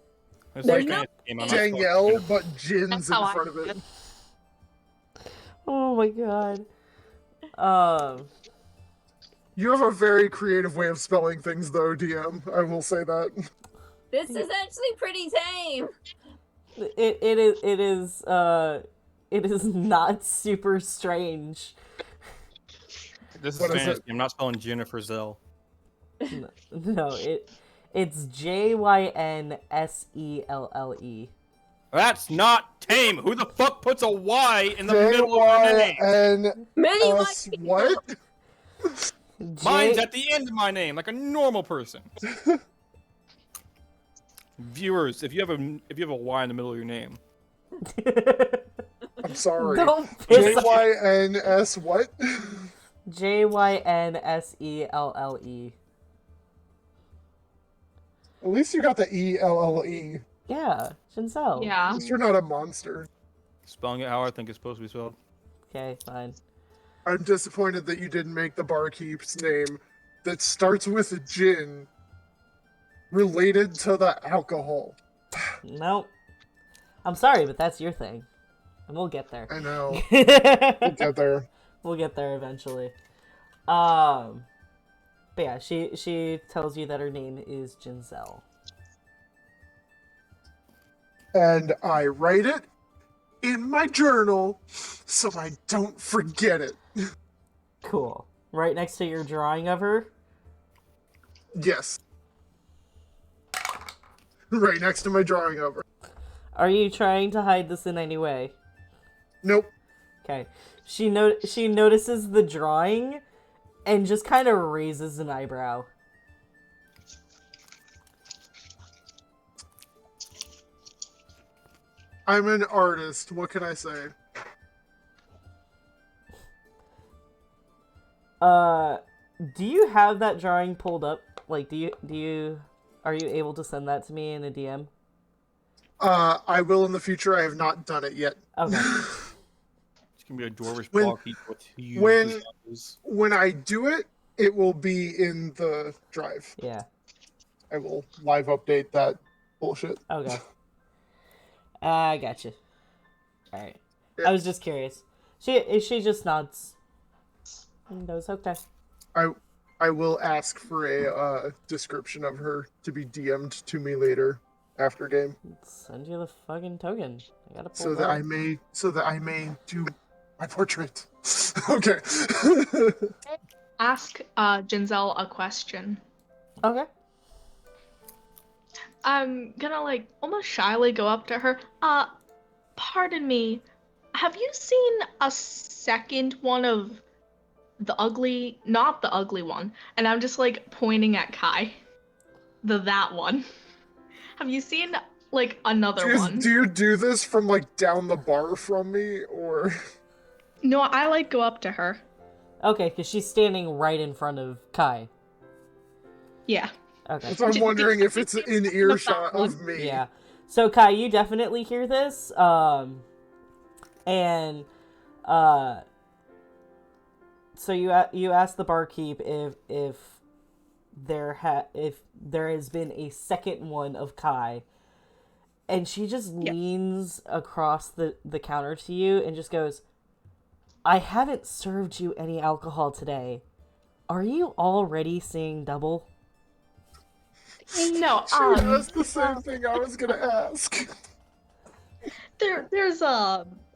There's like no- I'm not Danielle, but Jin's That's in how I front of it. did. Oh my god. You have a very creative way of spelling things, though, DM. I will say that. This is actually pretty tame. It is not super strange. This is What is fantasy. it? I'm not spelling Jennifer Zell. No, it's Jynselle. That's not tame. Who the fuck puts a Y in the middle of their name? Many J-Y-N-S what? Mine's at the end of my name, like a normal person. Viewers, if you have a Y in the middle of your name, I'm sorry. Don't piss off. J-Y-N-S what? Jynselle. At least you got the E-L-L-E. Yeah, Ginzel. Yeah. At least you're not a monster. spelling it how I think it's supposed to be spelled. Okay, fine. I'm disappointed that you didn't make the barkeep's name that starts with a gin related to the alcohol. Nope. I'm sorry, but that's your thing. And we'll get there. I know. We'll get there. We'll get there eventually. But yeah, she tells you that her name is Ginzel. and I write it in my journal so I don't forget it. Cool. Right next to your drawing of her? Yes. Right next to my drawing of her. Are you trying to hide this in any way? Nope. Okay. She notices the drawing and just kind of raises an eyebrow. I'm an artist. What can I say? Do you have that drawing pulled up? Like, are you able to send that to me in a DM? I will in the future. I have not done it yet. Okay. It's gonna be a dwarvish blocky with huge when- designs. When I do it, it will be in the drive. Yeah. I will live update that bullshit. Okay. I gotcha. Alright. Yeah. I was just curious. She just nods. That was okay. I will ask for a description of her to be DM'd to me later after game, Send you the fucking token. I gotta pull so it that up. I may do my portrait. Okay. Ask Ginzel a question. Okay. I'm gonna like almost shyly go up to her. Pardon me. Have you seen a second one of not the ugly one? And I'm just like pointing at Kai. That one. Have you seen like another one? Do you do this from like down the bar from me, or? No, I like go up to her. Okay, because she's standing right in front of Kai. Yeah. Okay. So I'm wondering if it's in earshot of me. Yeah. So Kai, you definitely hear this, and so you ask the barkeep if there has been a second one of Kai, and she just leans across the counter to you and just goes, "I haven't served you any alcohol today. Are you already seeing double?" No, That's the same thing I was gonna ask.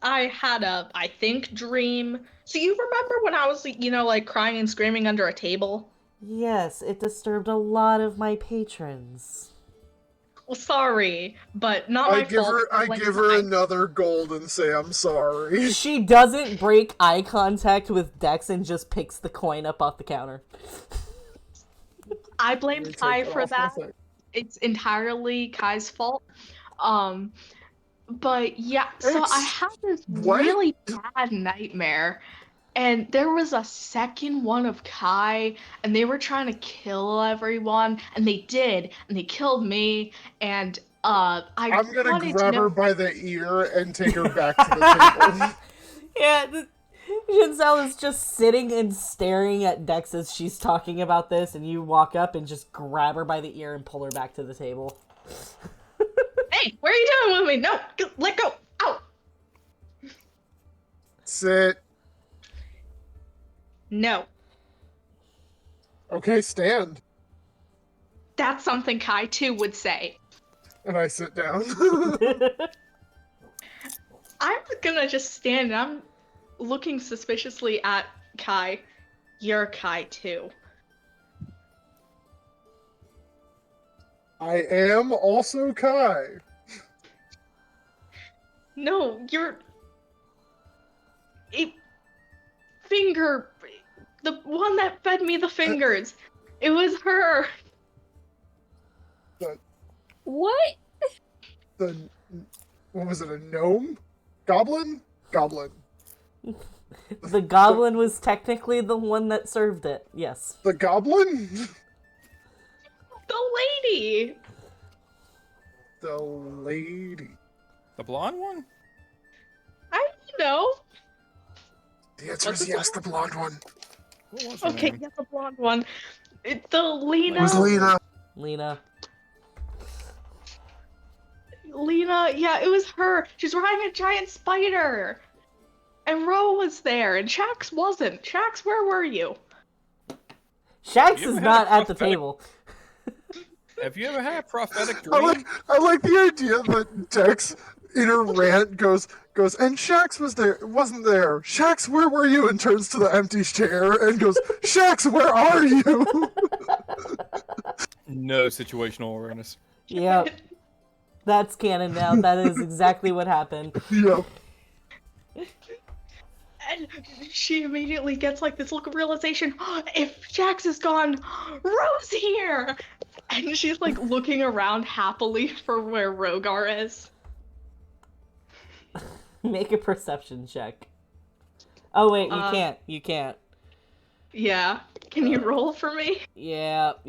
I had a, I think, dream. So you remember when I was, like crying and screaming under a table? Yes, it disturbed a lot of my patrons. Well, sorry, but not my fault. I give her another gold and say I'm sorry. She doesn't break eye contact with Dex and just picks the coin up off the counter. I Let me blamed take Kai that for off my that. thing. It's entirely Kai's fault. But yeah, so I had this What? really bad nightmare, and there was a second one of Kai, and they were trying to kill everyone, and they did, and they killed me, and I'm gonna wanted grab to know. her by the ear and take her back to the table. Yeah, Ginzel is just sitting and staring at Dex as she's talking about this, and you walk up and just grab her by the ear and pull her back to the table. Hey, what are you doing with me? No, let go. Out. Sit. No, Okay, stand. that's something Kai too would say. And I sit down. I'm gonna just stand. I'm looking suspiciously at Kai. You're Kai too. I am also Kai. No, you're a finger. The one that fed me the fingers. It was her. What? What was it, a gnome? Goblin? Goblin. The goblin was technically the one that served it, yes. The goblin? The lady. The lady. The blonde one? I don't know. The answer is yes, the blonde one. What was her Okay, name? yeah, the blonde one. The Lena. It was Lena. Lena. Lena, yeah, it was her. She's riding a giant spider. And Ro was there, and Shax wasn't. Shax, where were you? Shax You is ever had not a at the prophetic- table. Have you ever had a prophetic I dream? I like the idea that Dex in her rant goes, and Shax wasn't there. Shax, where were you? And turns to the empty chair and goes, Shax, where are you? No situational awareness. Yep. That's canon now. That is exactly what happened. Yep. And she immediately gets like this look of realization. If Jax is gone, Ro's here! And she's like looking around happily for where Rogar is. Make a perception check. Oh wait, you Uh, can't. You can't. Yeah. Can you roll for me? Yep.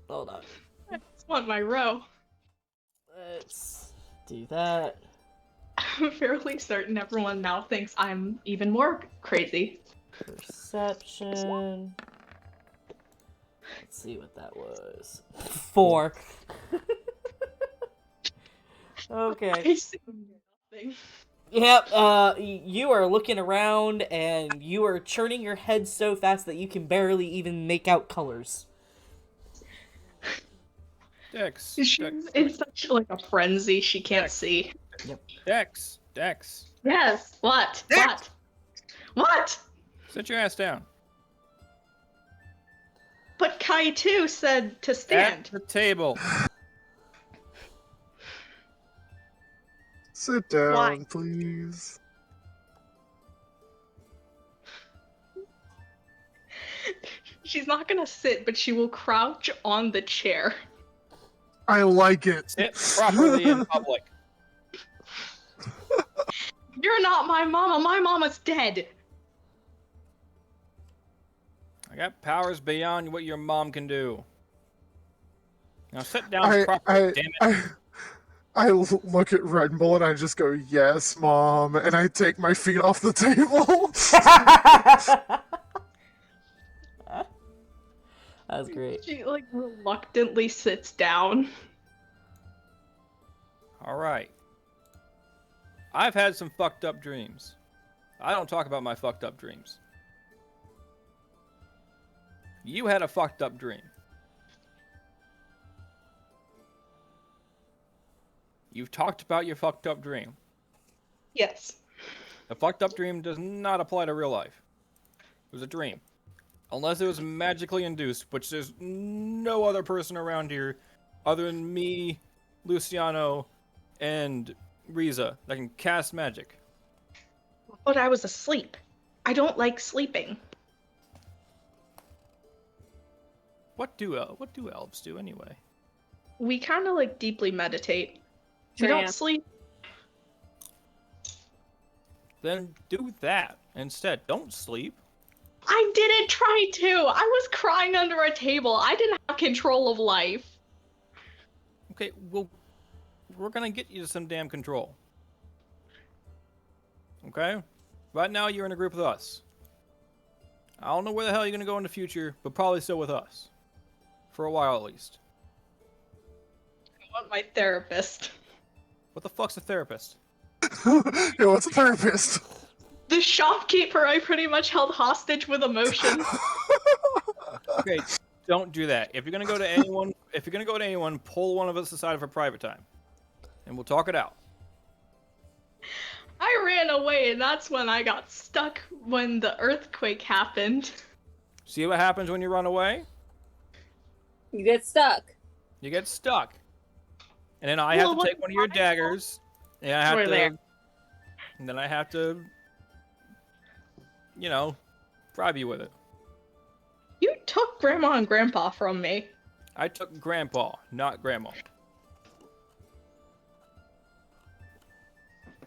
Hold on. I just want my Ro. Let's do that. I'm fairly certain everyone now thinks I'm even more crazy. Perception. Let's see what that was. 4. Okay. I see nothing. Yep, you are looking around and you are churning your head so fast that you can barely even make out colors. Dex. She's in such like a frenzy she can't see. Dex. Yes. What? Dex! What? Sit your ass down. But Kai too said to At stand. the table. Sit down, Why? please. She's not gonna sit, but she will crouch on the chair. I like it. Sit properly in public. You're not my mama. My mama's dead. I got powers beyond what your mom can do. Now sit down properly, damn it. I look at Red Bull and I just go, yes, Mom, and I take my feet off the table. That's great. She like reluctantly sits down. Alright. I've had some fucked up dreams. I don't talk about my fucked up dreams. You had a fucked up dream. You've talked about your fucked up dream. Yes. A fucked up dream does not apply to real life. It was a dream. Unless it was magically induced, which there's no other person around here other than me, Luciano, and Riza that can cast magic. But I was asleep. I don't like sleeping. What do elves do anyway? We kind of like deeply meditate. We Trance. don't sleep. Then do that instead. Don't sleep. I didn't try to. I was crying under a table. I didn't have control of life. Okay, well, we're gonna get you some damn control. Okay? Right now, you're in a group with us. I don't know where the hell you're gonna go in the future, but probably still with us. For a while, at least. I want my therapist. What the fuck's a therapist? Yo, what's a therapist? The shopkeeper I pretty much held hostage with emotion. Okay, don't do that. If you're gonna go to anyone, pull one of us aside for private time. And we'll talk it out. I ran away, and that's when I got stuck when the earthquake happened. See what happens when you run away? You get stuck. You get stuck. And then I have to take one of your daggers. And I have We're to. there. And then I have to, bribe you with it. You took Grandma and Grandpa from me. I took Grandpa, not Grandma.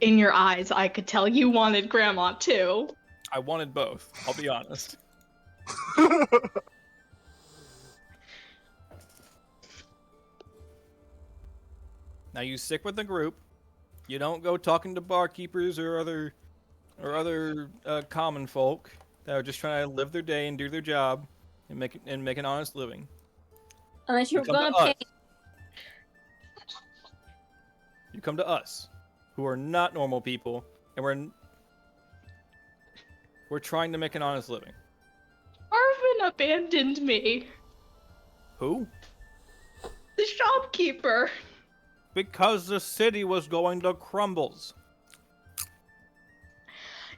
In your eyes, I could tell you wanted Grandma too. I wanted both, I'll be honest. Now you stick with the group. You don't go talking to barkeepers or other common folk that are just trying to live their day and do their job and make an honest living. Unless you're come to gonna pay. us. You come to us, who are not normal people, and we're trying to make an honest living. Arvin abandoned me. Who? The the shopkeeper? Because the city was going to crumbles.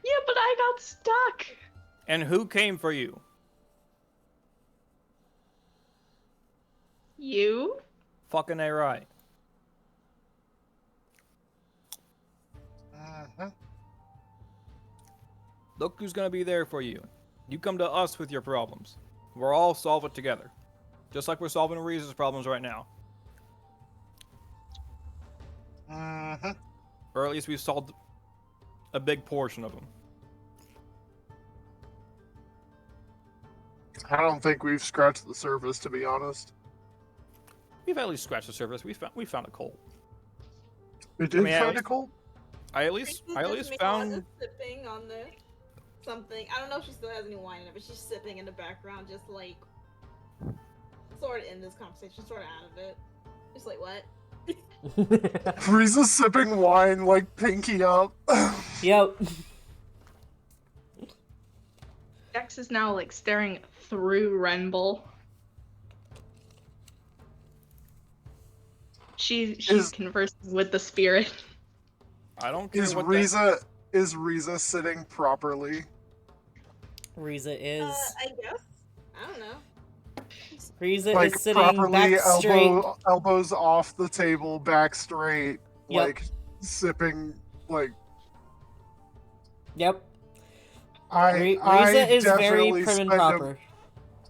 Yeah, but I got stuck. And who came for you? You? Fucking A right. Uh-huh. Look who's gonna be there for you. You come to us with your problems. We'll all solve it together. Just like we're solving Riza's problems right now. Uh-huh. Or at least we've solved a big portion of them. I don't think we've scratched the surface, to be honest. We've at least scratched the surface. We found a cold. We did I mean, at find a least- cold? I at least found. Sipping on the something. I don't know if she still has any wine in it, but she's sipping in the background, just like sort of in this conversation, sort of out of it. Just like what? Riza's sipping wine, like pinky up. Yep. Dex is now like staring through Renbull. She's conversing with the spirit. I don't care Is what Riza sitting properly? Riza is. I guess. I don't know. Riza Like is sitting properly, back straight. elbows off the table, back straight, Yep. like sipping, like. Yep. I Riza is very definitely prim and spend proper.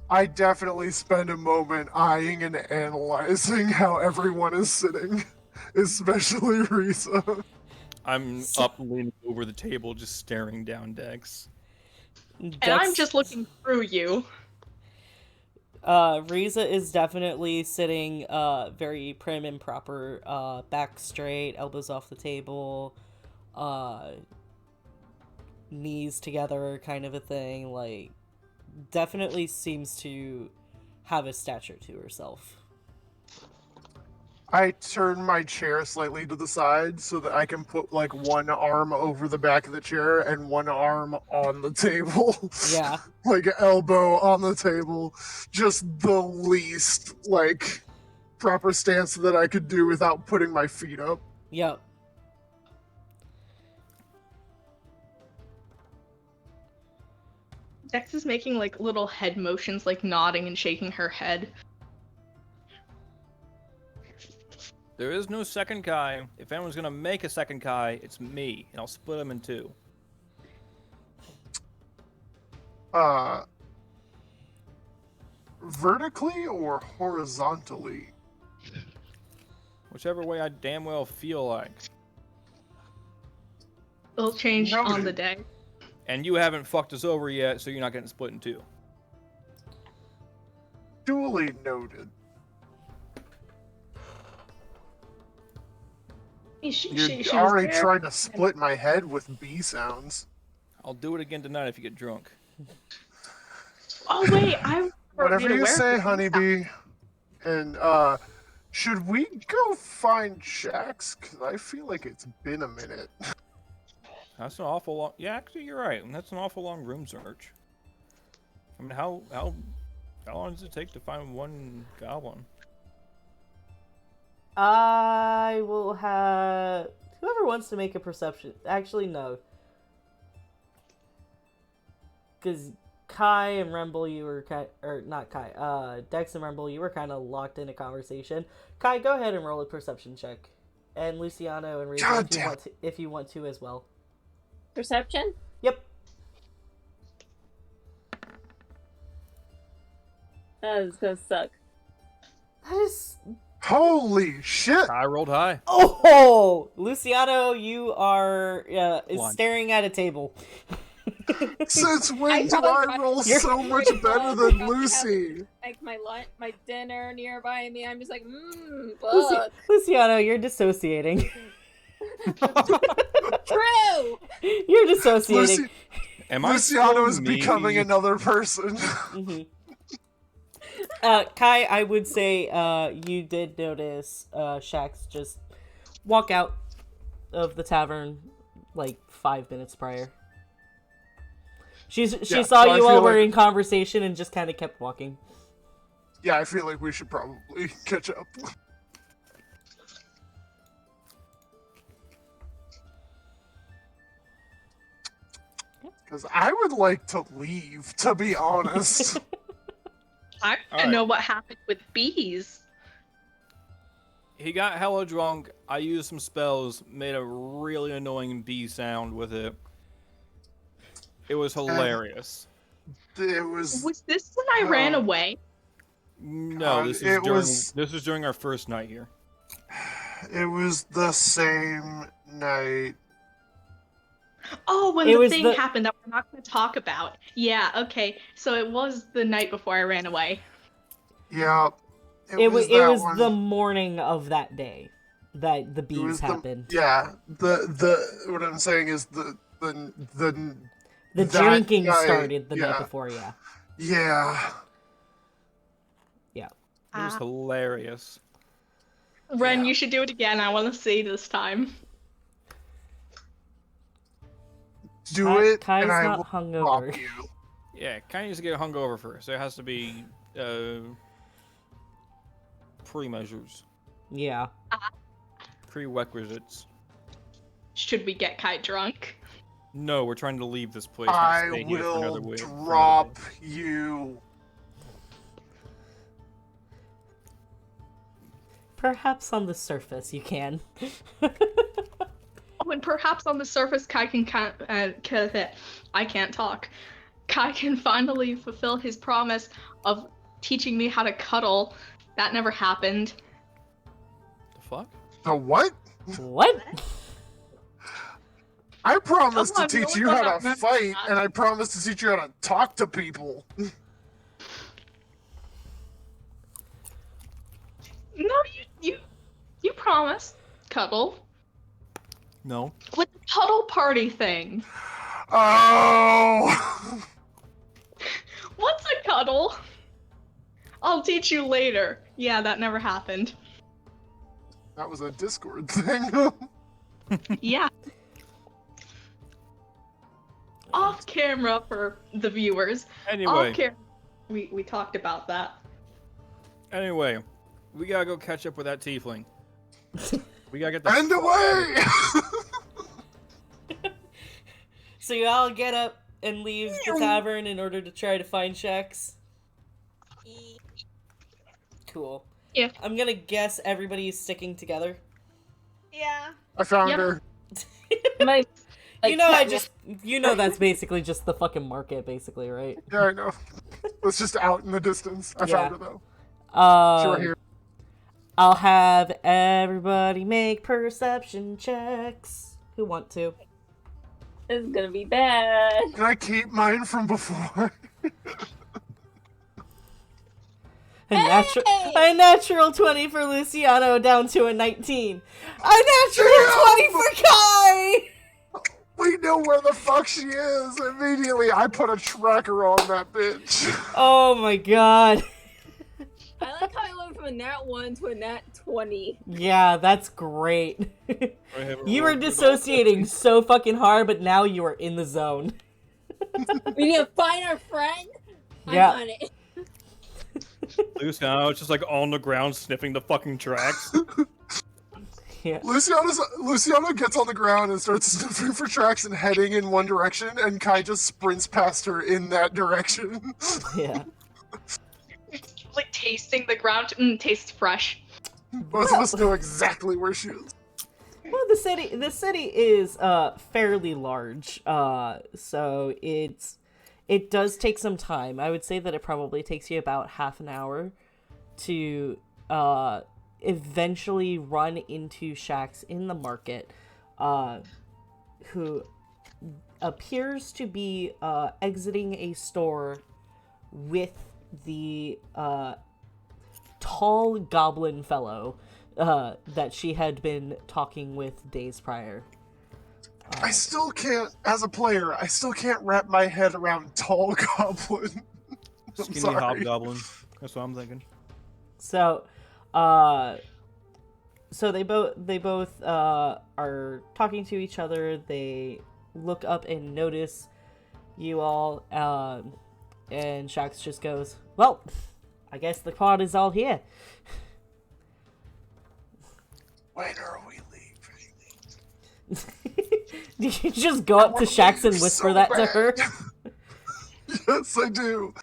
I definitely spend a moment eyeing and analyzing how everyone is sitting, especially Riza. I'm up leaning over the table, just staring down Dex. And I'm just looking through you. Riza is definitely sitting very prim and proper, back straight, elbows off the table, knees together kind of a thing, like definitely seems to have a stature to herself. I turn my chair slightly to the side so that I can put like one arm over the back of the chair and one arm on the table. Yeah. Like elbow on the table. Just the least like proper stance that I could do without putting my feet up. Yep. Dex is making like little head motions, like nodding and shaking her head. There is no second Kai. If anyone's gonna make a second Kai, it's me, and I'll split him in two. Vertically or horizontally? Whichever way I damn well feel like. It'll change on Noted. the day. And you haven't fucked us over yet, so you're not getting split in two. Duly noted. You're already trying to split my head with B sounds. I'll do it again tonight if you get drunk. Oh wait, I Whatever you say, honeybee. And should we go find Shax? Cause I feel like it's been a minute. That's an awful long. Yeah, actually, you're right. That's an awful long room search. I mean, how long does it take to find one goblin? I will have whoever wants to make a perception. Actually, no, because Kai and Remble, you were or not Kai. Dex and Remble, you were kind of locked in a conversation. Kai, go ahead and roll a perception check, and Luciano and Rita, if you want to as well. Perception? Yep. That is gonna suck. That is. Holy shit! I rolled high. Oh, Luciano, you are One. staring at a table. Since when do probably I roll You're- so much better than Lucy? Like my lunch, my dinner nearby me. I'm just like, fuck. Luciano, you're dissociating. True. You're dissociating. Am I Luciano still is me? becoming another person. Mhm. Kai, I would say you did notice Shax just walk out of the tavern like 5 minutes prior. She Yeah, saw so I you all feel were like- in conversation and just kind of kept walking. Yeah, I feel like we should probably catch up. Because I would like to leave, to be honest. I want to Alright. know what happened with bees. He got hella drunk. I used some spells, made a really annoying bee sound with it. It was hilarious. It was. Was this when I ran Oh. away? No, this it is was- during our first night here. It was the same night. Oh, when It the was thing the- happened that we're not going to talk about. Yeah, okay. So it was the night before I ran away. Yeah. It was that was one. the morning of that day that the It bees was happened. Yeah. The what I'm saying is the The that drinking night, started the night yeah. before, yeah. Yeah. It was hilarious. Ren, Yeah. you should do it again. I want to see this time. Do it, Kai's and I not will hungover. rock you. Yeah, Kai needs to get hungover first. There has to be pre-measures, Yeah. prerequisites. Should we get Kai drunk? No, we're trying to leave this place. not I stay here for another will week. for another drop day. you. Perhaps on the surface you can. Oh, and perhaps on the surface, Kai can I can't talk. Kai can finally fulfill his promise of teaching me how to cuddle. That never happened. The fuck? The what? What? I promised Come to on, teach no you one how to remembers fight, that. and I promised to teach you how to talk to people. No, you promised cuddle No. with the cuddle party thing. Oh! What's a cuddle? I'll teach you later. Yeah, that never happened. That was a Discord thing. Yeah. Off camera for the viewers. Anyway, Off camera, we talked about that. anyway, we gotta go catch up with that tiefling. We gotta get the And away! So you all get up and leave the tavern in order to try to find Shax? Cool. Yeah. I'm gonna guess everybody's sticking together. Yeah. I found Yep. her. My, You know that's basically just the fucking market, basically, right? Yeah, I know. It's just out in the distance. I Yeah. found her though. She right here. I'll have everybody make perception checks who want to. This is gonna be bad. Can I keep mine from before? A natural 20 for Luciano down to a 19. A natural 20 for Kai! We know where the fuck she is. Immediately, I put a tracker on that bitch. Oh my god. I like how I went from a nat 1 to a nat 20. Yeah, that's great. I have a You were roll for dissociating so fucking hard, but now you are in the zone. We need to find our friend. Yeah. I'm on it. Luciano is just like on the ground sniffing the fucking tracks. Yeah. Luciano gets on the ground and starts sniffing for tracks and heading in one direction, and Kai just sprints past her in that direction. Yeah. Like tasting the ground. Tastes fresh. Both of us know exactly where she is. Well, the city is fairly large. So it does take some time. I would say that it probably takes you about half an hour to eventually run into Shax in the market, who appears to be exiting a store with the tall goblin fellow that she had been talking with days prior. I still can't, as a player, I still can't wrap my head around tall goblin. I'm Skinny sorry. hobgoblin. That's what I'm thinking. So, so they both are talking to each other. They look up and notice you all, and Shax just goes, "Well, I guess the pod is all here." When are we leaving? Did you just go up to Shax and whisper So that to bad. her? Yes, I do.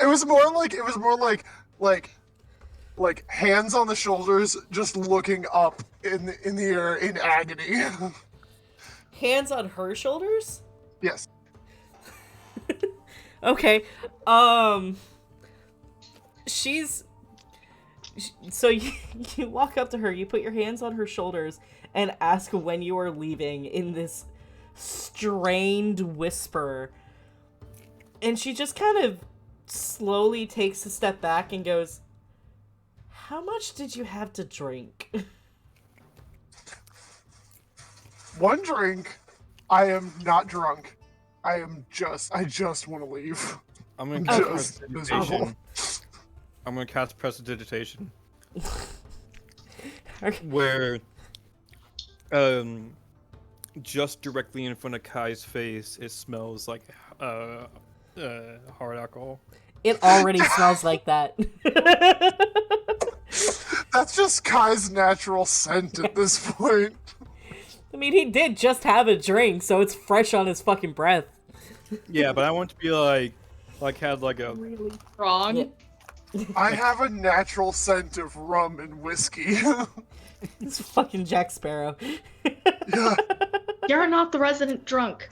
It was more like hands on the shoulders, just looking up in the air in agony. Hands on her shoulders? Yes. Okay. So you walk up to her, you put your hands on her shoulders, and ask when you are leaving in this strained whisper. And she just kind of slowly takes a step back and goes, "How much did you have to drink?" One drink. I am not drunk. I just want to leave. I'm gonna I'm cast just miserable. prestidigitation. I'm gonna cast prestidigitation. Okay. Where, just directly in front of Kai's face, it smells like hard alcohol. It already smells like that. That's just Kai's natural scent at this point. I mean, he did just have a drink, so it's fresh on his fucking breath. Yeah, but I want to be like had like a. Really strong. Yeah. I have a natural scent of rum and whiskey. It's fucking Jack Sparrow. Yeah. You're not the resident drunk.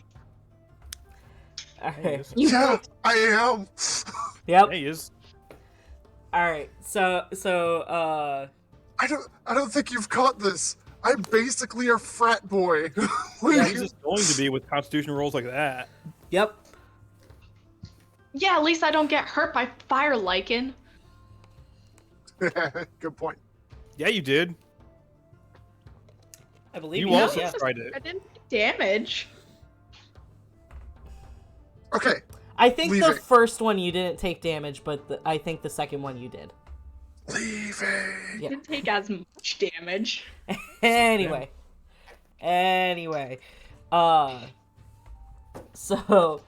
Alright. Yeah, I am. Yep. Hey, is. Alright, so, I don't think you've caught this. I'm basically a frat boy. Yeah, he's just going to be with Constitution rolls like that. yep. Yeah, at least I don't get hurt by fire lichen. Good point. Yeah, you did. I believe You he also does, yeah. tried it. I didn't take damage. Okay. I think the Leaving. first one you didn't take damage, but I think the second one you did. Leaving. Yeah. I didn't take as much damage. Anyway. So,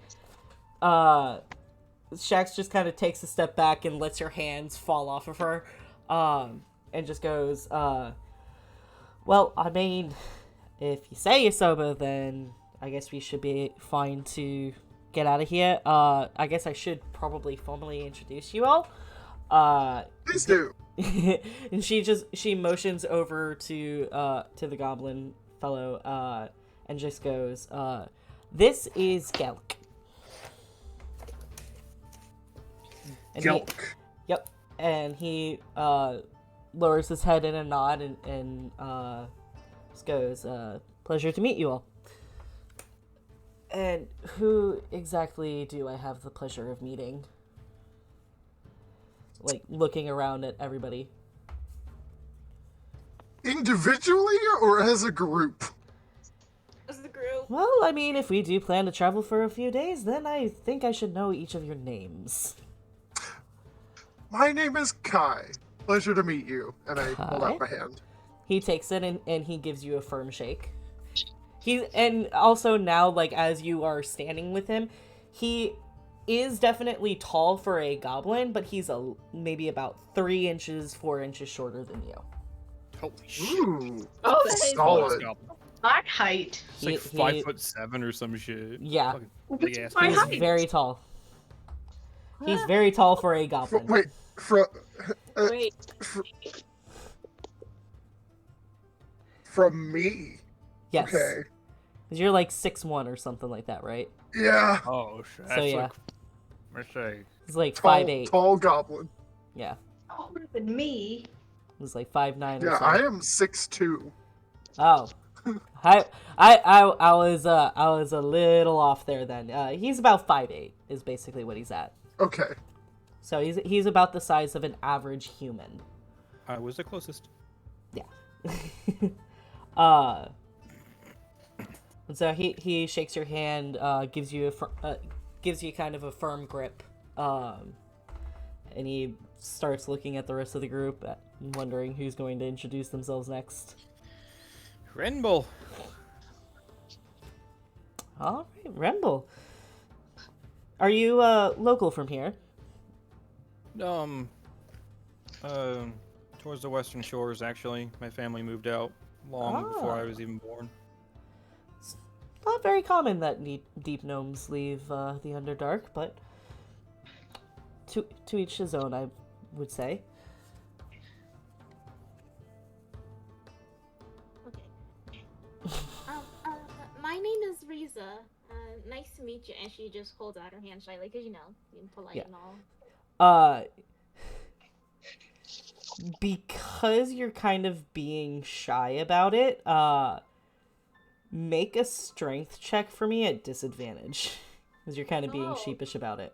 Shax just kind of takes a step back and lets your hands fall off of her, and just goes, well, I mean, if you say you're sober, then I guess we should be fine to get out of here. I guess I should probably formally introduce you all. Please do. And she motions over to the goblin fellow, and just goes, this is Gelk. And Gelk. Yep. And he lowers his head in a nod and just goes, pleasure to meet you all. And who exactly do I have the pleasure of meeting? Like, looking around at everybody. Individually or as a group? As the group. Well, I mean, if we do plan to travel for a few days, then I think I should know each of your names. My name is Kai. Pleasure to meet you. And I hold Kai? out my hand. He takes it and he gives you a firm shake. And also now, like, as you are standing with him, he is definitely tall for a goblin, but he's maybe about 3 inches, 4 inches shorter than you. Holy shit. Ooh. Oh, That's Solid. My height. It's like 5'7" or some shit. Yeah. Fucking big ass. My He's height. very tall. He's very tall for a goblin. Wait, Wait. from me? Yes. Okay. 'Cause you're like 6'1" or something like that, right? Yeah. Oh shit. So, That's yeah. like, let's say. He's like Tall, 5'8". tall goblin. Yeah. Older than me. He's like 5'9" or Yeah, so. I am 6'2". Oh. I was a little off there then. He's about 5'8" is basically what he's at. Okay. So he's about the size of an average human. I was the closest. And so he shakes your hand, gives you kind of a firm grip, and he starts looking at the rest of the group, wondering who's going to introduce themselves next. Renbull. All right, Remble. Are you local from here? Towards the western shores, actually. My family moved out long before I was even born. not very common that deep gnomes leave the Underdark, but to each his own, I would say. Okay. My name is Riza. Nice to meet you. And she just holds out her hand shyly, because, being polite and all. Because you're kind of being shy about it, make a strength check for me at disadvantage. Because you're kind of being sheepish about it.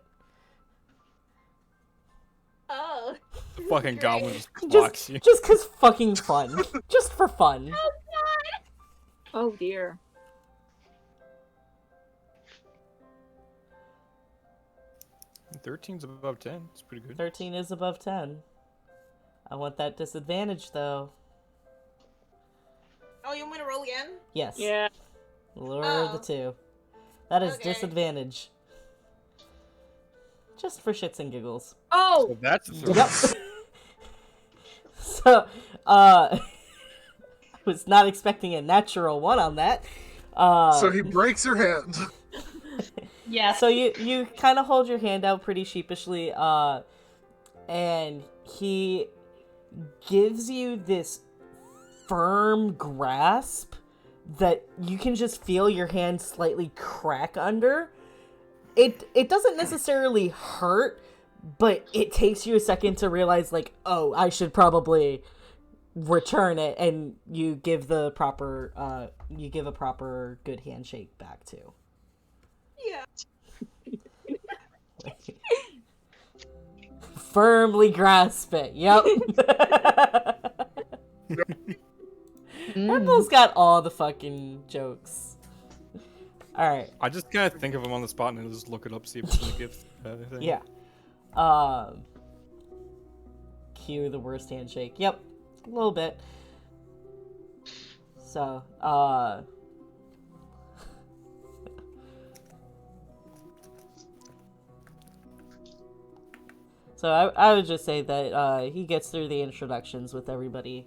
Oh. Fucking Great. goblin just clocks you. Just because fucking fun. Just for fun. Oh, God! Oh dear. 13's above 10. It's pretty good. 13 is above 10. I want that disadvantage, though. Oh, you want me to roll again? Yes. Yeah. Lower the 2. That is Okay. disadvantage. Just for shits and giggles. Oh! So that's a throw. Yep. So, I was not expecting a natural 1 on that. So he breaks her hand. Yes. So you kind of hold your hand out pretty sheepishly, and he gives you this firm grasp that you can just feel your hand slightly crack under. It doesn't necessarily hurt, but it takes you a second to realize, like, oh, I should probably return it, and you give a proper good handshake back too. Yeah. Firmly grasp it. Yep. Rendell's got all the fucking jokes. Alright. I just kind of think of him on the spot and just look it up, see if it's in the gift. Thing. Yeah. Cue the worst handshake. Yep. A little bit. So, So I would just say that he gets through the introductions with everybody,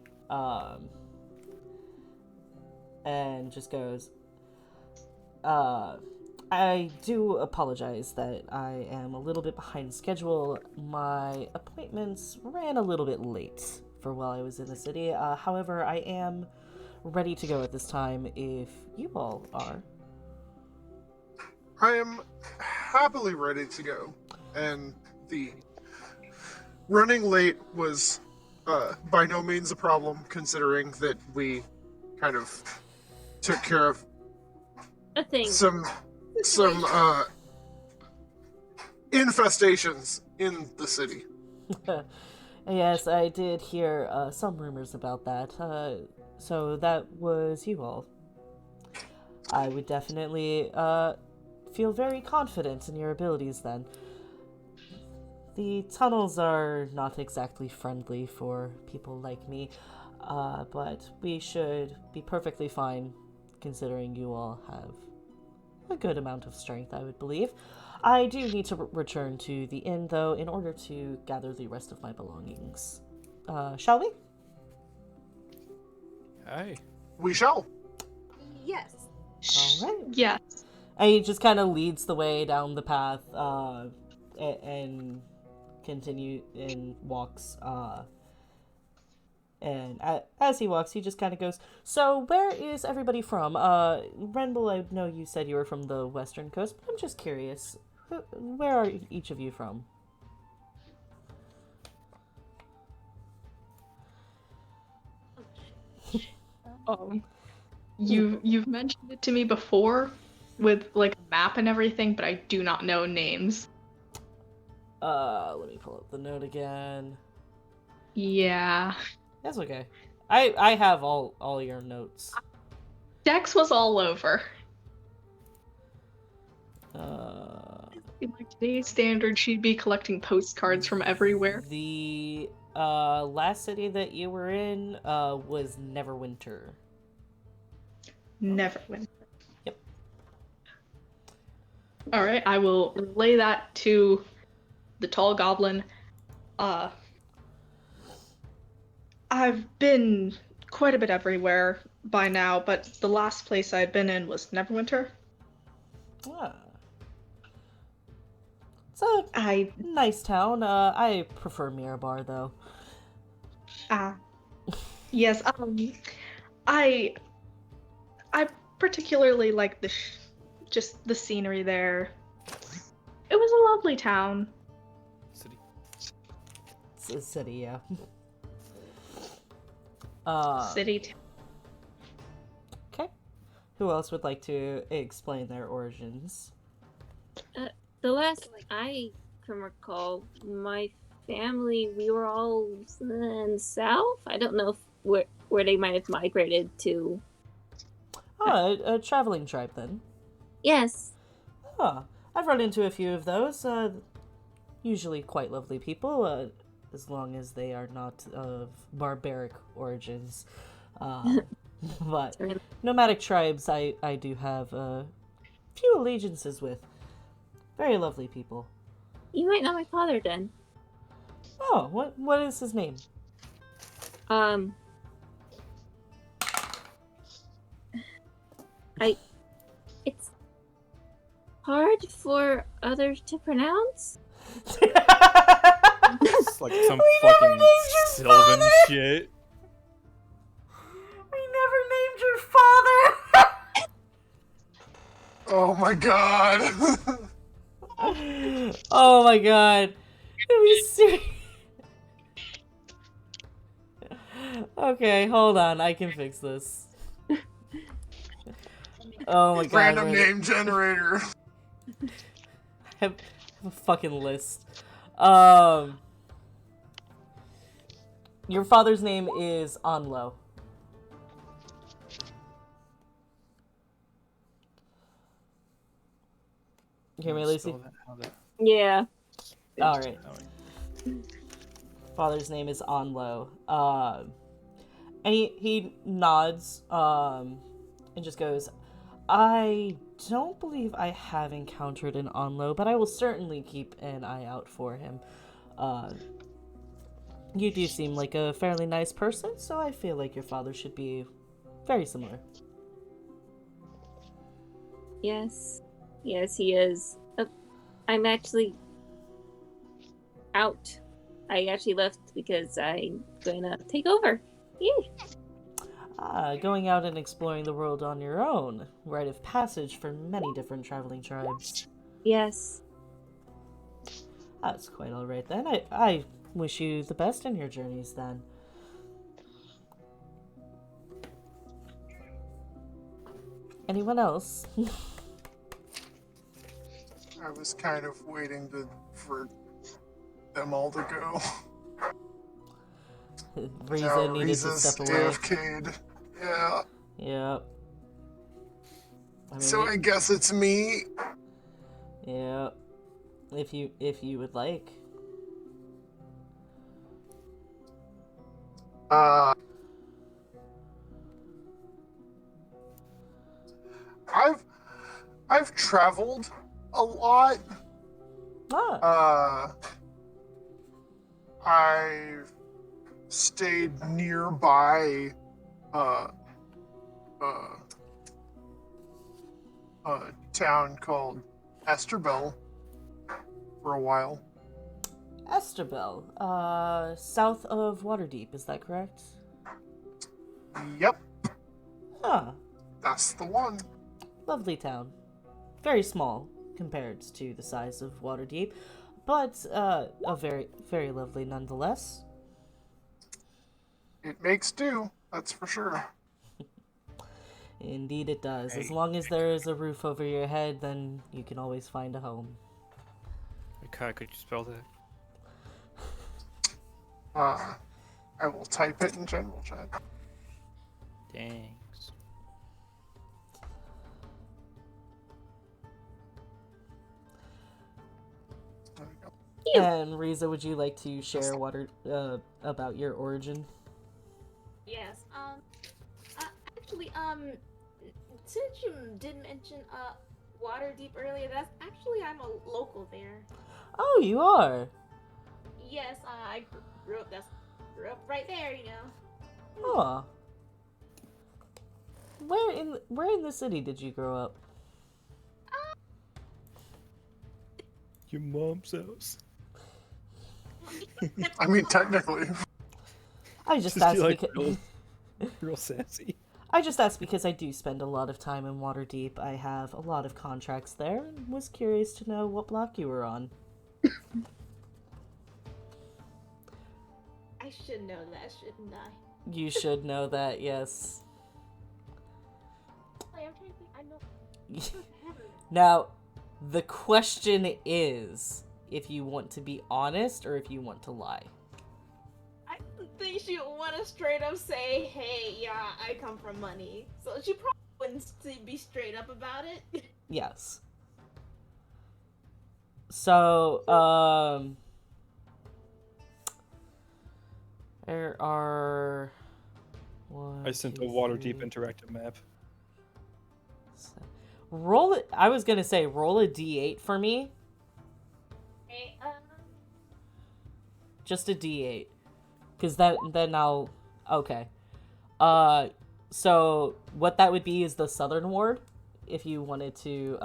and just goes, I do apologize that I am a little bit behind schedule. My appointments ran a little bit late for while I was in the city. However, I am ready to go at this time if you all are. I am happily ready to go. And the running late was by no means a problem, considering that we kind of took care of A thing. some infestations in the city. Yes, I did hear some rumors about that. So that was you all. I would definitely feel very confident in your abilities then. The tunnels are not exactly friendly for people like me, but we should be perfectly fine considering you all have a good amount of strength, I would believe. I do need to return to the inn, though, in order to gather the rest of my belongings. Shall we? Hey. We shall. Yes. All right. Yes. And he just kind of leads the way down the path, and continue and walks. And as he walks, he just kind of goes, "So where is everybody from? Rendell, I know you said you were from the western coast, but I'm just curious. Where are each of you from?" You've mentioned it to me before with like a map and everything, but I do not know names. Let me pull up the note again. Yeah. That's okay. I have all your notes. Dex was all over. In like today's standard, she'd be collecting postcards from everywhere. The last city that you were in was Neverwinter. Never win. Yep. Alright, I will relay that to the tall goblin. I've been quite a bit everywhere. by now, but the last place I'd been in was Neverwinter. Ah. It's a I nice town. I prefer Mirabar, though. yes, I particularly like just the scenery there. It was a lovely town. City. It's a city, yeah. City. Okay. Who else would like to explain their origins? The last I can recall, my family, we were all in the south. I don't know if where they might have migrated to. Oh, a traveling tribe, then. Yes. Huh. I've run into a few of those. Usually quite lovely people, as long as they are not of barbaric origins. But nomadic tribes I do have a few allegiances with. Very lovely people. You might know my father then. Oh, what is his name? It's hard for others to pronounce. It's like some fucking Sylvan shit. We never named your father! Oh my god. Oh my god. Are we serious? Okay, hold on. I can fix this. Oh my god. Random name generator. I have a fucking list. Your father's name is Onlo. You hear me, Lucy? Yeah. Alright. Father's name is Onlo. And he nods, and just goes, I don't believe I have encountered an Onlo, but I will certainly keep an eye out for him. You do seem like a fairly nice person, so I feel like your father should be very similar. Yes. Yes, he is. I'm actually out. I actually left because I'm going to take over. Yeah. Going out and exploring the world on your own. Rite of passage for many different traveling tribes. Yes. That's quite alright then. I wish you the best in your journeys then. Anyone else? I was kind of waiting for them all to go. Riza needed to step away. AFK'd. Yeah. Yep. So I guess it's me. Yeah. If you would like. I've traveled a lot. I've stayed nearby a town called Esterbell for a while. Esterbell, south of Waterdeep, is that correct? Yep, Huh. that's the one. Lovely town. Very small compared to the size of Waterdeep, but a very, very lovely nonetheless. It makes do, that's for sure. Indeed it does. As long as there is a roof over your head, then you can always find a home. Okay, could you spell that? I will type it in general chat. Thanks. There we go. And Riza, would you like to share about your origin? Yes. Actually, since you did mention Waterdeep earlier, that's actually I'm a local there. Oh, you are? Yes, I grew up right there, you know. Oh. where in the city did you grow up? Your mom's house. I mean, technically. I just Just asked be like because real sassy. I just asked because I do spend a lot of time in Waterdeep. I have a lot of contracts there, and was curious to know what block you were on. I should know that, shouldn't I? You should know that, yes. I'm trying to think. I know. Now, the question is if you want to be honest or if you want to lie. I don't think she would want to straight up say, "Hey, yeah, I come from money." So she probably wouldn't be straight up about it. Yes. So, there are... I sent a Waterdeep interactive map. Roll it. I was gonna say roll a d8 for me. Okay, Just a d8, because then I'll. Okay. So what that would be is the Southern Ward, if you wanted to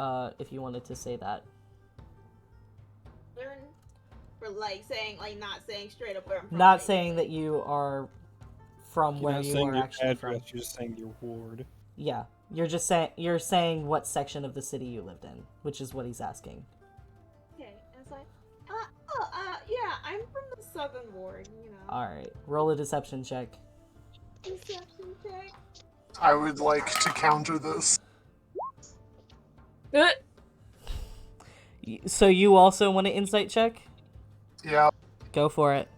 say that. learn for like saying, like not saying straight up where I'm from. Not saying that you are from You're where not you saying are your actually address, from. you're just saying your ward. Yeah, you're saying what section of the city you lived in, which is what he's asking. Okay, and it's like, yeah, I'm from the Southern Ward, you know. All right, roll a deception check. Deception check. I would like to counter this. So you also want an insight check? Yeah. Go for it.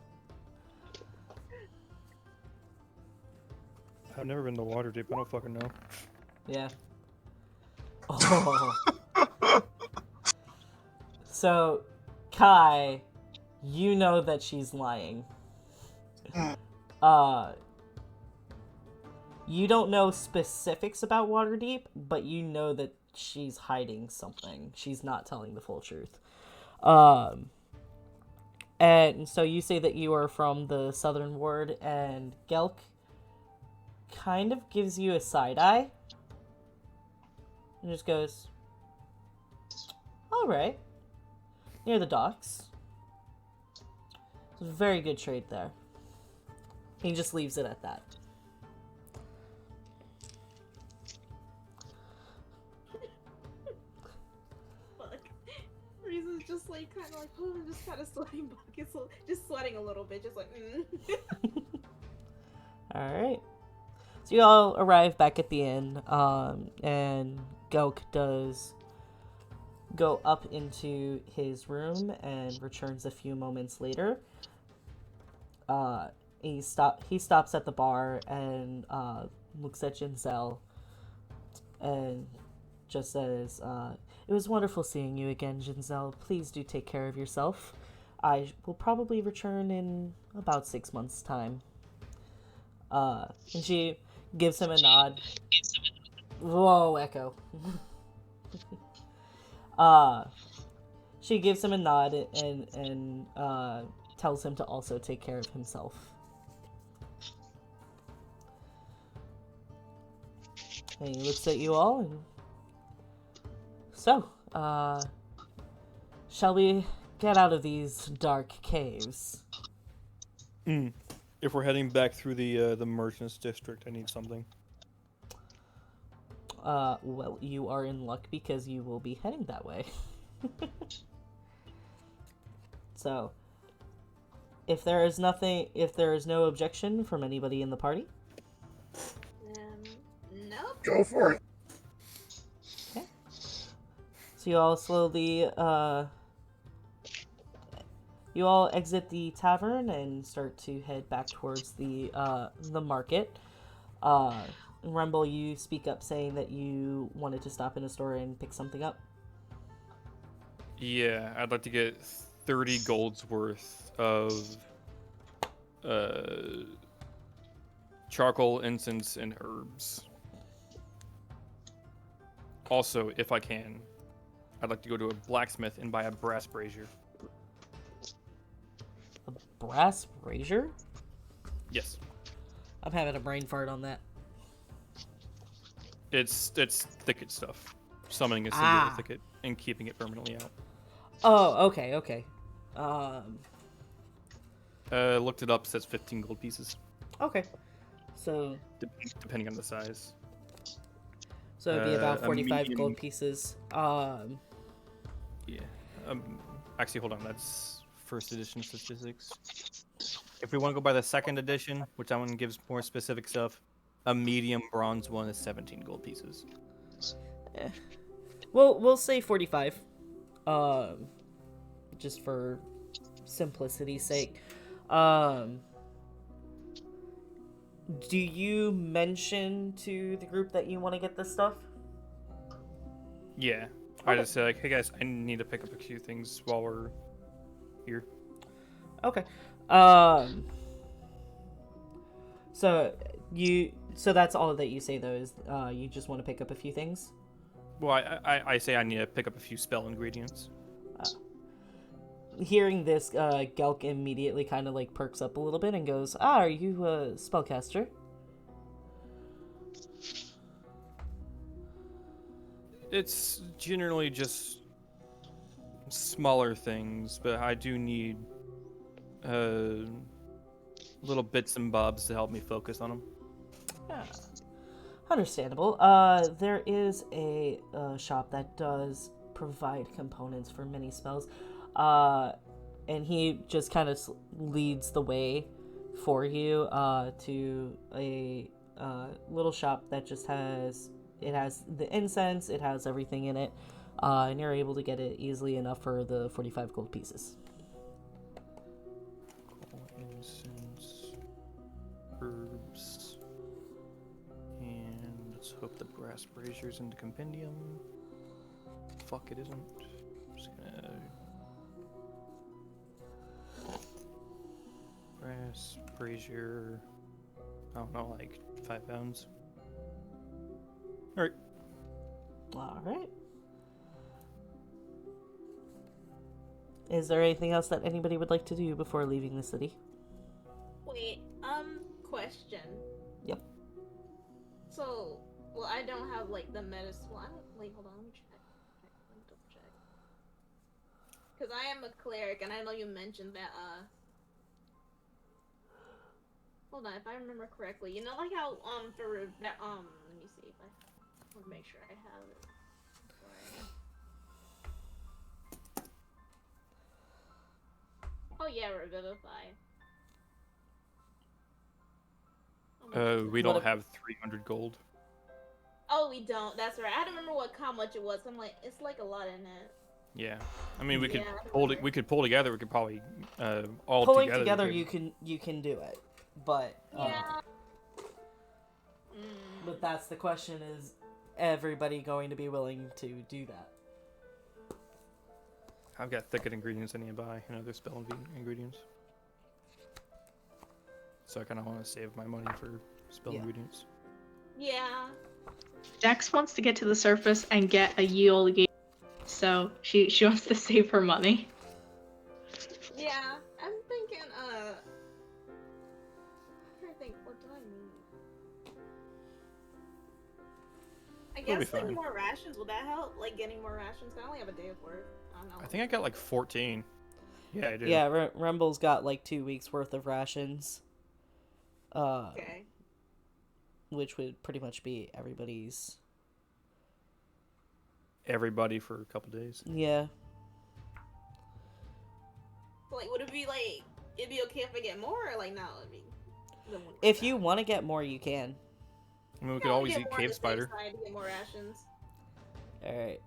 I've never been to Waterdeep. I don't fucking know. Yeah. Oh. So, Kai, you know that she's lying. You don't know specifics about Waterdeep, but you know that she's hiding something. She's not telling the full truth. And so you say that you are from the Southern Ward, and Gelk kind of gives you a side eye. And just goes, alright. Near the docks. It's a very good trade there. He just leaves it at that. Fuck. Reason's just like kind of like, oh, I'm just kind of sweating buckets, just sweating a little bit, just like, Alright. So you all arrive back at the inn, and Gelk does go up into his room and returns a few moments later. He stops at the bar and looks at Ginzel and just says, "It was wonderful seeing you again, Ginzel. Please do take care of yourself. I will probably return in about 6 months' time." And she gives him a nod. Whoa, echo. She gives him a nod and tells him to also take care of himself. And he looks at you all and... So, shall we get out of these dark caves? If we're heading back through the Merchants District, I need something. Well, you are in luck because you will be heading that way. So, if there is no objection from anybody in the party, nope. Go for it. okay. So you all slowly, you all exit the tavern and start to head back towards the market. Rumble, you speak up saying that you wanted to stop in a store and pick something up. Yeah, I'd like to get 30 gold's worth of charcoal, incense, and herbs. Also, if I can, I'd like to go to a blacksmith and buy a brass brazier. A brass brazier? Yes. I'm having a brain fart on that. It's thicket stuff. Summoning a singular Ah. thicket and keeping it permanently out. Oh, okay. Looked it up. Says 15 gold pieces, Okay. So depending on the size. it'd be about a 45 medium- gold pieces. Yeah. Actually, hold on. That's first edition statistics. If we want to go by the second edition, which that one gives more specific stuff, a medium bronze one is 17 gold pieces. We'll say 45. Just for simplicity's sake. Do you mention to the group that you want to get this stuff? Yeah. I just say like, hey guys, I need to pick up a few things while we're here. Okay. So that's all that you say though is you just want to pick up a few things? Well, I say I need to pick up a few spell ingredients. Hearing this, Gelk immediately kind of like perks up a little bit and goes, are you a spellcaster? It's generally just smaller things, but I do need little bits and bobs to help me focus on them. Yeah. Understandable. There is a shop that does provide components for many spells. And he just kind of leads the way for you to a little shop that just has the incense, it has everything in it, and you're able to get it easily enough for the 45 gold pieces. Incense, herbs, and let's hope the brass brazier's in the compendium. Fuck, it isn't. I'm just gonna... Brass brazier. I don't know, like 5 pounds. Alright. Alright. Is there anything else that anybody would like to do before leaving the city? Wait, question. Yep. So, well, I don't have like the medicine. Well, wait, hold on, let me check. Let me double check. Because I am a cleric, and I know you mentioned that. Hold on, if I remember correctly, you know, like how for that let me see if I want to make sure I have it. Oh yeah, revivify. We don't have 300 gold. Oh, we don't. That's right. I had to remember how much it was. I'm like, it's like a lot in it. Yeah, I mean we could Yeah. pull it. We could pull together. We could probably all Pulling together. together, we could- you can do it, but Yeah. but that's the question: is everybody going to be willing to do that? I've got thicket ingredients I need to buy and other spell ingredients. So I kind of want to save my money for spell Yeah. ingredients. Yeah. Dex wants to get to the surface and get a yield game, so she wants to save her money. Yeah. I'm thinking, I'm trying to think, what do I need? I It'll be guess like fine. more rations, will that help? Like getting more rations? I only have a day of work. I don't know. I think I got like 14. Yeah, I do. Yeah, Rumble's got like 2 weeks worth of rations. Okay. Which would pretty much be everybody's. Everybody for a couple days. Yeah. So, like, would it be like, it'd be okay if I get more, or like, no, it'd be. If you want to get more, you can. I mean, we could always eat cave spider. To get more rations. All right.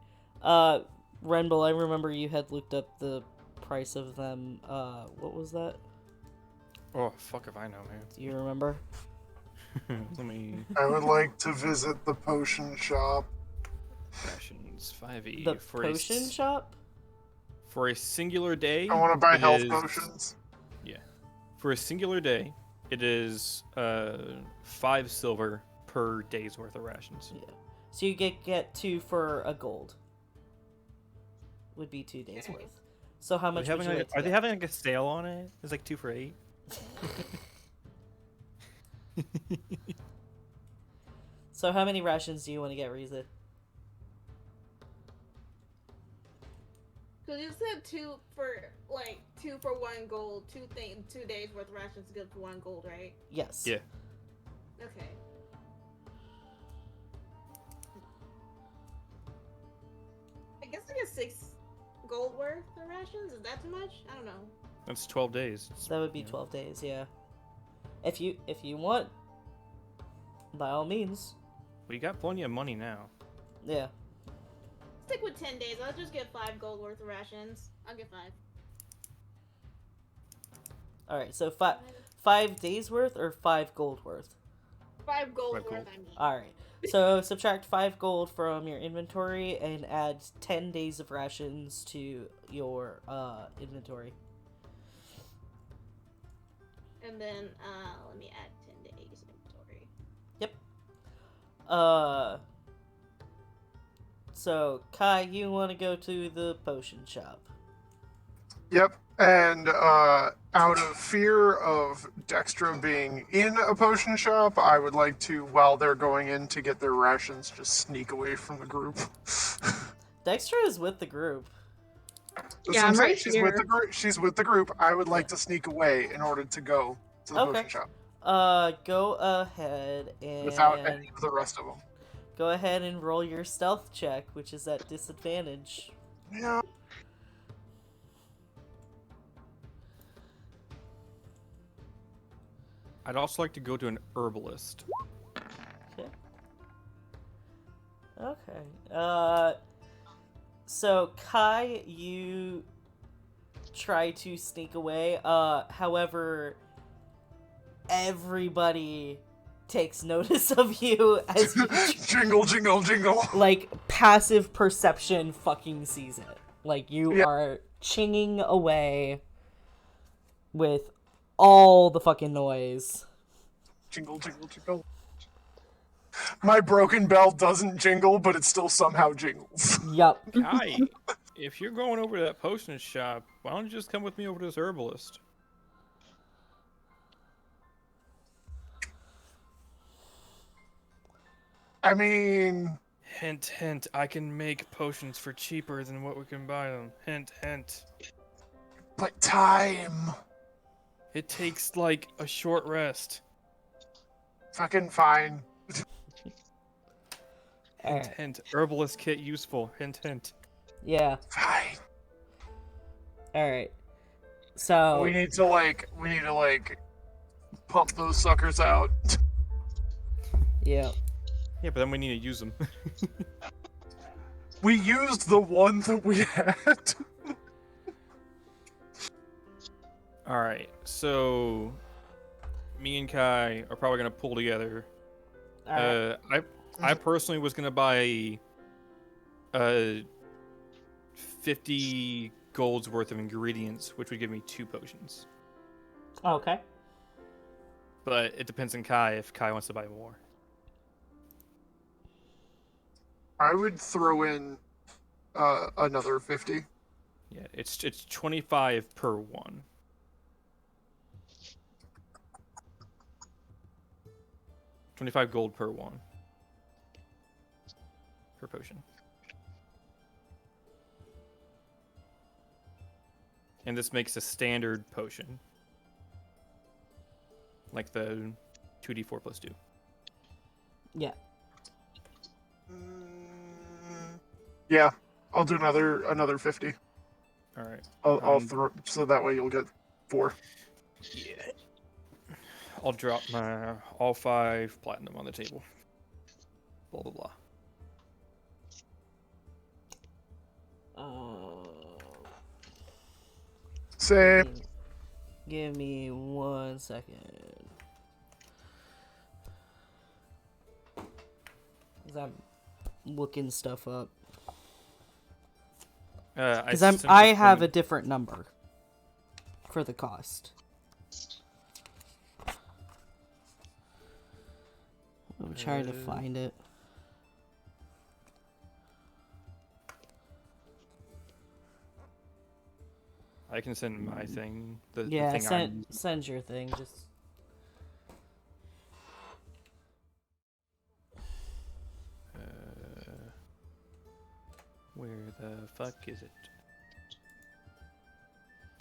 Renble, I remember you had looked up the price of them. What was that? Oh, fuck if I know, Do you remember? man. Let me... I would like to visit the potion shop. Rations, 5e. The for potion shop? For a singular day... I want to buy it health is- potions. Yeah. For a singular day, it is 5 silver per day's worth of rations. Yeah. So you get 2 for a gold. Would be 2 days Okay. worth. So how much would you like to Are they get? having like a sale on it? It's like 2 for So how many rations do you want to get, Riza? Because you said two for 1 gold, 2 days worth of rations good for 1 gold, right? Yes. Yeah. Okay. I guess I get 6 gold worth of rations. Is that too much? I don't know. That's 12 days. It's, That would be you know. 12 days, yeah. If you want, by all means. We got plenty of money now. Yeah. Stick with 10 days. I'll just get 5 gold worth of rations. I'll get 5. Alright, so 5 days worth or 5 gold worth? 5 gold 5 worth, gold. I mean. Alright. So subtract 5 gold from your inventory and add 10 days of rations to your inventory. And then, let me add 10 days inventory. So Kai, you want to go to the potion shop? Yep. And out of fear of Dextra being in a potion shop, I would like to, while they're going in to get their rations, just sneak away from the group. Dexter is with the group. That's Yeah, what I'm saying. right She's with here. the group. She's with the group. I would like to sneak away in order to go to the Okay. potion shop Go ahead and without any of the rest of them. go ahead and roll your stealth check, which is at disadvantage. Yeah. I'd also like to go to an herbalist. Okay. So Kai, you try to sneak away. However, everybody takes notice of you as you Jingle, jingle, jingle. like passive perception fucking sees it. Like you Yeah. are chinging away with all the fucking noise. Jingle, jingle, jingle. My broken bell doesn't jingle, but it still somehow jingles. Yup. Kai, if you're going over to that potion shop, why don't you just come with me over to this herbalist? I mean, Hint, hint, I can make potions for cheaper than what we can buy them. Hint, hint. but time. It takes like a short rest. Fucking fine. Hint, Alright. hint. Herbalist kit useful. Hint, hint. Yeah. Fine. Alright. So We need to pump those suckers out. yeah. Yeah, but then we need to use them. We used the one that we had. Alright, so me and Kai are probably gonna pull together. Alright. I personally was gonna buy 50 gold's worth of ingredients, which would give me 2 potions. Okay. But it depends on Kai if Kai wants to buy more. I would throw in another 50. Yeah, it's 25 per one. $25 gold per one. Per potion. And this makes a standard potion. Like the 2d4 plus 2. Yeah. Yeah, I'll do another 50. Alright. I'll throw so that way you'll get 4. Yeah. I'll drop my all 5 platinum on the table. Blah blah blah. Same. Give me 1 second. 'Cause I'm looking stuff up. Because I have a different number for the cost. I'm trying to find it. I can send my thing. Yeah, the thing send your thing. Just Where the fuck is it?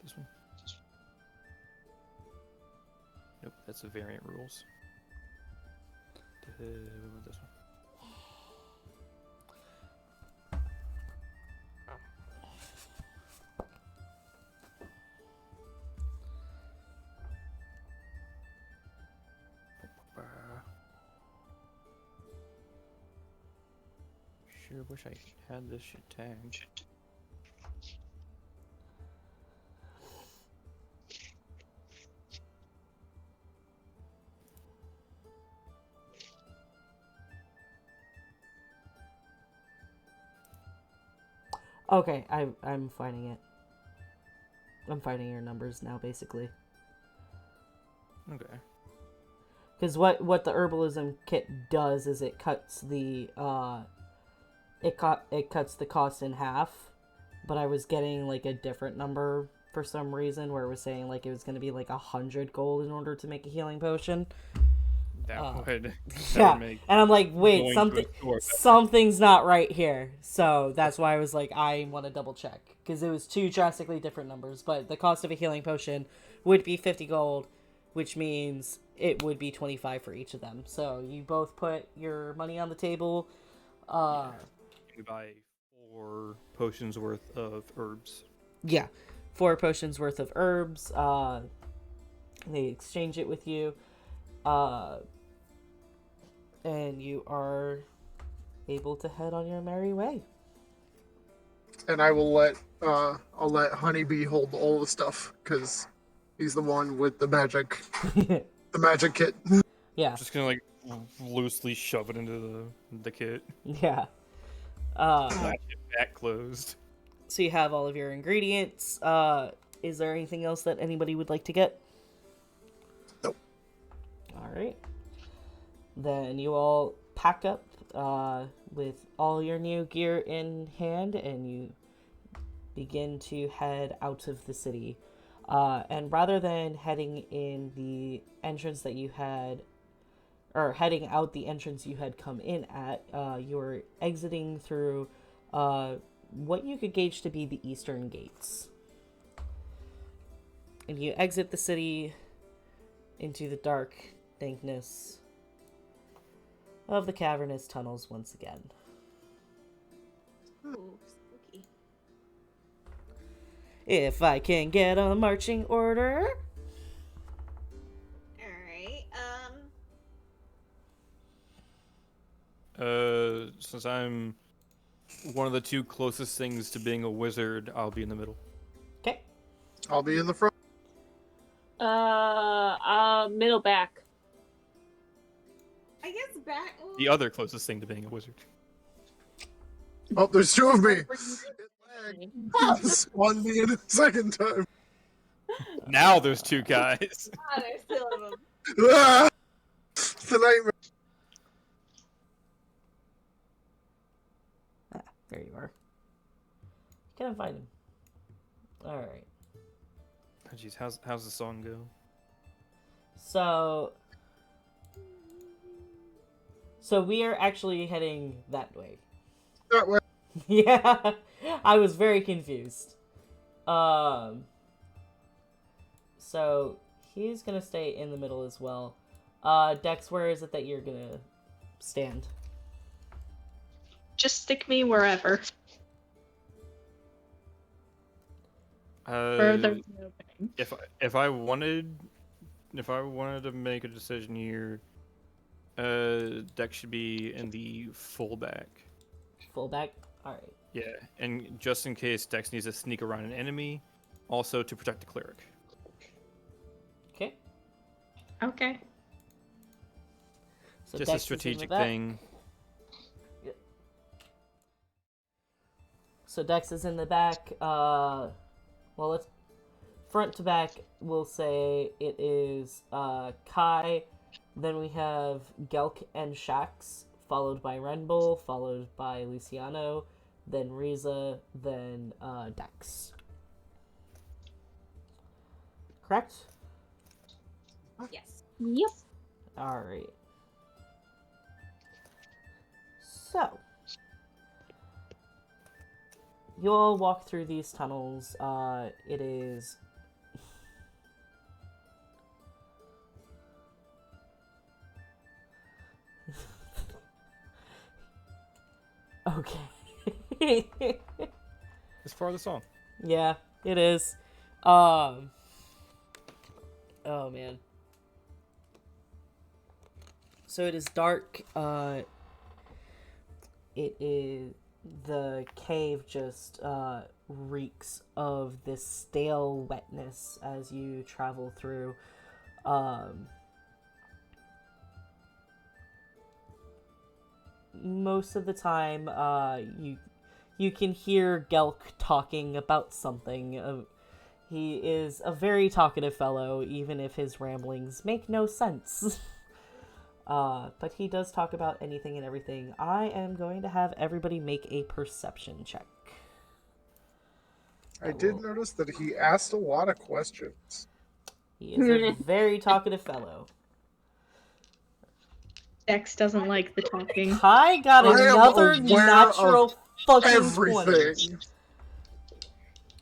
This one? Nope, that's the variant rules. What about this one? Sure wish I had this shit tagged. Okay, I'm finding it. I'm finding your numbers now, basically. Okay. Because what the herbalism kit does is it cuts the it cuts the cost in half, but I was getting like a different number for some reason where it was saying like it was going to be like 100 gold in order to make a healing potion. That would Yeah, make and I'm like, wait, going to a store better. something's not right here. So that's why I was like, I want to double check because it was two drastically different numbers. But the cost of a healing potion would be 50 gold, which means it would be 25 for each of them. So you both put your money on the table. We buy 4 potions worth of herbs. Yeah, 4 potions worth of herbs. They exchange it with you. And you are able to head on your merry way. And I will let I'll let Honeybee hold all the stuff because he's the one with the magic kit. Yeah. Just gonna like loosely shove it into the kit. Yeah. Not get back closed. So you have all of your ingredients. Is there anything else that anybody would like to get? Nope. All right. Then you all pack up with all your new gear in hand, and you begin to head out of the city. And rather than heading in the entrance that you had, or heading out the entrance you had come in at, you're exiting through what you could gauge to be the eastern gates. And you exit the city into the dark dankness of the cavernous tunnels once again. Ooh, spooky. If I can get a marching order. Alright, Since I'm one of the 2 closest things to being a wizard, I'll be in the middle. Okay. I'll be in the front. Middle back. I guess back. The other closest thing to being a wizard. Oh, there's 2 of me. It lagged. Spawned me in a second time. Now there's 2 guys. Ah, there's 2 of them. Ah! It's a nightmare. There you are. Can't find him. Alright. Oh, jeez, how's the song go? So we are actually heading that way. That way. Yeah. I was very confused. So he's gonna stay in the middle as well. Dex, where is it that you're gonna stand? Just stick me wherever. Further moving. If I wanted to make a decision here, Dex should be in the fullback. Fullback? Alright. Yeah, and just in case Dex needs to sneak around an enemy, also to protect the cleric. Okay. Okay. So Just Dex a is in strategic the back. thing. Yep. So Dex is in the back. Well, let's front to back. We'll say it is Kai. Then we have Gelk and Shax, followed by Renbull, followed by Luciano, then Riza, then Dex. Correct? Yes. Yep. Alright. So. you all walk through these tunnels. It is... Okay. It's part of the song. Yeah, it is. Oh, man. So it is dark. It is... The cave just reeks of this stale wetness as you travel through. Most of the time, you can hear Gelk talking about something. He is a very talkative fellow, even if his ramblings make no sense. But he does talk about anything and everything. I am going to have everybody make a perception check. I did notice that he asked a lot of questions. He is a very talkative fellow. Dex doesn't like the talking. Kai got I am another aware natural of fucking 20. Everything.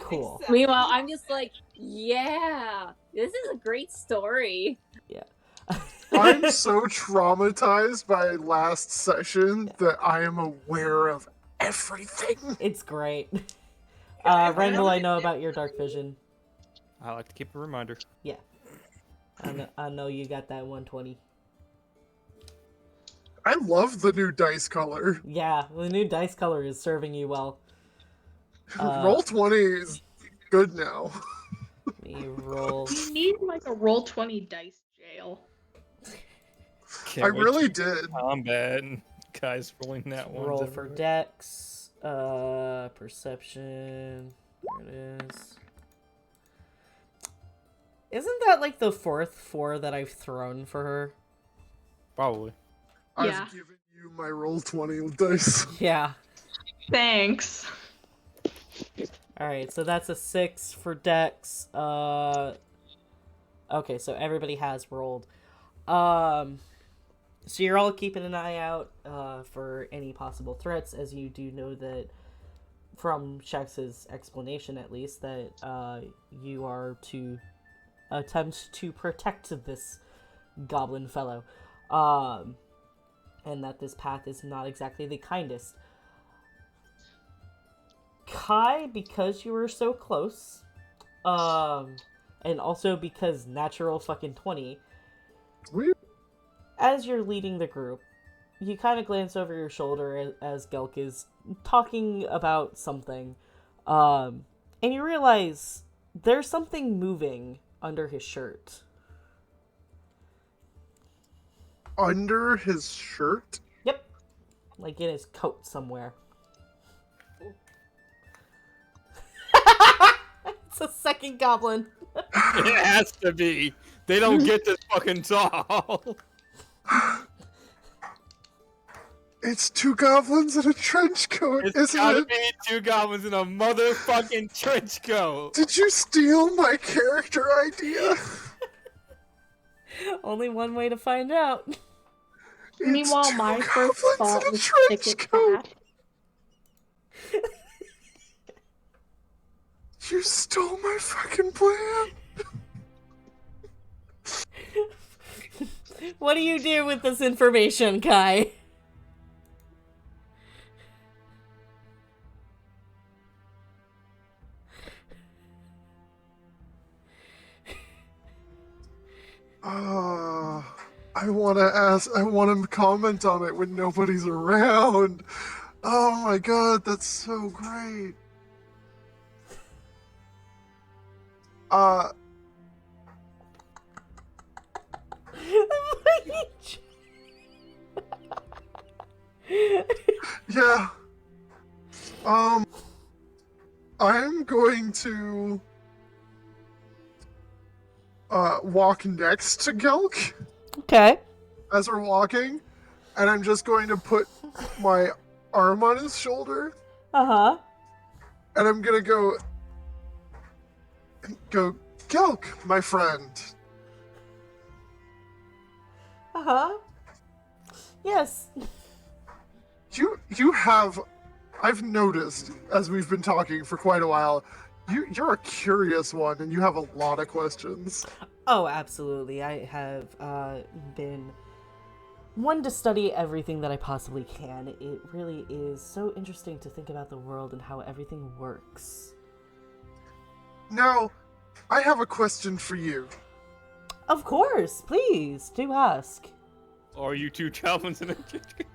Cool. Meanwhile, I'm just like, yeah, this is a great story. Yeah. I'm so traumatized by last session that I am aware of everything. It's great. Yeah, Randall, I know I- about your dark vision. I like to keep a reminder. Yeah. I know you got that 120. I love the new dice color. Yeah, the new dice color is serving you well. Roll 20 is good now. Let me roll. You need like a roll 20 dice jail. Can't I wait really to did. combat. Guys rolling that one. Roll for dex. Perception. There it is. Isn't that like the fourth 4 that I've thrown for her? Probably. Yeah. I've given you my roll 20 dice. Yeah. Thanks. Alright, so that's a 6 for dex. Okay, so everybody has rolled. So you're all keeping an eye out for any possible threats, as you do know that, from Shax's explanation at least, that you are to attempt to protect this goblin fellow. And that this path is not exactly the kindest. Kai, because you were so close, and also because natural fucking 20, Weird. as you're leading the group, you kind of glance over your shoulder as Gelk is talking about something, and you realize there's something moving under his shirt. Under his shirt? Yep. Like in his coat somewhere. It's a second goblin. It has to be. They don't get this fucking tall. It's 2 goblins in a trench coat, It's isn't gotta it? be 2 goblins in a motherfucking trench coat. Did you steal my character idea? Only one way to find out. It's Meanwhile, 2 my first goblins thought in a was trench ticket coat. cash. You stole my fucking plan. What do you do with this information, Kai? I want to comment on it when nobody's around. Oh my god, that's so great. Yeah. I'm going to walk next to Gelk Okay. as we're walking, and I'm just going to put my arm on his shoulder, Uh-huh. and I'm gonna go, Gelk, my friend. Uh-huh. Yes. You have I've noticed as we've been talking for quite a while, you're a curious one, and you have a lot of questions. Oh, absolutely. I have been one to study everything that I possibly can. It really is so interesting to think about the world and how everything works. Now, I have a question for you. Of course, please do ask. Are you two goblins in a kitchen?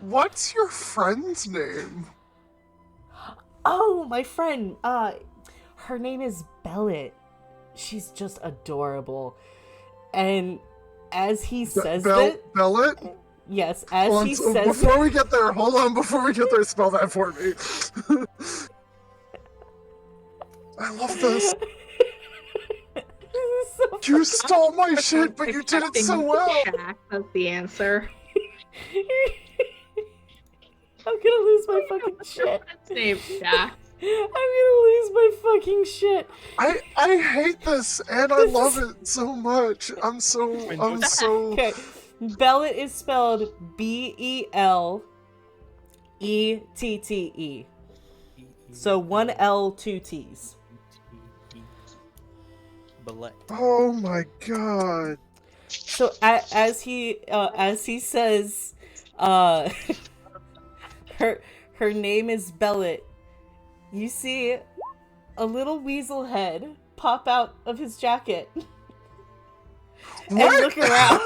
What's your friend's name? Oh, my friend. Her name is Bellet. She's just adorable. And as he says it, Bellet? yes, as he says before we get there, hold on, before we get there, spell that for me. I love this. This is so You stole my shit, but you did it so well. Jack, that's the answer. I'm gonna lose my fucking shit. That's named Jack. I'm gonna lose my fucking shit. I hate this, and I love it so much. I'm so. Okay, Bellet is spelled Bellette. So 1 L, 2 T's. Oh my god. So as he says, her name is Bellet. You see a little weasel head pop out of his jacket and look around,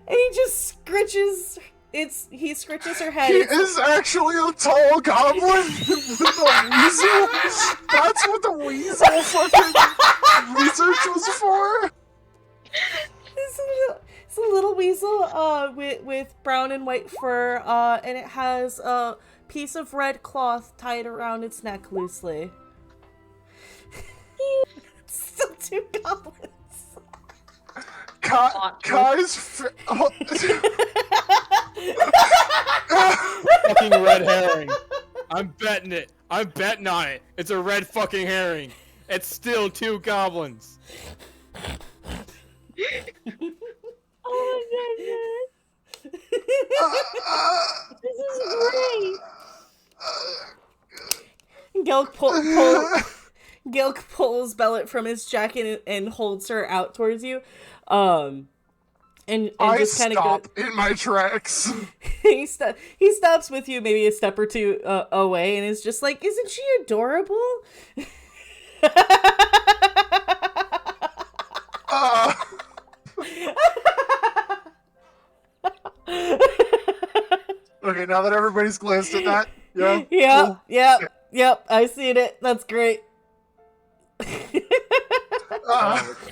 and he just scritches. He scritches her head. He is actually a tall goblin with a weasel. That's what the weasel fucking research was for. It's a little weasel with brown and white fur, and it has a piece of red cloth tied around its neck loosely. Still 2 goblins. Kai's Fucking red herring. I'm betting it. I'm betting on it. It's a red fucking herring. It's still 2 goblins. Oh my goodness. This is great. Gilk pulls Bellet from his jacket and holds her out towards you. And I just kind of stop in my tracks. he stops with you maybe a step or two away and is just like, isn't she adorable? Okay, now that everybody's glanced at that, yeah? Yep, Cool. yep, I seen it. That's great.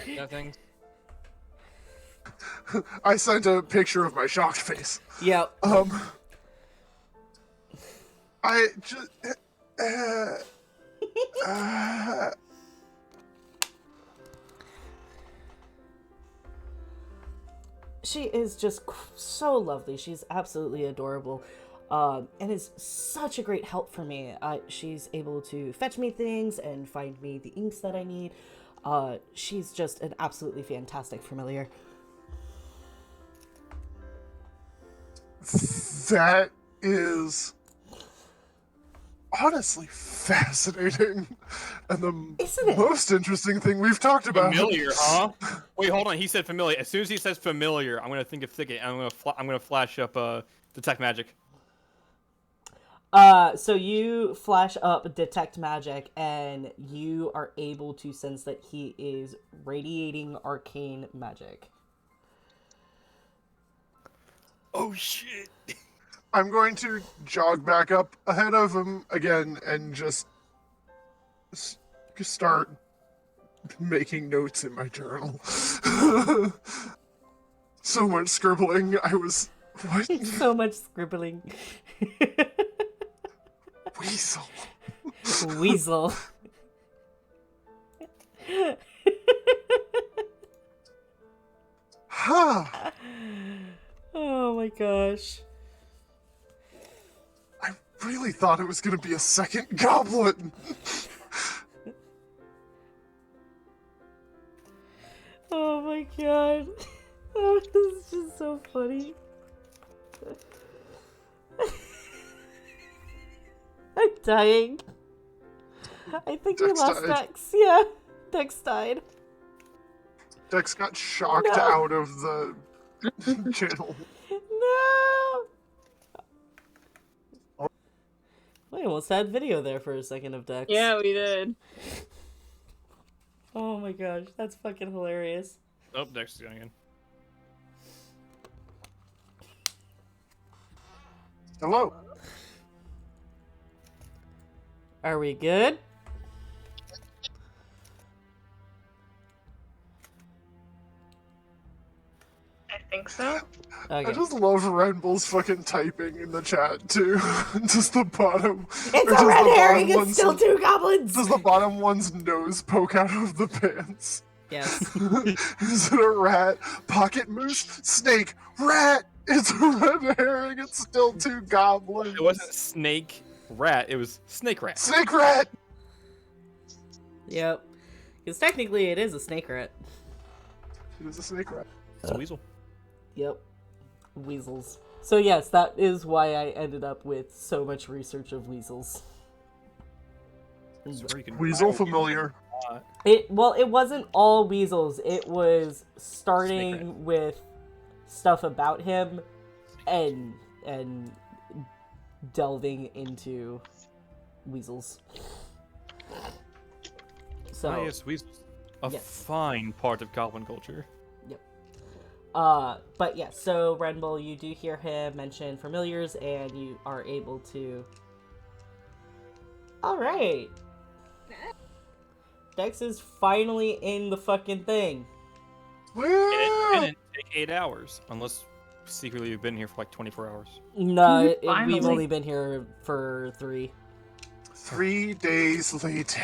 Nothing. I sent a picture of my shocked face. Yep. I just... She is just so lovely. She's absolutely adorable. And is such a great help for me. She's able to fetch me things and find me the inks that I need. She's just an absolutely fantastic familiar. That is honestly fascinating, and the most interesting thing we've talked about. Familiar, huh? Wait, hold on. He said familiar. As soon as he says familiar, I'm gonna think of thicket. And I'm gonna flash up detect magic. So you flash up detect magic, and you are able to sense that he is radiating arcane magic. Oh shit! I'm going to jog back up ahead of him again and just start making notes in my journal. So much scribbling. I was... What? So much scribbling. Weasel. Weasel. Huh. Oh my gosh. I really thought it was going to be a second goblin. Oh my god. Oh, this is just so funny. Dying. I think we Dex lost died. Dex. Yeah, Dex died. Dex got shocked No. out of the channel. No! We almost had video there for a second of Dex. Yeah, we did. Oh my gosh, that's fucking hilarious. Oh, Dex is going in. Hello. Are we good? I think so. Okay. I just love Red Bull's fucking typing in the chat too. Just the bottom. It's or a just red the herring! bottom It's one's- still two goblins! Does the bottom one's nose poke out of the pants? Yes. Is it a rat? Pocket moose? Snake? Rat! It's a red herring. It's still two goblins. It wasn't snake rat. It was snake rat. Snake rat! Yep. Because technically it is a snake rat. It was a snake rat. It's a weasel. Yep. Weasels. So yes, that is why I ended up with so much research of weasels. It's where you can Weasel buy familiar. It wasn't all weasels. It was Snake starting with stuff about him and delving into weasels. So Ah, yes, weasels. A Yes. fine part of goblin culture. but yeah, so Renbull, you do hear him mention familiars and you are able to Alright. Dex is finally in the fucking thing. Woo! It didn't take 8 hours, unless secretly you've been here for like 24 hours. No, we've Finally. only been here for 3 3 days later.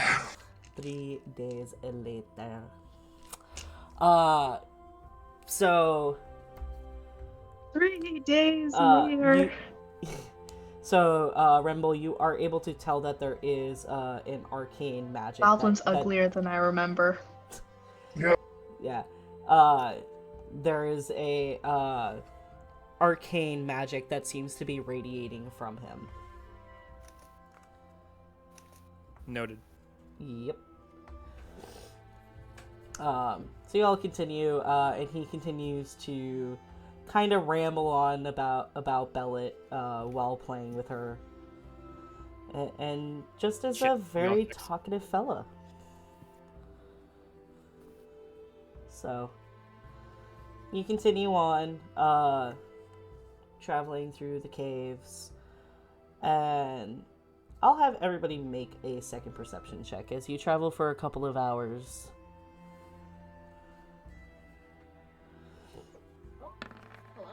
3 days later. So 3 days you- later. so Remble, you are able to tell that there is an arcane magic. Goblin's that- uglier than I remember. Yeah. There is a arcane magic that seems to be radiating from him. Noted. Yep. So y'all continue, and he continues to kind of ramble on about Bellet while playing with her, and just as a Shit, very no. talkative fella. So you continue on, traveling through the caves, and I'll have everybody make a second perception check as you travel for a couple of hours. Hello?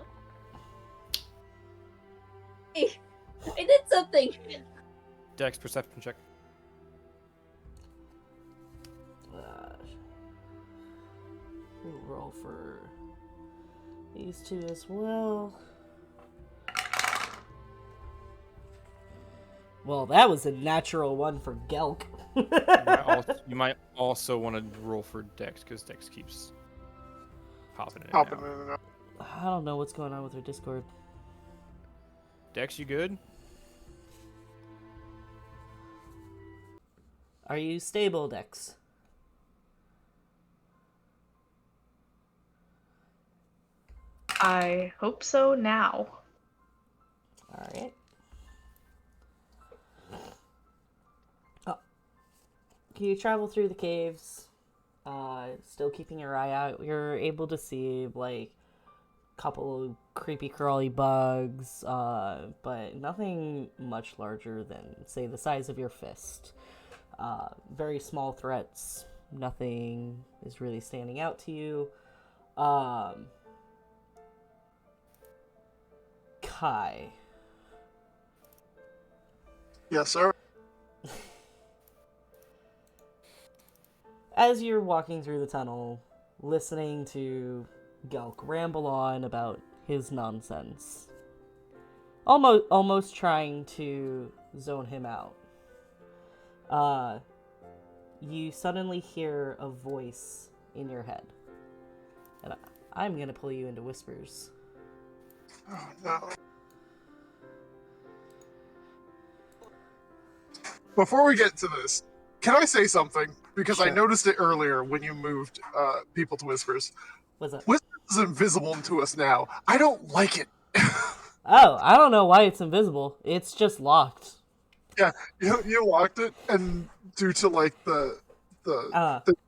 Hey, I did something. Dex perception check. We'll roll for these two as well. Well, that was a natural one for Gelk. You might also want to roll for Dex, because Dex keeps popping in and Popping out. in and out. I don't know what's going on with her Discord. Dex, you good? Are you stable, Dex? I hope so now. Alright. Oh. You travel through the caves, still keeping your eye out. You're able to see, like, a couple of creepy crawly bugs, but nothing much larger than, say, the size of your fist. Very small threats. Nothing is really standing out to you. Kai. Yes, sir. As you're walking through the tunnel, listening to Gelk ramble on about his nonsense, almost trying to zone him out, you suddenly hear a voice in your head. And I'm gonna pull you into whispers. Oh no. Before we get to this, can I say something? Because I Sure. noticed it earlier when you moved people to Whispers. What's up? Whispers is invisible to us now. I don't like it. Oh, I don't know why it's invisible. It's just locked. Yeah, you locked it, and due to like the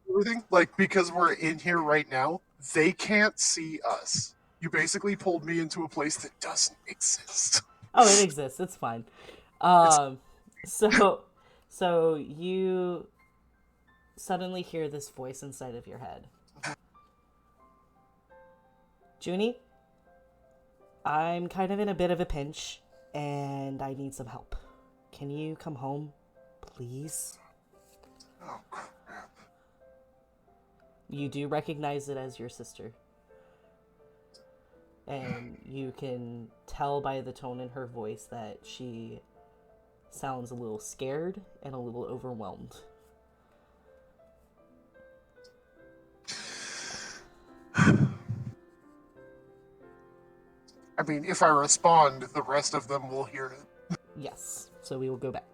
everything, like because we're in here right now, they can't see us. You basically pulled me into a place that doesn't exist. Oh, it exists. It's fine. So you suddenly hear this voice inside of your head. Junie, I'm kind of in a bit of a pinch, and I need some help. Can you come home, please? Oh crap! You do recognize it as your sister. And you can tell by the tone in her voice that she sounds a little scared and a little overwhelmed. I mean, if I respond, the rest of them will hear it. Yes, so we will go back.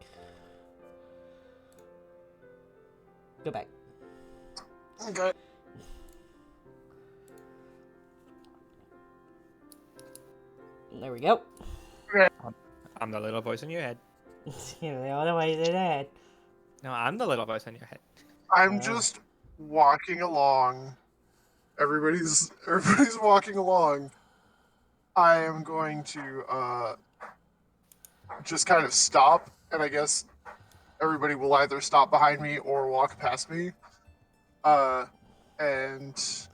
Go back. Okay. There we go. I'm the little voice in your head. Otherwise, it had. No, I'm the little voice in your head. I'm just walking along. Everybody's walking along. I am going to just kind of stop, and I guess everybody will either stop behind me or walk past me. And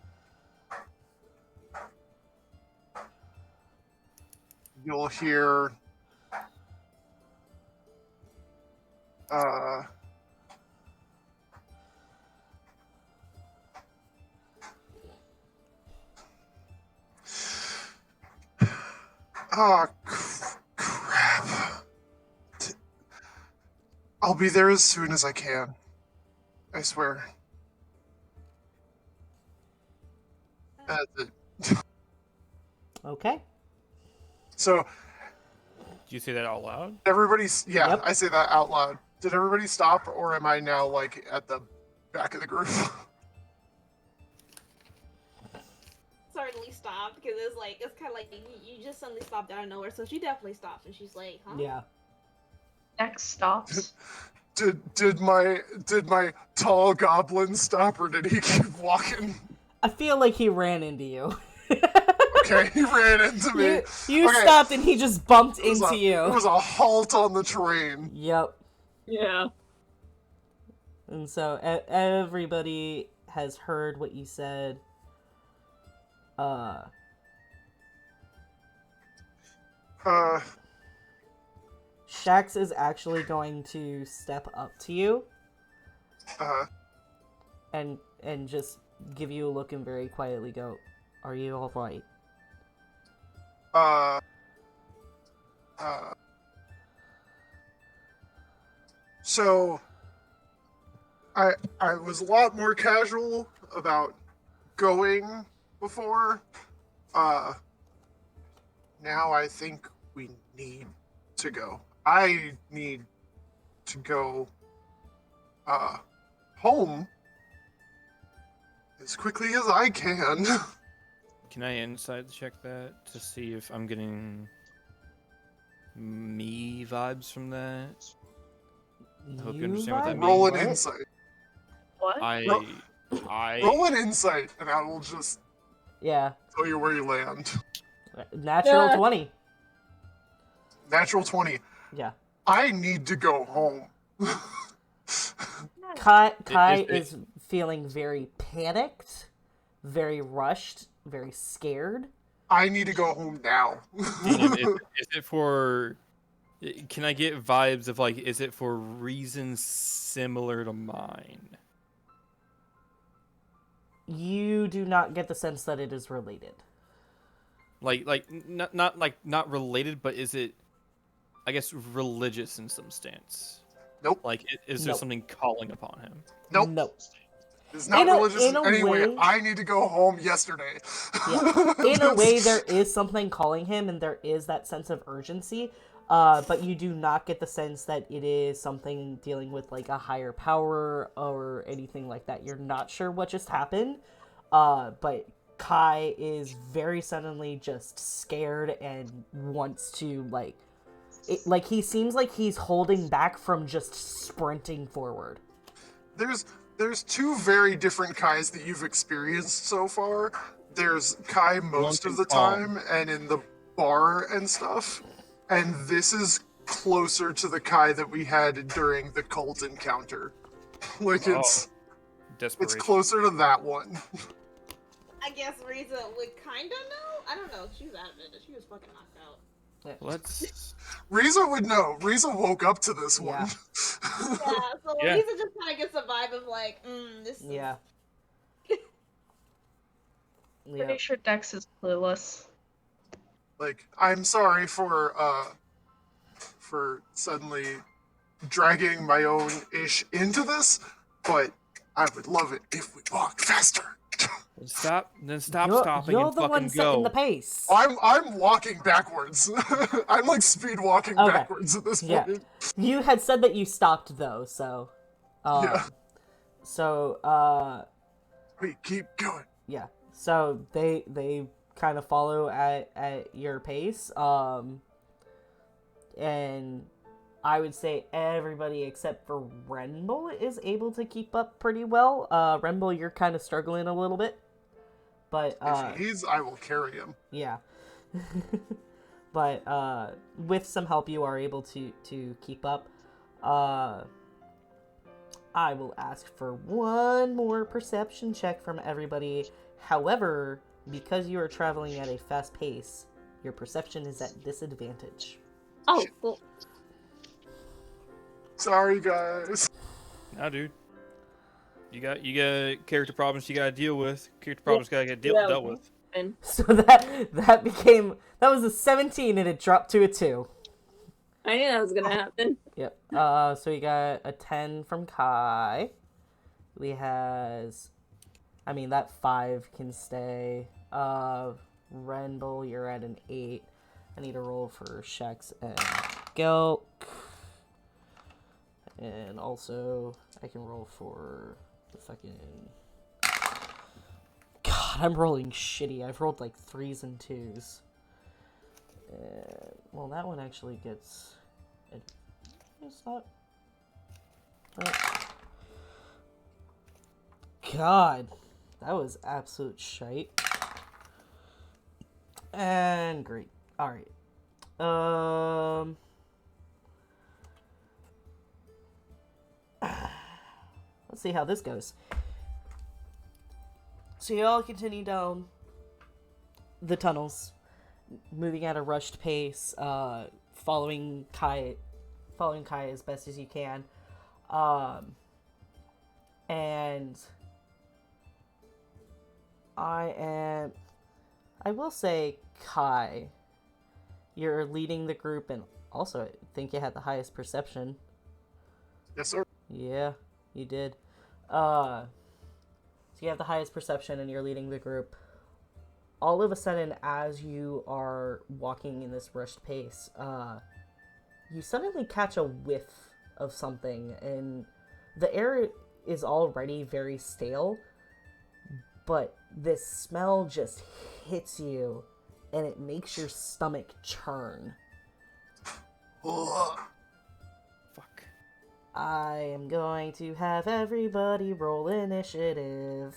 you'll hear oh, crap. I'll be there as soon as I can. I swear. That's it. Okay. So, Do you say that out loud? everybody's... Yeah, Yep. I say that out loud. Did everybody stop, or am I now, like, at the back of the group? Certainly stopped because it's kind of like you just suddenly stopped out of nowhere. So she definitely stopped and she's like, "Huh?" Yeah. Next stops. Did my tall goblin stop, or did he keep walking? I feel like he ran into you. Okay, he ran into me. You Okay. stopped and he just bumped It was into you. It was a halt on the train. Yep. Yeah. And so everybody has heard what you said. Shax is actually going to step up to you and just give you a look and very quietly go, "Are you all right?" So I was a lot more casual about going before. Now I think we need to go. I need to go home as quickly as I can. Can I inside check that to see if I'm getting me vibes from that? I hope you understand what that means. Roll an What? insight. What? I Roll an insight, and I will just Yeah. tell you where you land. Natural Yeah. 20. Natural 20. Yeah. I need to go home. Kai it- is feeling very panicked, very rushed, very scared. I need to go home now. is it for? Can I get vibes of like? Is it for reasons similar to mine? You do not get the sense that it is related. Not related, but is it? I guess religious in some stance. Nope. Like, is there Nope. something calling upon him? Nope. No. It's not In a- religious in in a any way. way- I need to go home yesterday. Yeah. In a way, there is something calling him, and there is that sense of urgency. But you do not get the sense that it is something dealing with like a higher power or anything like that. You're not sure what just happened, but Kai is very suddenly just scared and wants to like he seems like he's holding back from just sprinting forward. There's two very different Kais that you've experienced so far. There's Kai most of the time and in the bar and stuff, and this is closer to the Kai that we had during the cult encounter. Like it's closer to that one. I guess Riza would kinda know? I don't know. She was out of it. She was fucking knocked out. Riza would know. Riza woke up to this one. So Riza just kind of gets a vibe of like, this is... Yeah. Pretty sure Dex is clueless. Like, I'm sorry for suddenly dragging my own ish into this, but I would love it if we walked faster. Stop stopping you're and the fucking one go. setting the pace. I'm walking backwards. I'm like speed walking backwards at this point. You had said that you stopped though, so we keep going. Yeah. So they kind of follow at your pace. And I would say everybody except for Renbull is able to keep up pretty well. Renbull, you're kind of struggling a little bit. But if he's, I will carry him. Yeah. But with some help, you are able to keep up. I will ask for one more perception check from everybody. However, because you are traveling at a fast pace, your perception is at disadvantage. Oh, cool. Sorry, guys. Nah, dude. You got character problems you gotta deal with. Character problems gotta get dealt with. So that was a 17 and it dropped to a 2. I knew that was gonna happen. Yep. So you got a 10 from Kai. That 5 can stay. Renbull, you're at an 8. I need to roll for Shex and Gelk. And also, I can roll for the fucking... God, I'm rolling shitty. I've rolled like 3s and 2s. Well, that one actually gets... It's not... God, that was absolute shite. And great. Alright. Let's see how this goes. So you all continue down the tunnels, moving at a rushed pace, following Kai as best as you can. And I will say, Kai, you're leading the group, and also I think you had the highest perception. Yes, sir. Yeah, you did. So you have the highest perception, and you're leading the group. All of a sudden, as you are walking in this rushed pace, you suddenly catch a whiff of something, and the air is already very stale, but this smell just hits you, and it makes your stomach churn. Ugh. Fuck. I am going to have everybody roll initiative.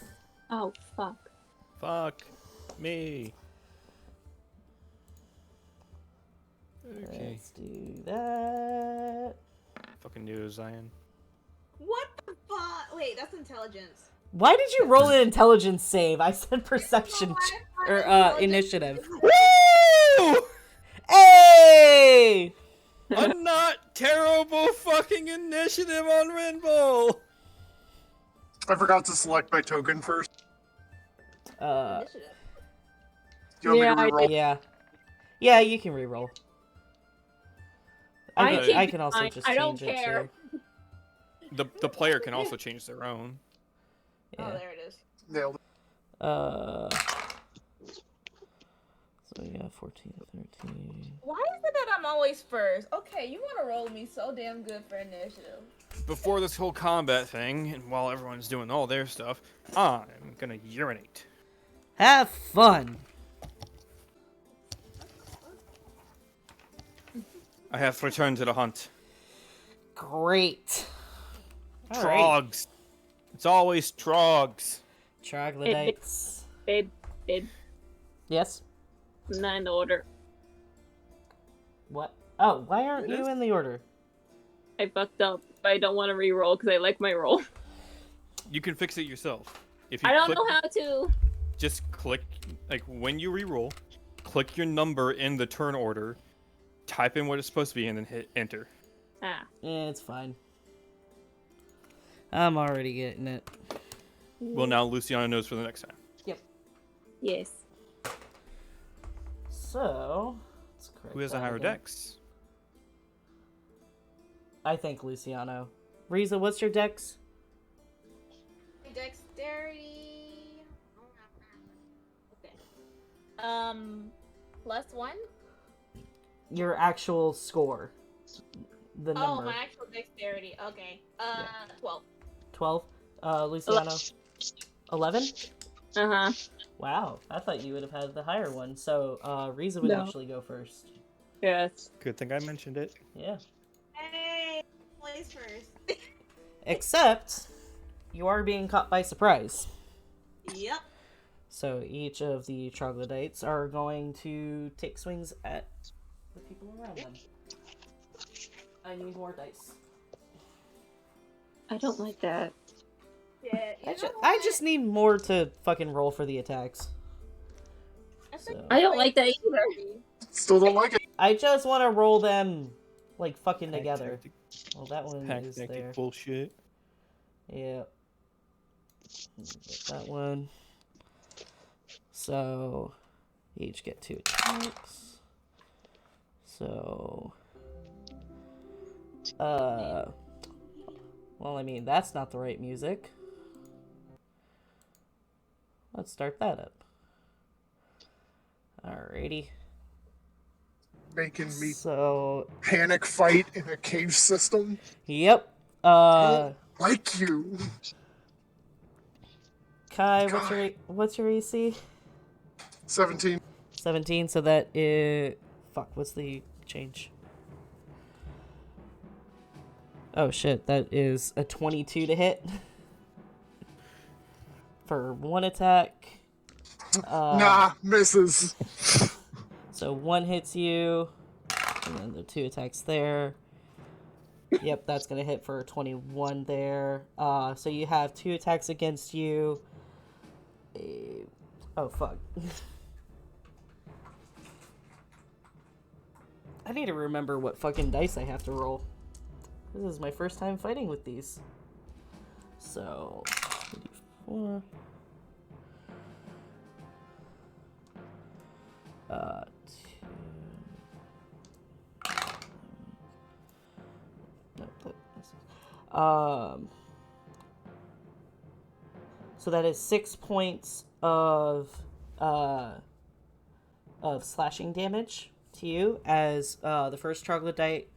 Oh, fuck. Fuck me. Okay. Let's do that. Fucking knew it was Zion. What the fuck? Wait, that's intelligence. Why did you roll an intelligence save? I said perception or initiative. Woo! Hey! A not terrible fucking initiative on Renbull. I forgot to select my token first. Initiative. Do you want me to reroll? Yeah, you can reroll. I can also mine. just I don't change it care. too. The player can also change their own. Yeah. Oh, there it is. Nailed it. So So yeah, 14, 13. Why is it that I'm always first? Okay, you want to roll me so damn good for initiative. Before this whole combat thing, and while everyone's doing all their stuff, I'm gonna urinate. Have fun. I have returned to the hunt. Great. All right. Trogs. It's always trogs. Troglodytes. Babe, Yes? I'm not in the order. What? Oh, why aren't you in the order? I fucked up, but I don't want to re-roll because I like my roll. You can fix it yourself. If you I don't click, know how to. just click, like when you re-roll, click your number in the turn order, type in what it's supposed to be, and then hit enter. Ah. Yeah, it's fine. I'm already getting it. Well, now Luciana knows for the next time. Yep. Yes. So, let's correct Who has a that higher again. dex? I think Luciano. Riza, what's your dex? Dexterity. Okay. +1. Your actual score. The Oh, number. my actual dexterity. Okay. 12. 12. Luciano. 11? Uh-huh. Wow, I thought you would have had the higher one. So, Riza would No. actually go first. Yes. Good thing I mentioned it. Yeah. Hey, place first. Except, you are being caught by surprise. Yep. So each of the troglodytes are going to take swings at the people around them. I need more dice. I don't like that. Yeah. I just need more to fucking roll for the attacks. So. I don't like that either. Still don't like it. I just want to roll them, like, fucking together. Well, that one is there. Tactic bullshit. Yeah. Get that one. So, you each get 2 attacks. So, well, I mean, that's not the right music. Let's start that up. Alrighty. Making me So, panic fight in a cage system. yep. Like you. Kai, what's your AC? 17. 17, so that is... Fuck, what's the change? Oh shit, that is a 22 to hit. For 1 attack. Nah, misses. So 1 hits you, and then the 2 attacks there. Yep, that's gonna hit for 21 there. So you have 2 attacks against you. Oh, fuck. I need to remember what fucking dice I have to roll. This is my first time fighting with these. So, 4. 2. Nope, this is, so that is 6 points of slashing damage to you as the first troglodyte,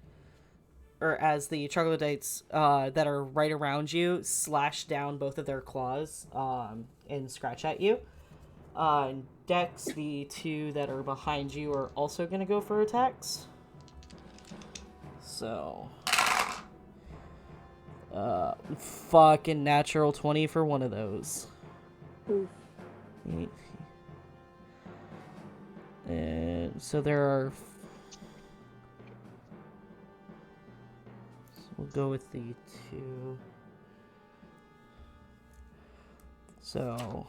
or as the troglodytes that are right around you slash down both of their claws and scratch at you. Dex, the 2 that are behind you are also going to go for attacks. So, fucking natural 20 for one of those. Oof. 8. And so there are... So we'll go with the 2. So...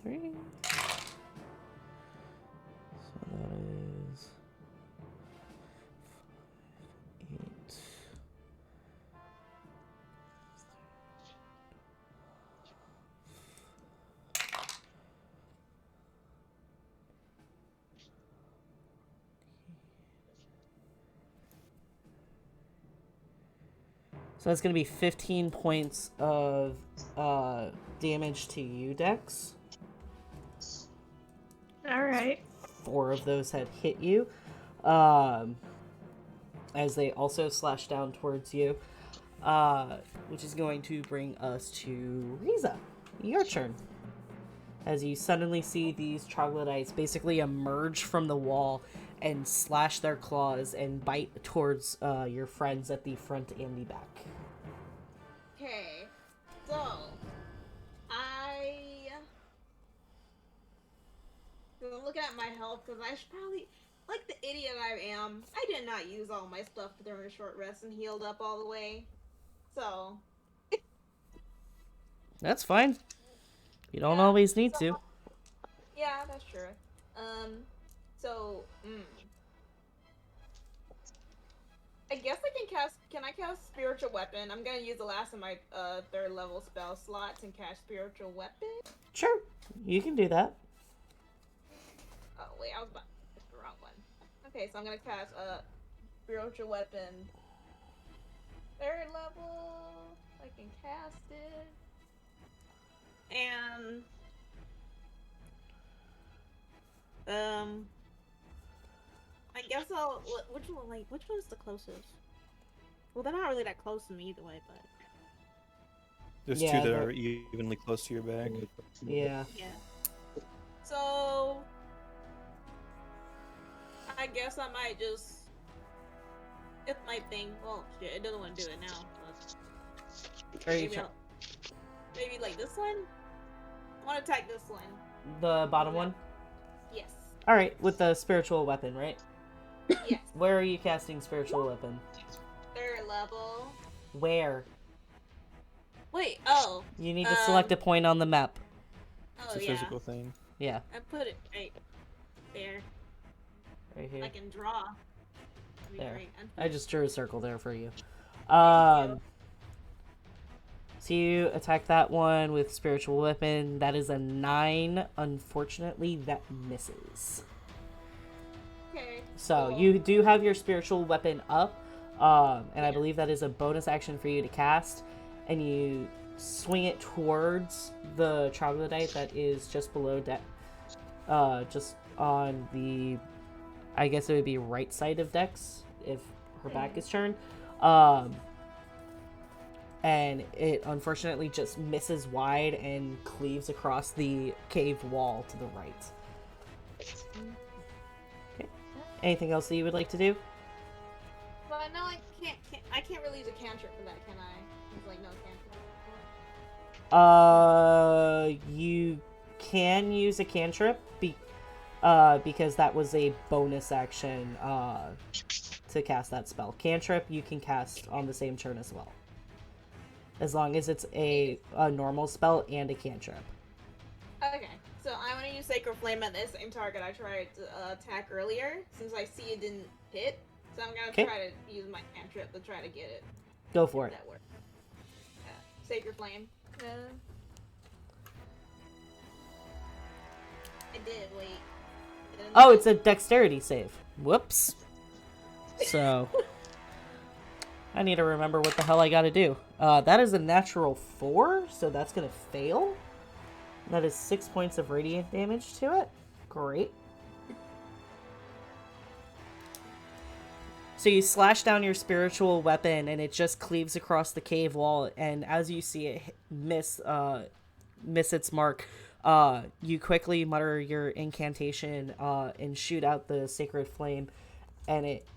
Three. So that is 5, 8. So that's going to be 15 points of damage to you, Dex. All right. 4 of those had hit you. As they also slash down towards you. Which is going to bring us to Riza. Your turn. As you suddenly see these troglodytes basically emerge from the wall and slash their claws and bite towards your friends at the front and the back. Okay, so I'm looking at my health because I should probably, like the idiot I am, I did not use all my stuff during a short rest and healed up all the way. So That's fine. You don't always need to. yeah, that's true. I guess can I cast Spiritual Weapon? I'm gonna use the last of my 3rd level spell slots and cast Spiritual Weapon. Sure, you can do that. Oh wait, I was about to pick the wrong one. Okay, so I'm gonna cast Spiritual Weapon 3rd level. I can cast it. And I guess which one's the closest? Well, they're not really that close to me either way, but There's Yeah, 2 that they're- are evenly close to your bag. Yeah. yeah. So I guess I might just, if my thing, well, shit, it doesn't want to do it now. But Are you maybe like this one. I want to attack this one. the bottom one? Yes. Alright, with the spiritual weapon, right? Yes. Where are you casting spiritual weapon? 3rd level. Where? Wait. Oh. You need to select a point on the map. It's Oh a yeah. physical thing. Yeah, I put it right there. right here. I can draw. That'd be There. great. I just drew a circle there for you. you. So you attack that one with spiritual weapon. That is a 9. Unfortunately, that misses. Okay. So cool. you do have your spiritual weapon up, and I believe that is a bonus action for you to cast, and you swing it towards the troglodyte that is just below just on the, I guess it would be right side of Dex if her back is turned. And it unfortunately just misses wide and cleaves across the cave wall to the right. Okay. Anything else that you would like to do? But no, I can't really use a cantrip for that, can I? It's like no cantrip. You can use a cantrip because that was a bonus action to cast that spell. Cantrip you can cast on the same turn as well, as long as it's a normal spell and a cantrip. Okay, so I want to use Sacred Flame at the same target I tried to attack earlier, since I see it didn't hit. So I'm gonna try to use my cantrip to try to get it. Go for it. That works. Sacred Flame. I did, wait. Oh, it's a dexterity save. Whoops. So I need to remember what the hell I gotta do. That is a natural 4, so that's gonna fail. That is 6 points of radiant damage to it. Great. So you slash down your spiritual weapon, and it just cleaves across the cave wall. And as you see it miss its mark, you quickly mutter your incantation and shoot out the sacred flame, and it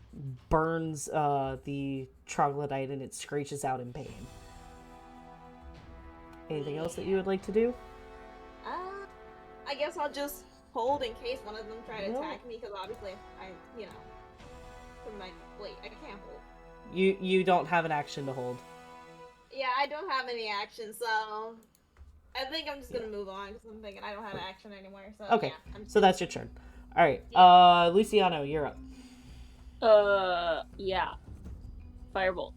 burns the troglodyte, and it screeches out in pain. Anything else that you would like to do? I guess I'll just hold in case one of them try to No. attack me, because obviously wait, I can't hold. You don't have an action to hold. Yeah, I don't have any action, so I think I'm just gonna move on, because I'm thinking I don't have action anymore. So Okay, yeah, so that's your turn. All right, Luciano, you're up. Yeah. Firebolt.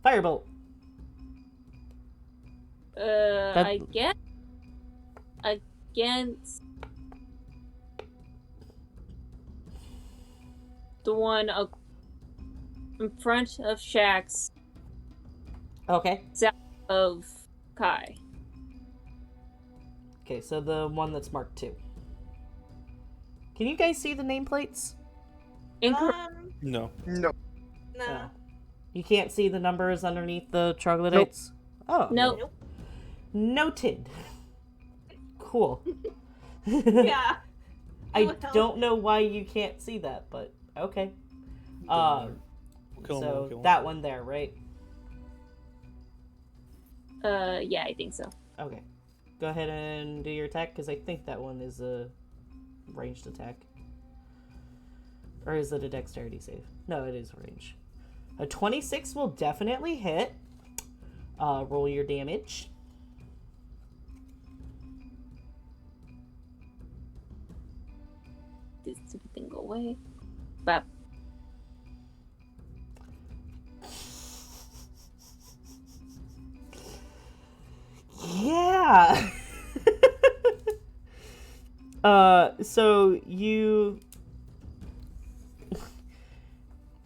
Firebolt. I guess against the one in front of Shax Okay. of Kai. Okay, so the one that's marked 2. Can you guys see the nameplates? Incorrect. No. No. No. Oh. You can't see the numbers underneath the troglodytes? Oh. Nope. Nope. Noted. Cool. Yeah. I What else? don't know why you can't see that, but okay. We'll kill 'em, So we'll kill 'em. that one there, right? Yeah, I think so. Okay. Go ahead and do your attack, because I think that one is a ranged attack. Or is it a dexterity save? No, it is range. A 26 will definitely hit. Roll your damage. This stupid thing go away. But Yeah. So you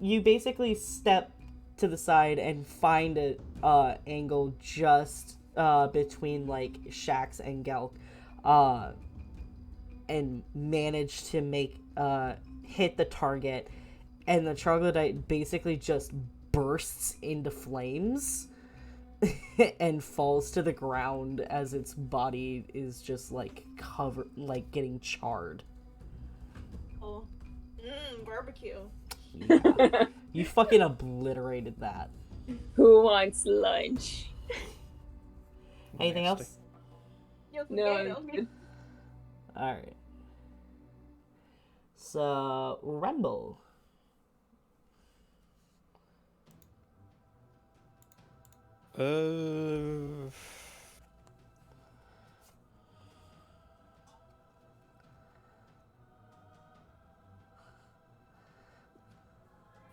basically step to the side and find a angle just between like Shax and Gelk, and manage to make hit the target, and the troglodyte basically just bursts into flames and falls to the ground as its body is just like covered, like getting charred. Oh. Barbecue. Yeah. You fucking obliterated that. who wants lunch? Anything Nasty. else? Yo, No. potato. Alright. So, Rumble.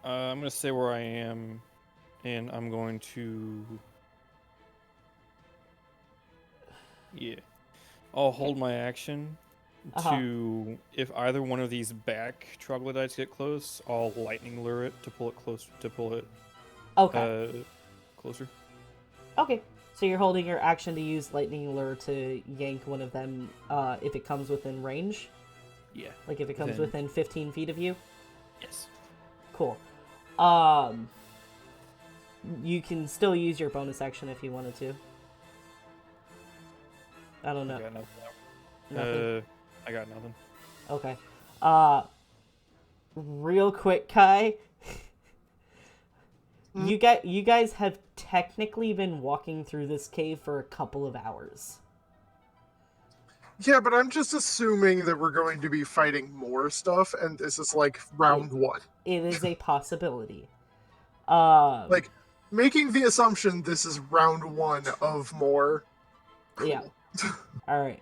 I'm gonna stay where I am, and I'm going to. Yeah, I'll hold my action to if either one of these back troglodytes get close, I'll lightning lure it to pull it close to pull it closer. Okay. So you're holding your action to use lightning lure to yank one of them if it comes within range? Yeah. Like if it comes Then- within 15 feet of you? Yes. Cool. You can still use your bonus action if you wanted to. I don't know. I got nothing. Nothing? I got nothing. Okay. Real quick, Kai. You guys have technically been walking through this cave for a couple of hours. Yeah, but I'm just assuming that we're going to be fighting more stuff, and this is like round 1. It is a possibility. Like, making the assumption this is round 1 of more. Cool. Yeah. Alright.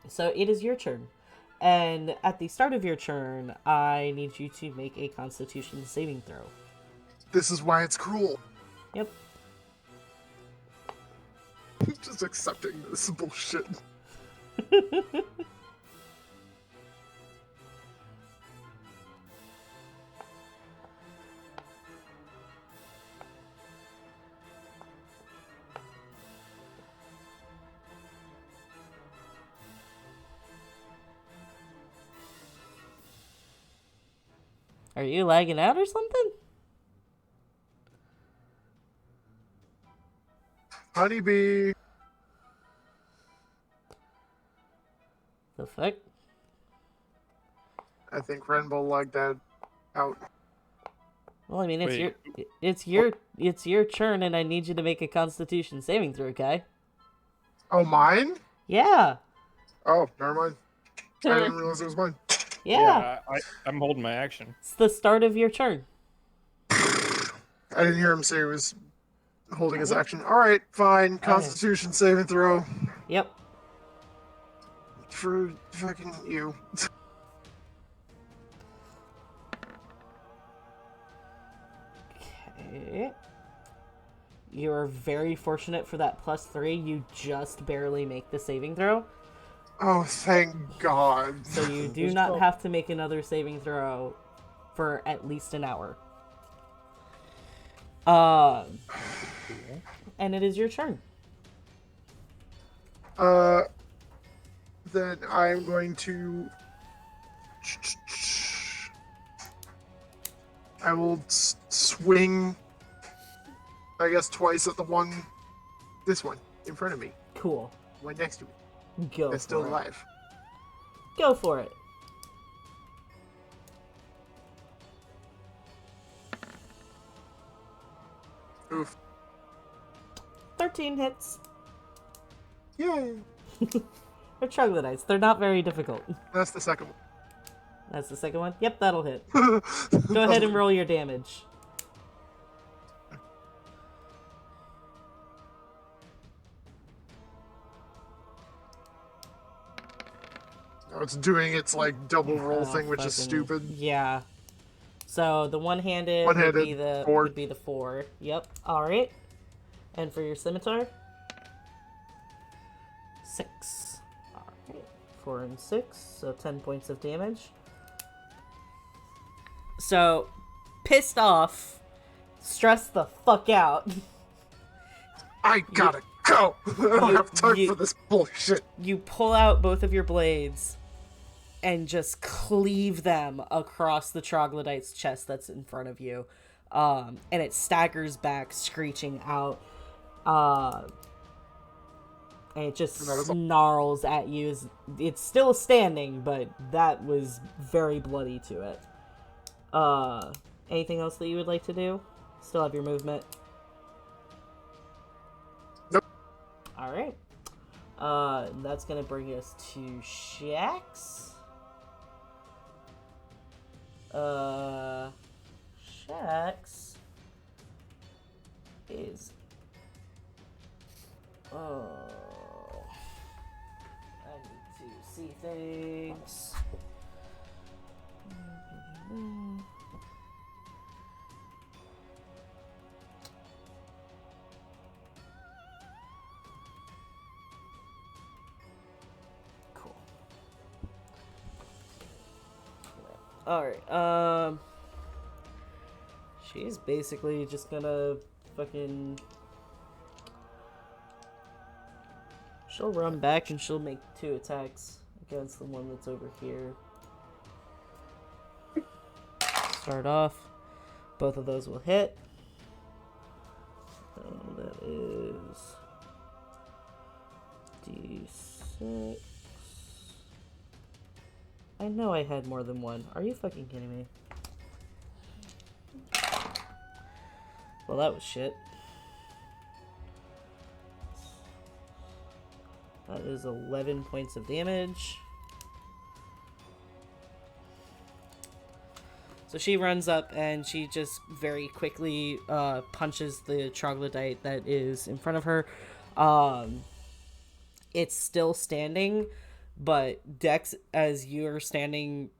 So it is your turn. And at the start of your turn, I need you to make a Constitution saving throw. This is why it's cruel. Yep. Just accepting this bullshit. Are you lagging out or something? Honeybee. The fuck? I think Renbo lagged that out. Well, I mean, Wait. it's your turn, and I need you to make a Constitution saving throw, Kai. Oh, mine? Yeah. Oh, never mind. I didn't realize it was mine. Yeah. I'm holding my action. It's the start of your turn. I didn't hear him say he was holding his action. Alright, fine. Constitution saving throw. Yep. For fucking you. Okay. You are very fortunate for that +3. You just barely make the saving throw. Oh, thank God. So you do not have to make another saving throw for at least an hour. And it is your turn. Then I'm going to. I will swing, I guess, twice at the one. This one in front of me, Cool. one next to me. Go That's for still it. alive. Go for it. Oof. 13 hits. Yay! They're troglodytes. They're not very difficult. That's the second one. That's the second one? Yep, that'll hit. Go ahead and roll your damage. Oh, it's doing its like double roll Oh, thing, which is fucking- stupid. Yeah. So the one-handed, One-handed, would be the 4. would be the 4. Yep. All right. And for your scimitar, 6. All right. 4 and 6, so 10 points of damage. So, pissed off, stressed the fuck out. I gotta go! I don't have time you- for this bullshit. You pull out both of your blades and just cleave them across the troglodyte's chest that's in front of you. And it staggers back, screeching out. And it just And that is all. snarls at you. It's still standing, but that was very bloody to it. Anything else that you would like to do? Still have your movement? Nope. Alright. That's gonna bring us to Shax. Shax is... Oh... I need to see things. Cool. Alright, she's basically just gonna fucking... She'll run back and she'll make 2 attacks against the one that's over here. Start off. Both of those will hit. So that is D6. I know I had more than one. Are you fucking kidding me? Well, that was shit. That is 11 points of damage. So she runs up and she just very quickly punches the troglodyte that is in front of her. It's still standing, but Dex, as you're standing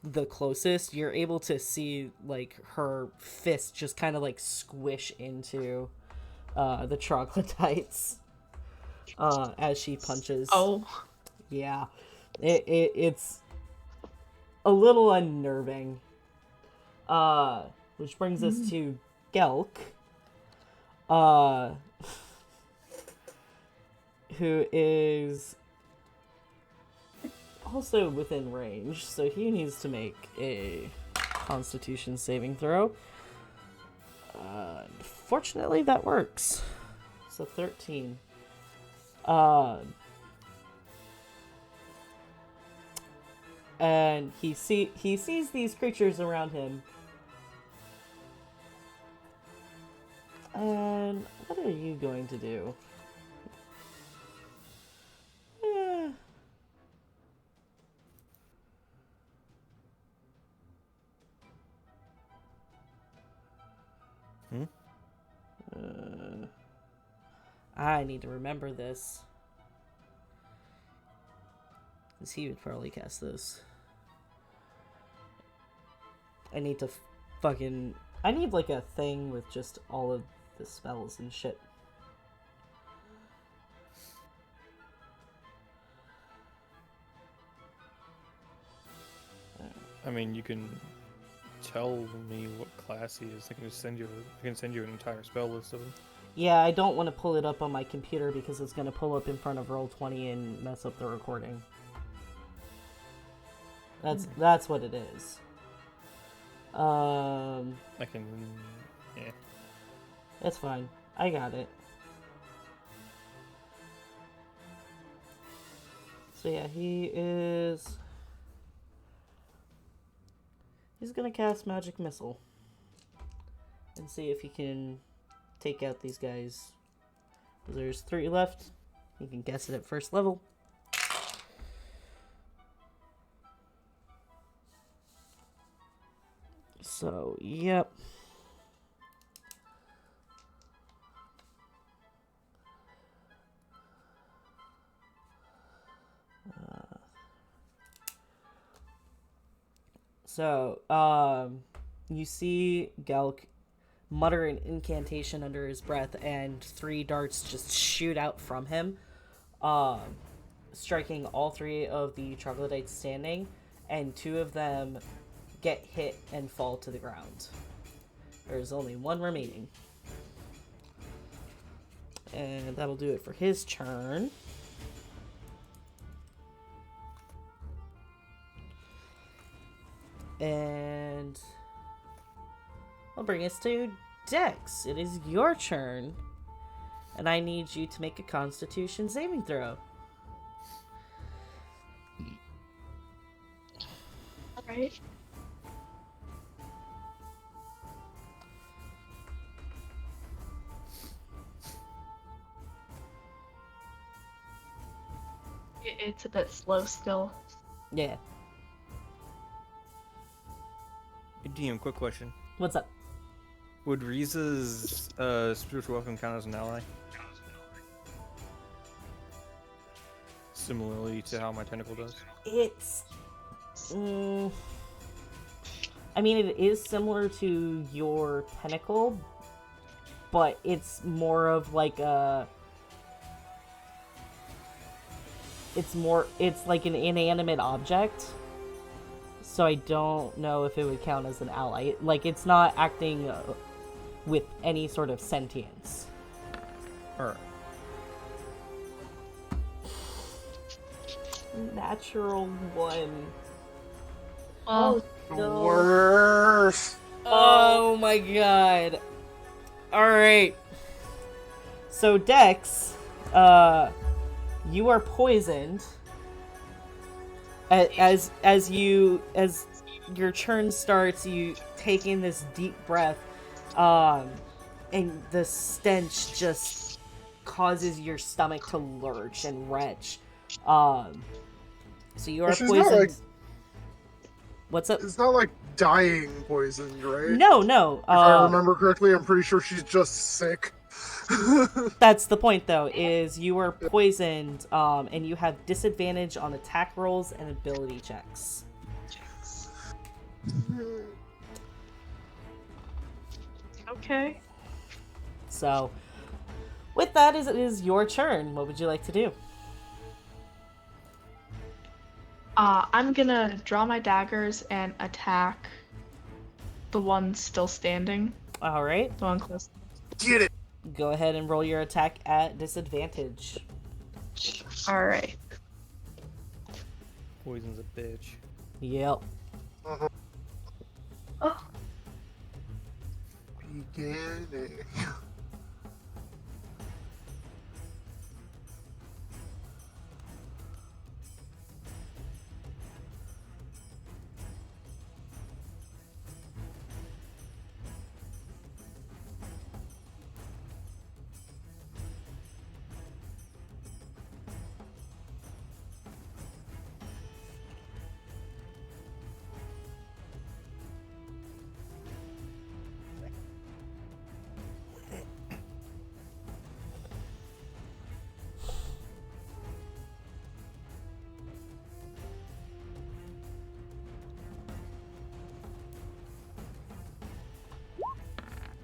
the closest, you're able to see like her fist just kind of like squish into the troglodytes as she punches. Oh. Yeah, it's a little unnerving. Which brings us to Gelk, who is also within range, so he needs to make a Constitution saving throw. Fortunately, that works. So 13. And he sees these creatures around him. And what are you going to do? I need to remember this. Because he would probably cast this. I need to fucking... I need like a thing with just all of the spells and shit. I mean, you can tell me what class he is. I can send you an entire spell list of them. Yeah, I don't want to pull it up on my computer because it's going to pull up in front of Roll20 and mess up the recording. That's what it is. I can. Yeah. That's fine. I got it. So yeah, he's gonna cast Magic Missile and see if he can take out these guys. There's 3 left. You can guess it at first level. So, yep. You see Gelk mutter an incantation under his breath, and 3 darts just shoot out from him, striking all 3 of the troglodytes standing, and 2 of them get hit and fall to the ground. There's only 1 remaining. And that'll do it for his turn. And I'll bring us to Dex. It is your turn. And I need you to make a Constitution saving throw. Alright. It's a bit slow still. Yeah. DM, quick question. What's up? Would Riza's spiritual weapon count as an ally? Similarly to how my tentacle does? It's... I mean, it is similar to your tentacle, but it's more of like a... It's like an inanimate object. So I don't know if it would count as an ally. Like, it's not acting with any sort of sentience. Alright. Natural 1. Oh, no. Worse. Oh my god. Alright. So, Dex, you are poisoned. As your turn starts, you take in this deep breath, and the stench just causes your stomach to lurch and retch. So you are She's poisoned. not like, What's up? it's not like dying poisoned, right? No. If I remember correctly, I'm pretty sure she's just sick. That's the point, though, is you are poisoned, and you have disadvantage on attack rolls and ability checks. okay. So, with that, it is your turn. What would you like to do? I'm gonna draw my daggers and attack the one still standing. Alright, The one close. Get it. go ahead and roll your attack at disadvantage. Alright. Poison's a bitch. Yep. Oh, Beginning.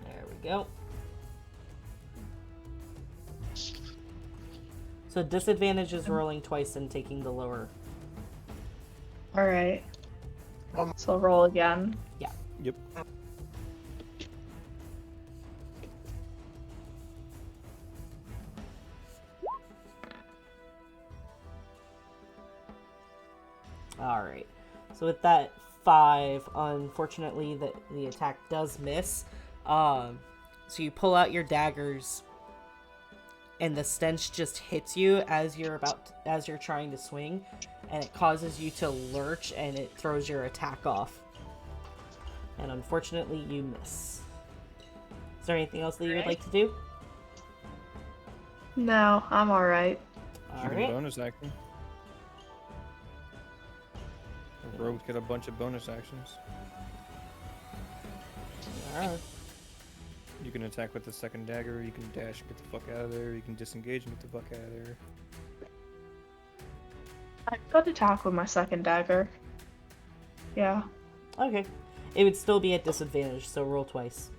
There we go. So disadvantage is rolling twice and taking the lower. alright. So roll again. Yep. Alright. So with that 5, unfortunately, the attack does miss. So you pull out your daggers, and the stench just hits you as you're trying to swing, and it causes you to lurch, and it throws your attack off. And unfortunately, you miss. Is there anything else that you would like to do? No, I'm alright. You can Alright. bonus action. Rogues get a bunch of bonus actions. Alright. You can attack with the second dagger, you can dash and get the fuck out of there, you can disengage and get the fuck out of there. I could attack with my second dagger. Yeah. Okay. It would still be at disadvantage, so roll twice.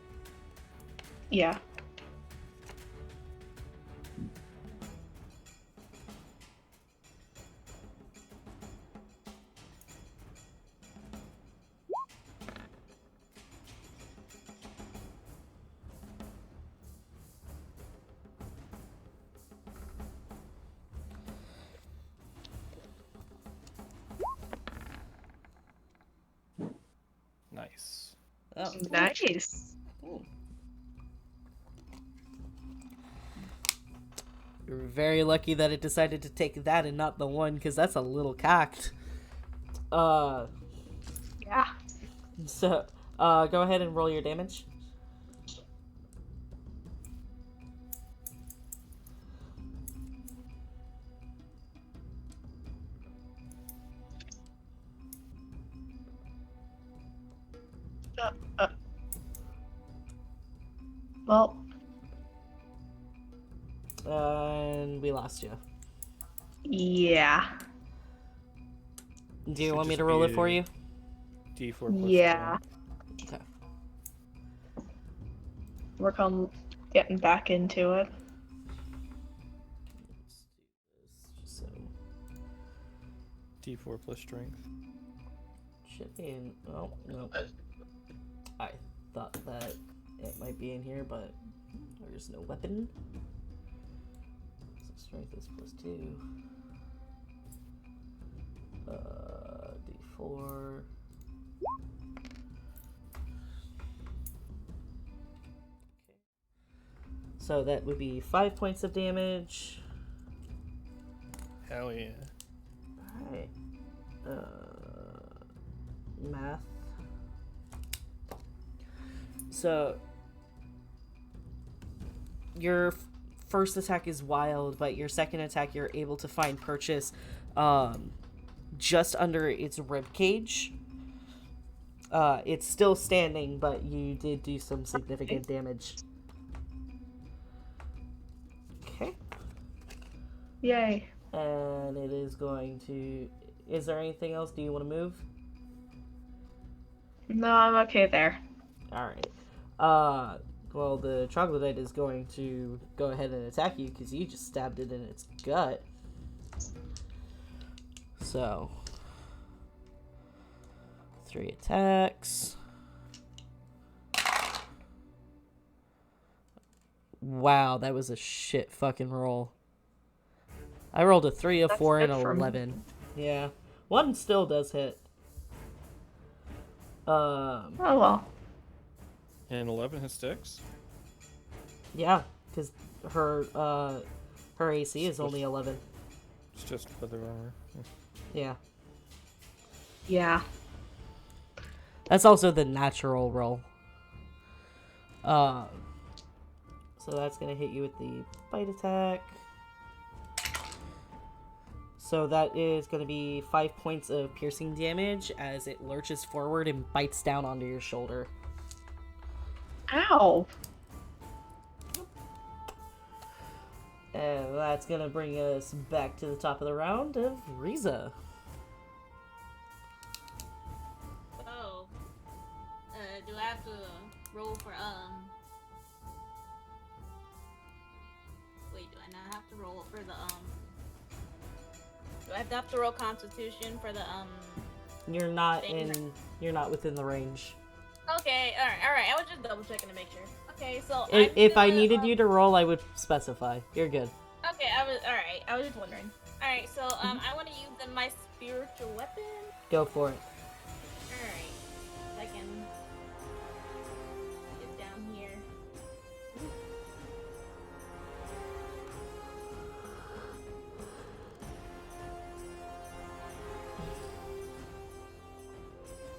Yeah. Nice. Oh. Nice. You're very lucky that it decided to take that and not the 1, because that's a little cocked. Yeah. So, go ahead and roll your damage. Well, And we lost you. yeah. Do you Should want me just to roll be it for you? D4 plus Yeah. strength. Okay. Work on getting back into it. So, D4 plus strength. should be in. Oh, no. I thought that it might be in here, but there's no weapon. So strength is plus 2. D4. Okay. So that would be 5 points of damage. Hell yeah. Alright. Math. So, your first attack is wild, but your second attack you're able to find purchase just under its rib cage. It's still standing, but you did do some significant damage. Okay. Yay. And it is going to... Is there anything else? Do you want to move? No, I'm okay there. Alright. Well, the troglodyte is going to go ahead and attack you because you just stabbed it in its gut. So, 3 attacks. Wow, that was a shit fucking roll. I rolled a 3, a 4, and good an for me. 11. Yeah. 1 still does hit. Oh well. And 11 hit sticks? Yeah, because her AC is only 11. It's just feather armor. Yeah. Yeah. That's also the natural roll. So that's gonna hit you with the bite attack. So that is gonna be 5 points of piercing damage as it lurches forward and bites down onto your shoulder. Ow. And that's gonna bring us back to the top of the round of Riza. So, do I have to roll for Wait, do I not have to roll for the Do I have to roll Constitution for the You're not thing? you're not within the range. Okay, all right. I was just double checking to make sure. Okay, so If I needed you to roll, I would specify. You're good. Okay, I was all right. I was just wondering. All right, so I want to use my spiritual weapon. Go for it. Alright. I can get down here.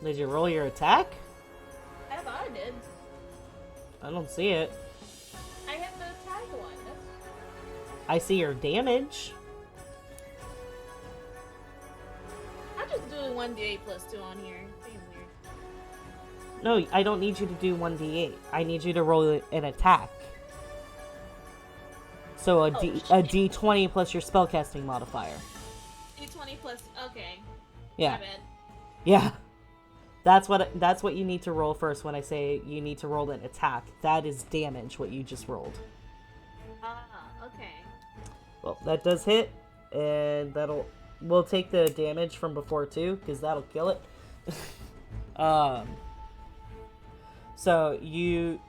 Did you roll your attack? I thought I did. I don't see it. I hit the attack one. I see your damage. I'm just doing 1d8 plus 2 on here. Being weird. No, I don't need you to do 1d8. I need you to roll an attack. So a d20 plus your spellcasting modifier. D20 plus. Okay. Yeah. My bad. Yeah. That's what you need to roll first when I say you need to roll an attack. That is damage, what you just rolled. Ah, okay. Well, that does hit, and we'll take the damage from before too, because that'll kill it. So you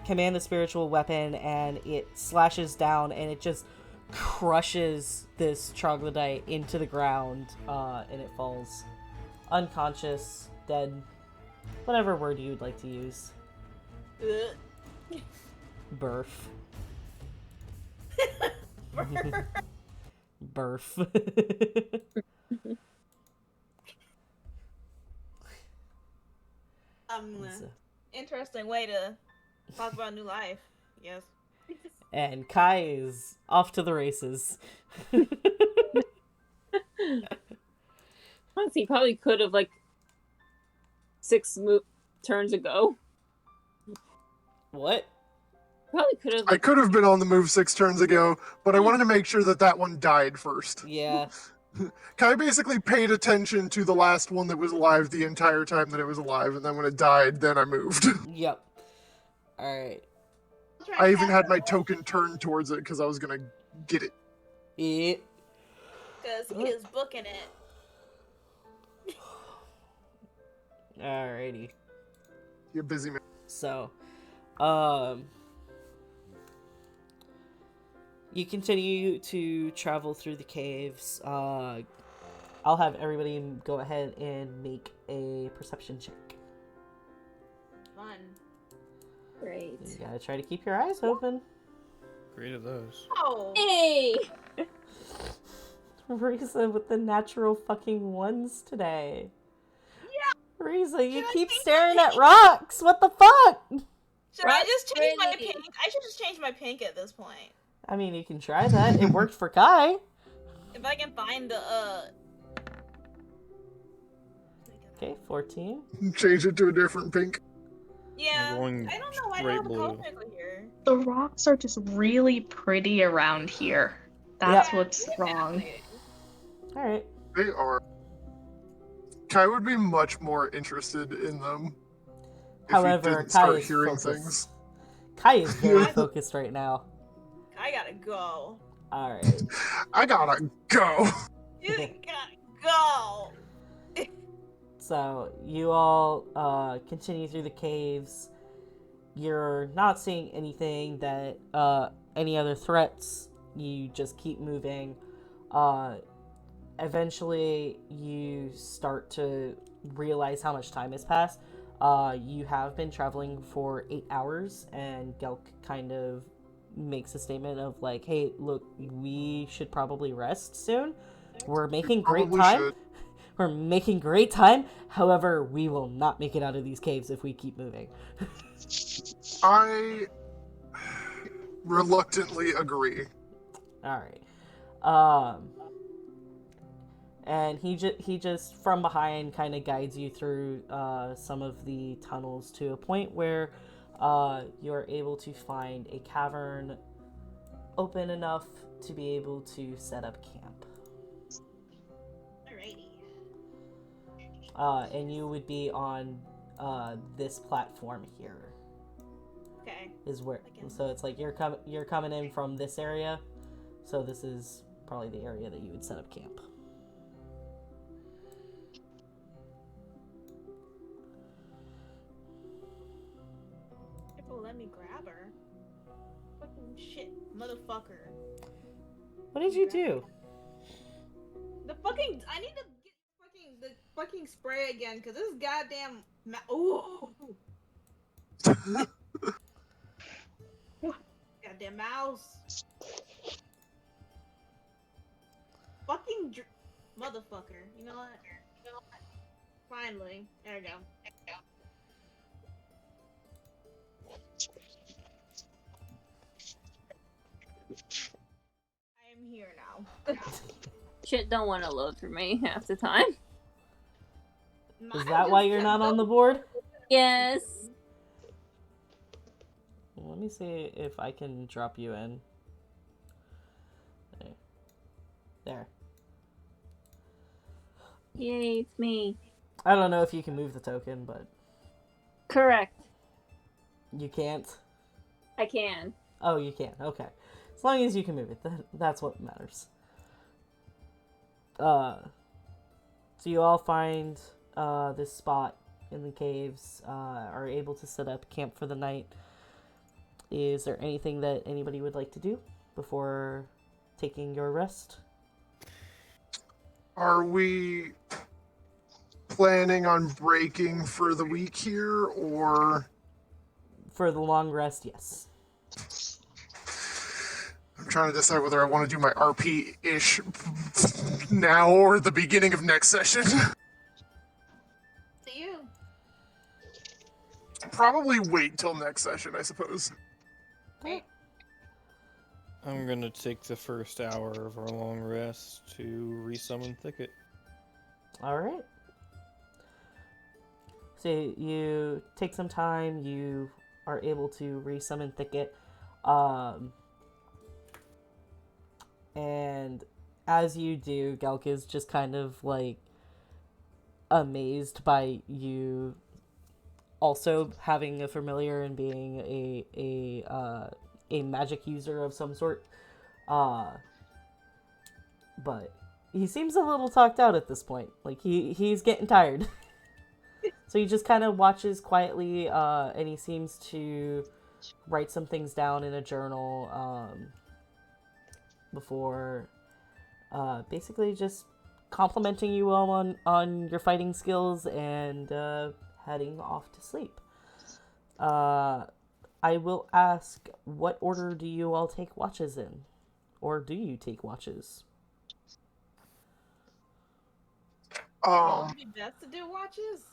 command the spiritual weapon, and it slashes down, and it just crushes this troglodyte into the ground, and it falls unconscious, dead, whatever word you would like to use. Burf. Burf. Interesting way to talk about new life. Yes. And Kai is off to the races. Honestly, he probably could have, like, 6 turns ago. What? Probably could have. I could have been on the move 6 turns ago, but I wanted to make sure that one died first. Yeah. Kai basically paid attention to the last one that was alive the entire time that it was alive, and then when it died, then I moved. Yep. Alright. I even had my token turned towards it because I was gonna get it. Yeah. Because he is booking it. Alrighty. You're busy, man. So, you continue to travel through the caves. I'll have everybody go ahead and make a perception check. Fun. Great. You gotta try to keep your eyes open. Great of those. Oh. Hey! Risa with the natural fucking ones today. Yeah. Risa, you keep staring at rocks. What the fuck? Should I just change my Pretty. pink? I should just change my pink at this point. I mean, you can try that. It worked for Kai. If I can find the Okay, 14. Change it to a different pink. Yeah. I'm going I don't know why I straight don't have a color blue. picker here. The rocks are just really pretty around here. That's what's wrong. Alright. They are. Kai would be much more interested in them. If However, he didn't Kai start is hearing focused. things. Kai is very focused right now. I gotta go. Alright. I gotta go. You gotta go. So, you all continue through the caves. You're not seeing anything that, any other threats. You just keep moving. Eventually, you start to realize how much time has passed. You have been traveling for 8 hours, and Gelk kind of makes a statement of like, hey, look, we should probably rest soon. We're making great Probably time. should. We're making great time. However, we will not make it out of these caves if we keep moving. I reluctantly agree. All right. And he just from behind kind of guides you through some of the tunnels to a point where you're able to find a cavern open enough to be able to set up camp. Alrighty. And you would be on this platform here. Okay. Is where, so it's like you're coming in from this area, so this is probably the area that you would set up camp. People let me grab her. Fucking shit, motherfucker. What did you do? The fucking I need to get fucking the fucking spray again, because this goddamn ooh. Goddamn mouse. Fucking motherfucker. You know what? Finally. There we go. I am here now. Shit don't want to load for me half the time. Is that why you're not on the board? Yes. Let me see if I can drop you in. There. Yay, it's me. I don't know if you can move the token, but Correct. you can't. I can. Oh, you can. Okay. As long as you can move it, that's what matters. So you all find this spot in the caves, are able to set up camp for the night. Is there anything that anybody would like to do before taking your rest? Are we planning on breaking for the week here, or? For the long rest, yes. I'm trying to decide whether I want to do my RP-ish now or the beginning of next session. To you. Probably wait till next session, I suppose. Wait. I'm gonna take the first hour of our long rest to resummon Thicket. Alright. So you take some time, you are able to resummon Thicket. And as you do, Galk is just kind of like amazed by you also having a familiar and being a magic user of some sort. But he seems a little talked out at this point. Like he's getting tired. So he just kind of watches quietly, and he seems to write some things down in a journal before basically just complimenting you all on your fighting skills and heading off to sleep. I will ask, what order do you all take watches in? Or do you take watches? Would it be best to do watches?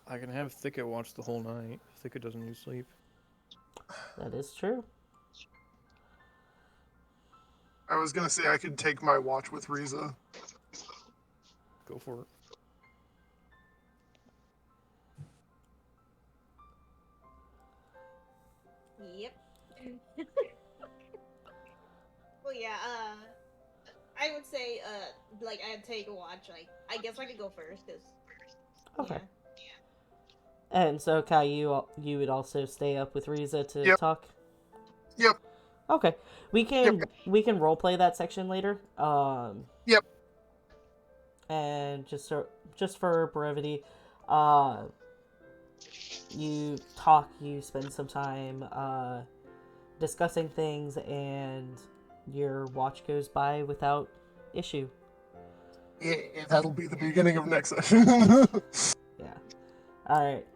I can have Thicket watch the whole night. Thicket doesn't need sleep. That is true. I was gonna say I could take my watch with Riza. Go for it. Yep. Well, yeah, I would say, like, I'd take a watch. Like, I guess I could go first, because... Okay. And so, Kai, you would also stay up with Riza to Yep. talk? Yep. Okay. We can roleplay that section later. Yep. And just for brevity, you talk, you spend some time discussing things, and your watch goes by without issue. Yeah, that'll be the beginning of next session. Yeah. Alright.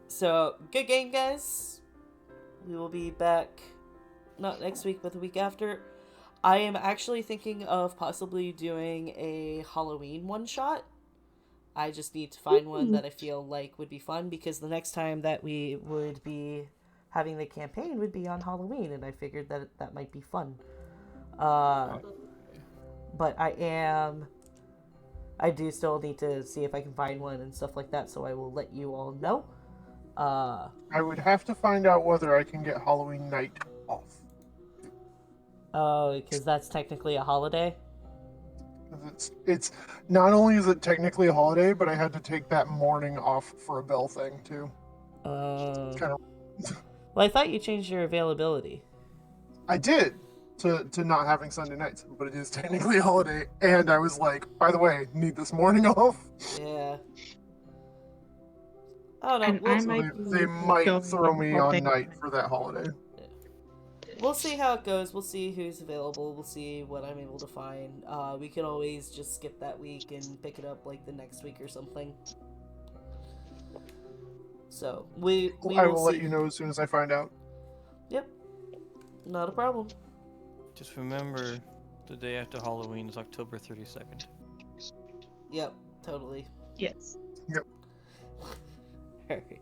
So, good game, guys. We will be back, not next week, but the week after. I am actually thinking of possibly doing a Halloween one-shot. I just need to find one that I feel like would be fun, because the next time that we would be having the campaign would be on Halloween, and I figured that might be fun. But I do still need to see if I can find one and stuff like that, so I will let you all know. I would have to find out whether I can get Halloween night off. Oh, because that's technically a holiday? It's not only is it technically a holiday, but I had to take that morning off for a bell thing too. Kind of. Well, I thought you changed your availability. I did to not having Sunday nights, but it is technically a holiday, and I was like, by the way, need this morning off. Yeah. Oh no, And we'll, I So might they might go throw me all on day. night for that holiday. We'll see how it goes. We'll see who's available. We'll see what I'm able to find. We could always just skip that week and pick it up like the next week or something. So I will let you know as soon as I find out. Yep. Not a problem. Just remember, the day after Halloween is October 32nd. Yep. Totally. Yes. Yep. Alright.